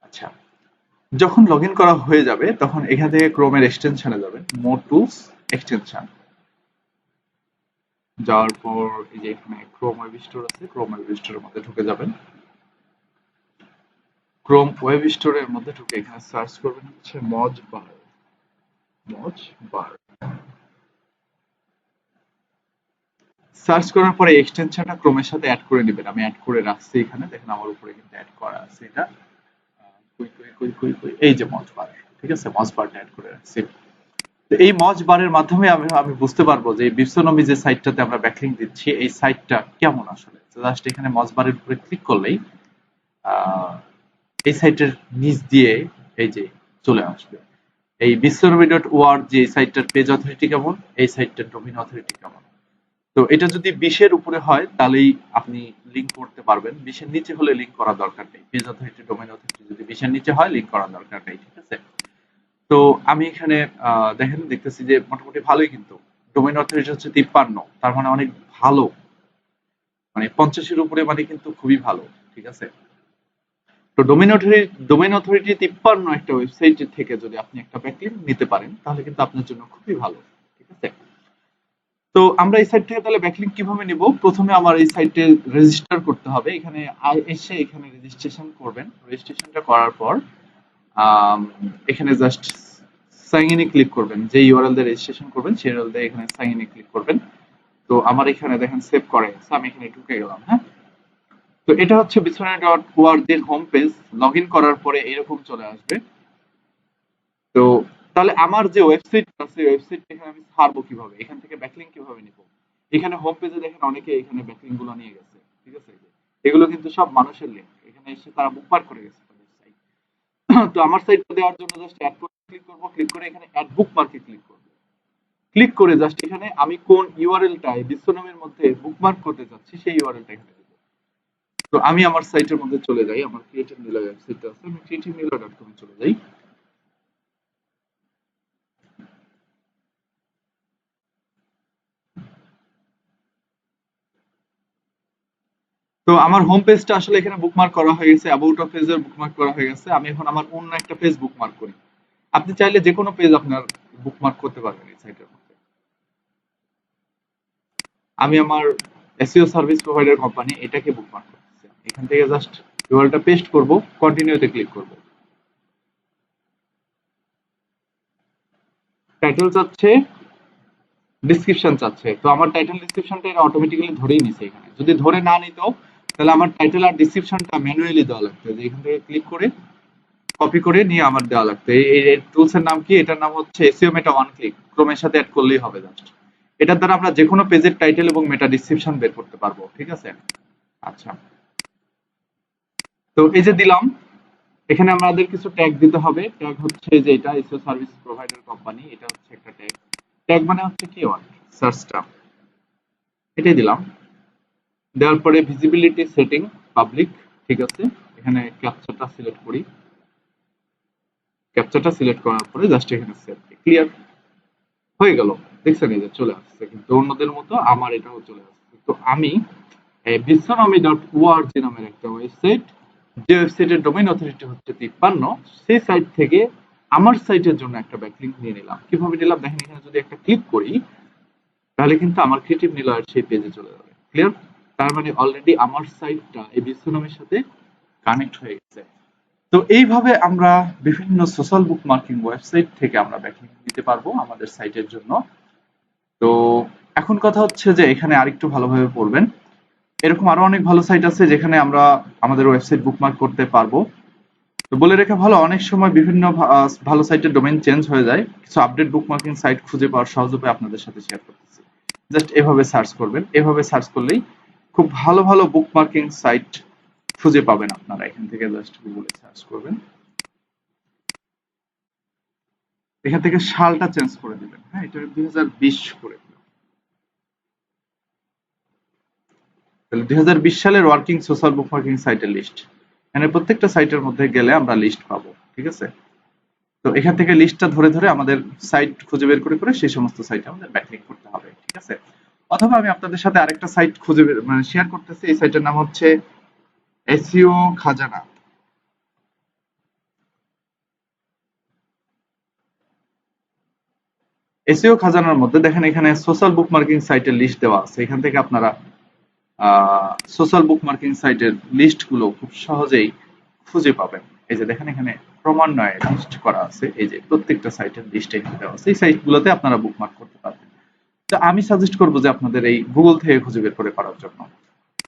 Speaker 1: আচ্ছা, যখন লগ ইন করা হয়ে যাবে তখন এখান থেকে ক্রোমের এক্সটেনশনে যাবেন, মোর টুলস এক্সটেনশন। যাওয়ার পর এই যে এখানে ক্রোম ওয়েব স্টোর আছে, ক্রোম ওয়েব স্টোরের মধ্যে ঢুকে যাবেন। ক্রোম ওয়েব স্টোরের মধ্যে ঢুকে এখানে সার্চ করবেন হচ্ছে মজ বার। মজ বার সার্চ করার পরে এক্সটেনশনটা ক্রোমের সাথে অ্যাড করে নেবেন। আমি অ্যাড করে রাখছি এখানে, দেখেন আমার উপরে কিন্তু অ্যাড করা আছে এটা। এই যে মজ বার, ঠিক আছে, মজ বারটা অ্যাড করে রাখছি। তো এই মজ বারের মাধ্যমে আমি বুঝতে পারবো যে বিশ্বনবী যে সাইটটাতে আমরা ব্যাকলিংক দিচ্ছি এই সাইটটা কেমন আসলে। জাস্ট এখানে মজ বারের উপরে ক্লিক করলেই এই সাইটের নিচ দিয়ে এই যে চলে আসবে এই বিশ্বনবী.org, যে সাইটটার পেজ অথরিটি কেমন, এই সাইটটার ডোমেইন অথরিটি কেমন। তো এটা যদি 20-এর উপরে হয় তাহলেই আপনি লিংক করতে পারবেন, 20-এর নিচে হলে লিংক করার দরকার নেই। পেজ অথরিটি, ডোমেইন অথরিটি যদি 20-এর নিচে হয় লিংক করার দরকার নেই। ঠিক আছে, তো আমি এখানে দেখতেছি যে মোটামুটি ভালোই, কিন্তু ডোমেইন অথরিটি হচ্ছে 53, তার মানে অনেক ভালো, মানে 50-এর উপরে মানে কিন্তু খুবই ভালো। ঠিক আছে, তো ডোমেইন অথরিটি 53 একটা ওয়েবসাইট থেকে যদি আপনি একটা ব্যাকলিংক নিতে পারেন তাহলে কিন্তু আপনার জন্য খুবই ভালো। ঠিক আছে, তো আমরা এই সাইট থেকে তাহলে ব্যাকলিংক কিভাবে নিব? প্রথমে আমার এই সাইটে রেজিস্টার করতে হবে। এখানে এসে এখানে রেজিস্ট্রেশন করবেন। রেজিস্ট্রেশনটা করার পর এখানে জাস্ট সাইন ইনে ক্লিক করবেন। যে ইউআরএল দিয়ে রেজিস্ট্রেশন করবেন সেই ইউআরএল দিয়ে এখানে সাইন ইনে ক্লিক করবেন। তো আমার এখানে দেখেন সেভ করা আছে, আমি এখানে ঢুকে গেলাম। হ্যাঁ, তো এটা হচ্ছে বিছানা.org এর হোম পেজ। লগ ইন করার পরে এরকম চলে আসবে। তো তাহলে আমার যে ওয়েবসাইট আছে ওয়েবসাইট এখানে আমি ছাড়বো কিভাবে, এখান থেকে ব্যাকলিংক কিভাবে নিব? এখানে হোম পেজে দেখেন অনেকে এখানে ব্যাকলিংক গুলো নিয়ে গেছে। ঠিক আছে, এগুলো কিন্তু সব মানুষের লিঙ্ক, এখানে এসে তারা বুকমার্ক করে গেছে তাদের সাইট। তো আমার সাইটটা দেওয়ার জন্য জাস্ট অ্যাড করে ক্লিক করব, ক্লিক করে এখানে অ্যাড বুকমার্কে ক্লিক করব। ক্লিক করে জাস্ট এখানে আমি কোন ইউআরএলটা বিশ্বনামের মধ্যে বুকমার্ক করতে চাচ্ছি সেই ইউআরএলটা এখানে দেব। তো আমি আমার সাইটের মধ্যে চলে যাই, আমার ক্রিয়েটিভ নীলা ওয়েবসাইটটা আছে, আমি creativeneela.com এ চলে যাই। তো আমার হোম পেজটা আসলে এখানে বুকমার্ক করা হয়ে গেছে, অ্যাবাউট অফ পেজের বুকমার্ক করা হয়ে গেছে। আমি এখন আমার অন্য একটা পেজ বুকমার্ক করি। আপনি চাইলে যে কোনো পেজ আপনার বুকমার্ক করতে পারবেন এই সাইটের মধ্যে। আমি আমার এসইও সার্ভিস প্রোভাইডার কোম্পানি এটাকে বুকমার্ক করতেছি। এখান থেকে জাস্ট ইউআরএলটা পেস্ট করব, কন্টিনিউতে ক্লিক করব। টাইটেল চাচ্ছে, ডেসক্রিপশন চাচ্ছে। তো আমার টাইটেল ডেসক্রিপশনটা এটা অটোমেটিক্যালি ধরেই নিছে। এখানে যদি ধরে না নিত তাহলে আমার টাইটেল আর ডেসক্রিপশনটা ম্যানুয়ালি দেওয়া লাগতো, যে এখান থেকে ক্লিক করে কপি করে নিয়ে আমার দেওয়া লাগতো। এই টুলস এর নাম কি? এটার নাম হচ্ছে এসইও মেটা ওয়ান ক্লিক। ক্রোমের সাথে অ্যাড করলেই হবে জাস্ট। এটার দ্বারা আমরা যে কোনো পেজের টাইটেল এবং মেটা ডেসক্রিপশন বের করতে পারবো। ঠিক আছে, আচ্ছা, তো এই যে দিলাম, এখানে আমাদের কিছু ট্যাগ দিতে হবে। ট্যাগ হচ্ছে যে এটা এসইও সার্ভিস প্রোভাইডার কোম্পানি, এটা হচ্ছে একটা ট্যাগ। ট্যাগ মানে হচ্ছে কিওয়ার্ড, সার্চ টার্ম, এটাই দিলাম। দেওয়ার পরে ভিজিবিলিটি সেটিং পাবলিক। ঠিক আছে, এখানে ক্যাপচারটা সিলেক্ট করি। ক্যাপচারটা সিলেক্ট করার পরে জাস্ট এখানে সেভ, ক্লিয়ার হয়ে গেল। দেখছেন এই যে চলে আসছে, কিন্তু অন্যদের মতো আমার এটাও চলে আসছে। তো আমি বিশ্বনামী.org নামের একটা ওয়েবসাইট, যে ওয়েবসাইটের ডোমেইন অথরিটি হচ্ছে 53, সেই সাইট থেকে আমার সাইটের জন্য একটা ব্যাকলিংক নিয়ে নিলাম। কিভাবে নিলাম দেখেন, এখানে যদি একটা ক্লিক করি তাহলে কিন্তু আমার ক্রিয়েটিভ নীলার সেই পেজে চলে যাবে। ক্লিয়ার, তার মানে অলরেডি আমার সাইটটা এই বিশ্বনামের সাথে কানেক্ট হয়ে গেছে। তো এইভাবে আমরা বিভিন্ন সোশ্যাল বুকমার্কিং ওয়েবসাইট থেকে আমরা ব্যাকলিংক দিতে পারবো আমাদের সাইটের জন্য। তো এখন কথা হচ্ছে যে এখানে আরেকটু ভালোভাবে পড়বেন। এরকম আরো অনেক ভালো সাইট আছে যেখানে আমরা আমাদের ওয়েবসাইট বুকমার্ক করতে পারবো। তো বলে রেখে ভালো, অনেক সময় বিভিন্ন ভালো সাইটের ডোমেইন চেঞ্জ হয়ে যায়। কিছু আপডেট বুকমার্কিং সাইট খুঁজে পাওয়ার সহজ উপায় আপনাদের সাথে শেয়ার করতেছি। জাস্ট এভাবে সার্চ করবেন, এভাবে সার্চ করলেই খুব ভালো ভালো বুকমার্কিং সাইট খুঁজে পাবেন আপনারা। এখান থেকে জাস্ট গুগলে সার্চ করবেন, এখান থেকে সালটা চেঞ্জ করে দিবেন, হ্যাঁ এটা 2020 করে দিবেন। তাহলে 2020 সালের ওয়ার্কিং সোশ্যাল বুকমার্কিং সাইটের লিস্ট, এখানে প্রত্যেকটা সাইটের মধ্যে গেলে আমরা লিস্ট পাবো, ঠিক আছে। তো এখান থেকে লিস্টটা ধরে ধরে আমাদের সাইট খুঁজে বের করে করে সেই সমস্ত সাইটে আমাদের ব্যাকলিংক করতে হবে, ঠিক আছে। অথবা আমি আপনাদের সাথে আরেকটা সাইট খুঁজে মানে শেয়ার করতেছি, এই সাইটের নাম হচ্ছে এসইও খাজানা। এসইও খাজানার মধ্যে দেখেন এখানে সোশ্যাল বুকমার্কিং সাইটের লিস্ট দেওয়া আছে, এখান থেকে আপনারা সোশ্যাল বুকমার্কিং সাইটের লিস্ট গুলো খুব সহজেই খুঁজে পাবেন। এই যে দেখেন এখানে ক্রমান্বয়ে লিস্ট করা আছে, এই যে প্রত্যেকটা সাইটের লিস্ট এখানে দেওয়া আছে, এই সাইটগুলোতে আপনারা বুকমার্ক করতে পারবেন। তো আমি সাজেস্ট করবো যে আপনাদের এই গুগল থেকে খুঁজে বের করে করার জন্য।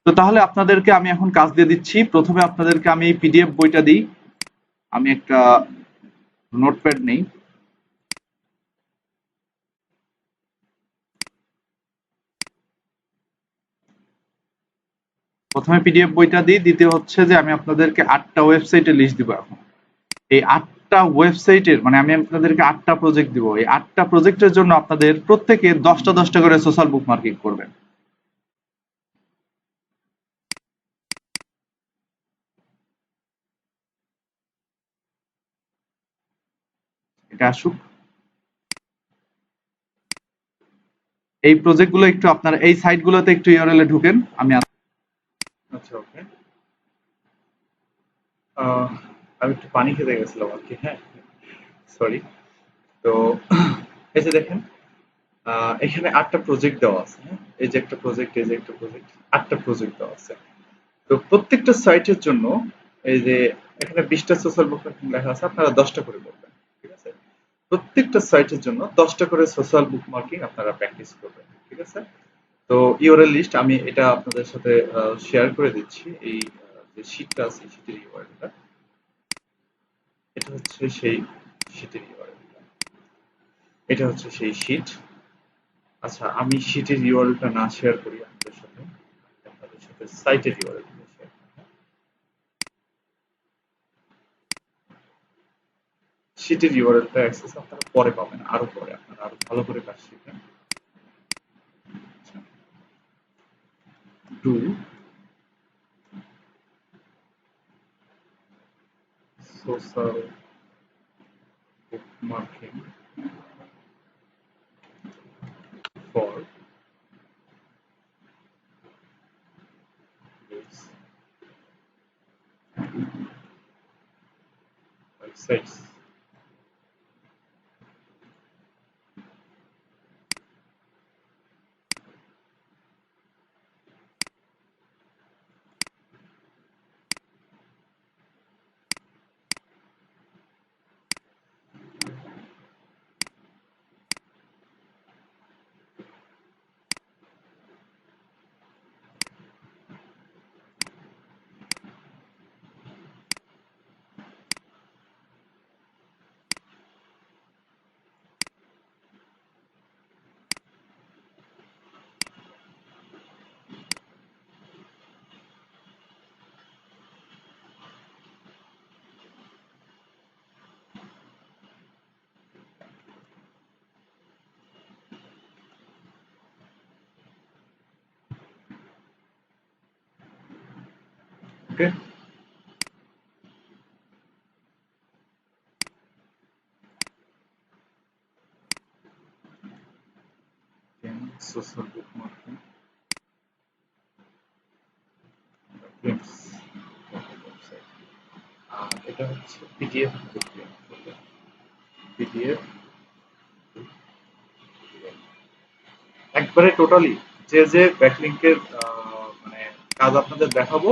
Speaker 1: তো তাহলে আপনাদেরকে আমি এখন কাজ দিয়ে দিচ্ছি। প্রথমে আপনাদেরকে আমি পিডিএফ বইটা দিই, আমি একটা নোটপ্যাড নেই, প্রথমে পিডিএফ বইটা দিই, দ্বিতীয় হচ্ছে যে আমি আপনাদেরকে 8টা ওয়েবসাইটের লিস্ট দিব এখন। এই 8টা ওয়েবসাইটের মানে আমি আপনাদেরকে 8টা প্রজেক্ট দিব, এই 8টা প্রজেক্টের জন্য আপনাদের প্রত্যেকে 10টা 10টা করে সোশ্যাল বুকমার্কিং করবেন। এটা আসুক, এই প্রজেক্টগুলো একটু আপনারা এই সাইটগুলোতে একটু ইউআরএল এ ঢুকেন। আমি আচ্ছা ওকে, আমি একটু পানি খেতে গেছিলাম আর কি, হ্যাঁ সরি। তো এই যে দেখেন এখানে 8টা প্রজেক্ট দেওয়া আছে, হ্যাঁ এই যে একটা প্রজেক্ট, এই যে একটা প্রজেক্ট, 8টা প্রজেক্ট দেওয়া আছে। তো প্রত্যেকটা সাইটের জন্য এই যে এখানে 20টা সোশ্যাল বুকমার্কিং লেখা আছে, আপনারা 10টা করে করবেন, ঠিক আছে। প্রত্যেকটা সাইটের জন্য 10টা করে সোশ্যাল বুকমার্কিং আপনারা প্র্যাকটিস করবেন, ঠিক আছে। তো ইউআরএল লিস্ট আমি এটা আপনাদের সাথে শেয়ার করে দিচ্ছি, এই যে শীটটা আছে শীটের ইউআরএলটা, এটা হচ্ছে সেই শীটের ইউআরএল, এটা হচ্ছে সেই শীট। আচ্ছা আমি শীটের ইউআরএলটা না শেয়ার করি আপনাদের সাথে সাইটের ইউআরএল শেয়ার। শীটের ইউআরএলটা অ্যাক্সেস আপনারা পরে পাবেন, আরো পরে আপনারা আরো ভালো করে কাজ শিখবেন। Do social bookmarking for this websites. Okay. Then social bookmarking. Links website. আর এটা হচ্ছে পিডিএফ পিডিএফ একবারে টোটালি যে যে ব্যাকলিংকের মানে কাজ আপনাদের দেখাবো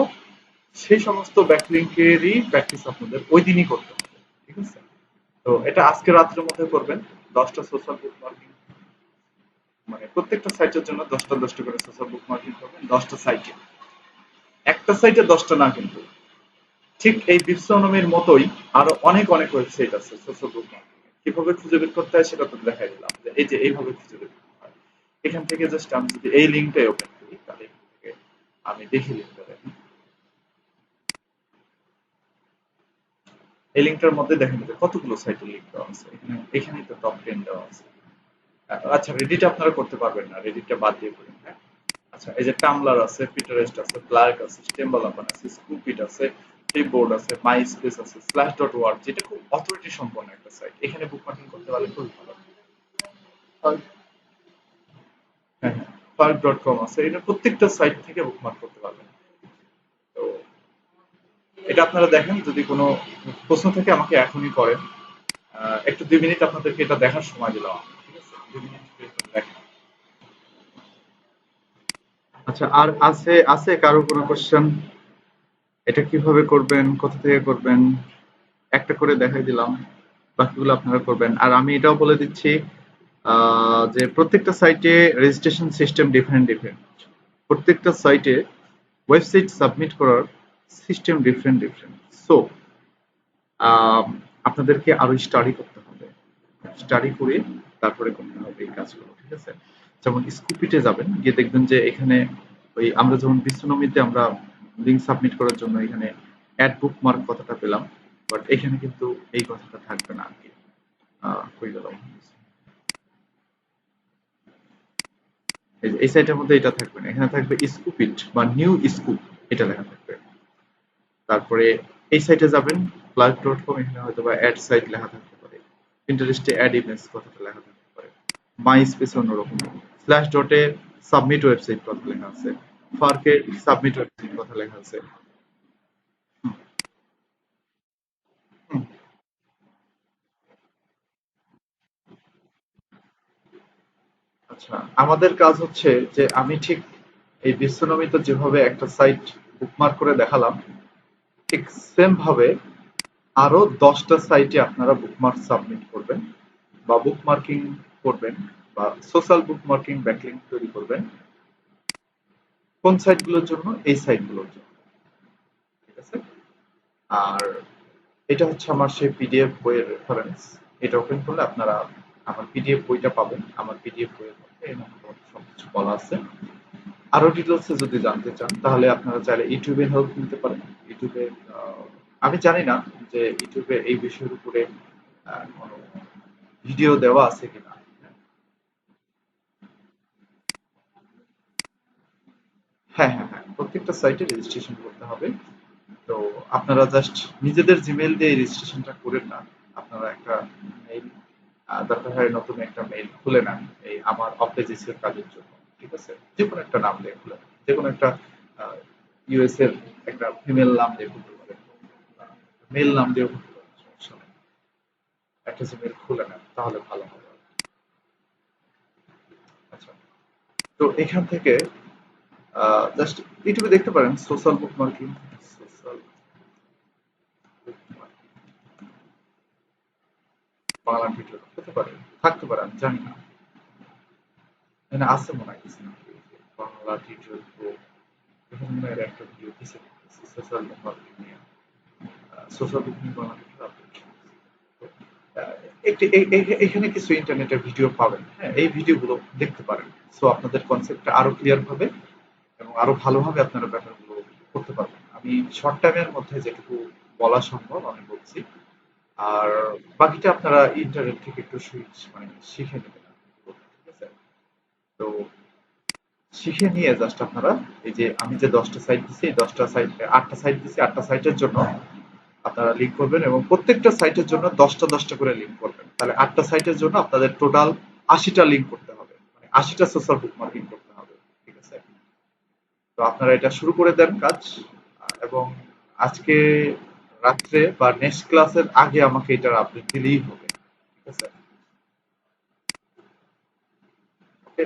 Speaker 1: সেই সমস্ত ব্যাকলিংকেরই প্র্যাকটিস আপনাদের ওই দিনই করতে হবে, ঠিক আছে। তো এটা আজকে রাত্রের মধ্যে করবেন, 10টা সোশ্যাল বুকমার্কিং মানে প্রত্যেকটা সাইটের জন্য 10টা 10টা করে সোশ্যাল বুকমার্কিং করবেন, 10টা সাইটে, একটা সাইটে 10টা না কিন্তু, ঠিক এই বিশ্বনমের মতোই আরো অনেক অনেক ওয়েবসাইট আছে সোশ্যাল বুকমার্কিং। কিভাবে খুঁজে বের করতে হয় সেটা তো দেখাই দিলাম, যে এই যে এইভাবে খুঁজে বের করতে হয়। এখান থেকে জাস্ট আমি যদি এই লিঙ্কটাই ওপেন করি তাহলে এখান থেকে আমি দেখি লিঙ্কটা দেখেন। এই লিঙ্কটার মধ্যে দেখেন যে কতগুলো সাইটের লিঙ্ক দেওয়া আছে, এখানেই তো টপ 10 দেওয়া আছে। আচ্ছা, রেডিট আপনারা করতে পারবেন না, রেডিটটা বাদ দিয়ে করেন, হ্যাঁ। আচ্ছা, এই যে টামলার আছে, পিটারেস্ট আছে, ব্লার্ক আছে, স্টেম্বলাপান আছে, স্কুপিট আছে, ফ্লিপবোর্ড আছে, মাই স্পেস আছে, স্ল্যাশ ডট ওয়ার্ক, যেটা খুব অথরিটি সম্পন্ন একটা সাইট, এখানে বুকমার্কিং করতে পারলে খুবই ভালো। হ্যাঁ, হ্যাঁ, ফার্ক ডট কম আছে, এটা প্রত্যেকটা সাইট থেকে বুকমার্ক করতে পারবেন। তো এটা আপনারা দেখেন, যদি কোনো প্রশ্ন থাকে আমাকে এখনই করেন। একটু 2 মিনিট আপনাদেরকে এটা দেখার সময় দিলাম আমি, ঠিক আছে? 2 মিনিট দেখেন। আচ্ছা, আর আছে আছে কারো কোনো কোশ্চেন? এটা কিভাবে করবেন, কোথা থেকে করবেন, একটা করে দেখাই দিলাম, বাকিগুলো আপনারা করবেন। আর আমি এটাও বলে দিচ্ছি যে প্রত্যেকটা সাইটে রেজিস্ট্রেশন সিস্টেম ডিফারেন্ট ডিফারেন্ট। প্রত্যেকটা সাইটে ওয়েবসাইট সাবমিট করার সিস্টেম ডিফারেন্ট ডিফারেন্ট। সো আপনাদেরকে আরো স্টাডি করতে হবে, স্টাডি করে তারপরে করতে হবে এই কাজগুলো, ঠিক আছে? যেমন স্কুপিটে যাবেন, গিয়ে দেখবেন যে এখানে ওই আমরা যেমন বিশ্বনমিতে আমরা লিঙ্ক সাবমিট করার জন্য এখানে অ্যাড বুকমার্ক কথাটা পেলাম, বাট এখানে কিন্তু এই কথাটা থাকবে না আর কি। হয়ে গেল, এই সাইটের মধ্যে এটা থাকবে না, এখানে থাকবে স্কুপিট বা নিউ স্কুপ, এটা লেখা থাকবে। তারপরে এই সাইটে যাবেন প্লাগ ডট কম, এখানে হয়তো বা অ্যাড সাইট লেখা থাকতে পারে, পিন্টারেস্টে অ্যাড ইমেজ কথাটা লেখা থাকতে পারে, মাই স্পেসে অন্যরকম, স্ল্যাশ ডটে সাবমিট ওয়েবসাইট কথা লেখা আছে, ফার্কে সাবমিট ওয়েবসাইট কথা লেখা আছে। হুম, হুম। আচ্ছা, আমাদের কাজ হচ্ছে যে আমি ঠিক এই বিশ্বনমিত যেভাবে একটা সাইট বুকমার্ক করে দেখালাম, ঠিক সেম ভাবে আরো 10টা সাইটে আপনারা বুকমার্ক সাবমিট করবেন বা বুকমার্কিং করবেন বা সোশ্যাল বুকমার্কিং ব্যাকলিংক তৈরি করবেন। কোন সাইটগুলোর জন্য? এই সাইটগুলোর জন্য, ঠিক আছে? আর এটা হচ্ছে আমার সেই পিডিএফ বইয়ের রেফারেন্স। এটা ওপেন করলে আপনারা আমার পিডিএফ বইটা পাবেন। আমার পিডিএফ বইয়ের মধ্যে এই মোটামুটি সবকিছু বলা আছে। আরো ডিটেলসে যদি জানতে চান তাহলে আপনারা চাইলে ইউটিউবে হেল্প নিতে পারেন। ইউটিউবে আমি জানি না যে ইউটিউবে এই বিষয়ের উপরে কোনো ভিডিও দেওয়া আছে কিনা। হ্যাঁ, হ্যাঁ, হ্যাঁ, প্রত্যেকটা সাইটে রেজিস্ট্রেশন করতে হবে। তো আপনারা জাস্ট নিজেদের জিমেইল দিয়ে রেজিস্ট্রেশনটা করেন না, আপনারা একটা মেইল, দরকার হয় নতুন একটা মেইল খুলে নেন এই আমার অফিস এর কাজের জন্য, ঠিক আছে? যে কোনো একটা নাম দিয়ে খুলে নেন, যে কোনো একটা ইউএস এর একটা ফিমেল নাম দিয়ে খুলতে পারেন, মেল নাম দিয়েও খুলতে পারেন, সমস্যা নেই। একটা জিমেইল খুলে নেন তাহলে ভালো হবে। আচ্ছা, তো এখান থেকে জাস্ট ইউটিউবে দেখতে পারেন social bookmarking, social Bangla tutorial হতে পারে, থাকতে পারে, আমি জানি না। এখানে আছে মনে হয় কিছু না, বাংলা টিউটোরিয়াল প্রো, এখানে মনে হয় একটা ভিডিও দিছে সোশ্যাল নেটওয়ার্কিং নিয়ে, social booking Bangla tutorial upload. এখানে কিছু ইন্টারনেটের ভিডিও পাবেন, হ্যাঁ, এই ভিডিওগুলো দেখতে পারেন। সো আপনাদের কনসেপ্টটা আরো ক্লিয়ার হবে এবং আরো ভালোভাবে আপনারা ব্যাপারগুলো করতে পারবেন। আমি শর্ট টাইমের মধ্যে যেটুকু বলা সম্ভব আমি বলছি। আর বাকিটা আপনারা ইন্টারনেট থেকে একটু মানে শিখে নেবেন, ঠিক আছে? তো শিখে নিয়ে জাস্ট আপনারা এই যে আমি যে 10টা সাইট দিছি, এই 10টা সাইট, 8টা সাইট দিছি, 8টা সাইটের জন্য আপনারা লিঙ্ক করবেন এবং প্রত্যেকটা সাইটের জন্য 10টা করে লিঙ্ক করবেন। তাহলে 8টা সাইটের জন্য আপনাদের টোটাল 80টা লিঙ্ক করতে হবে, মানে 80টা সোশ্যাল বুকমার্কিং করতে হবে, ঠিক আছে? তো আপনারা এটা শুরু করে দেন কাজ, এবং আজকে রাত্রে বা নেক্সট ক্লাসের আগে আমাকে এটার আপডেট দিলেই হবে, ঠিক আছে? ওকে।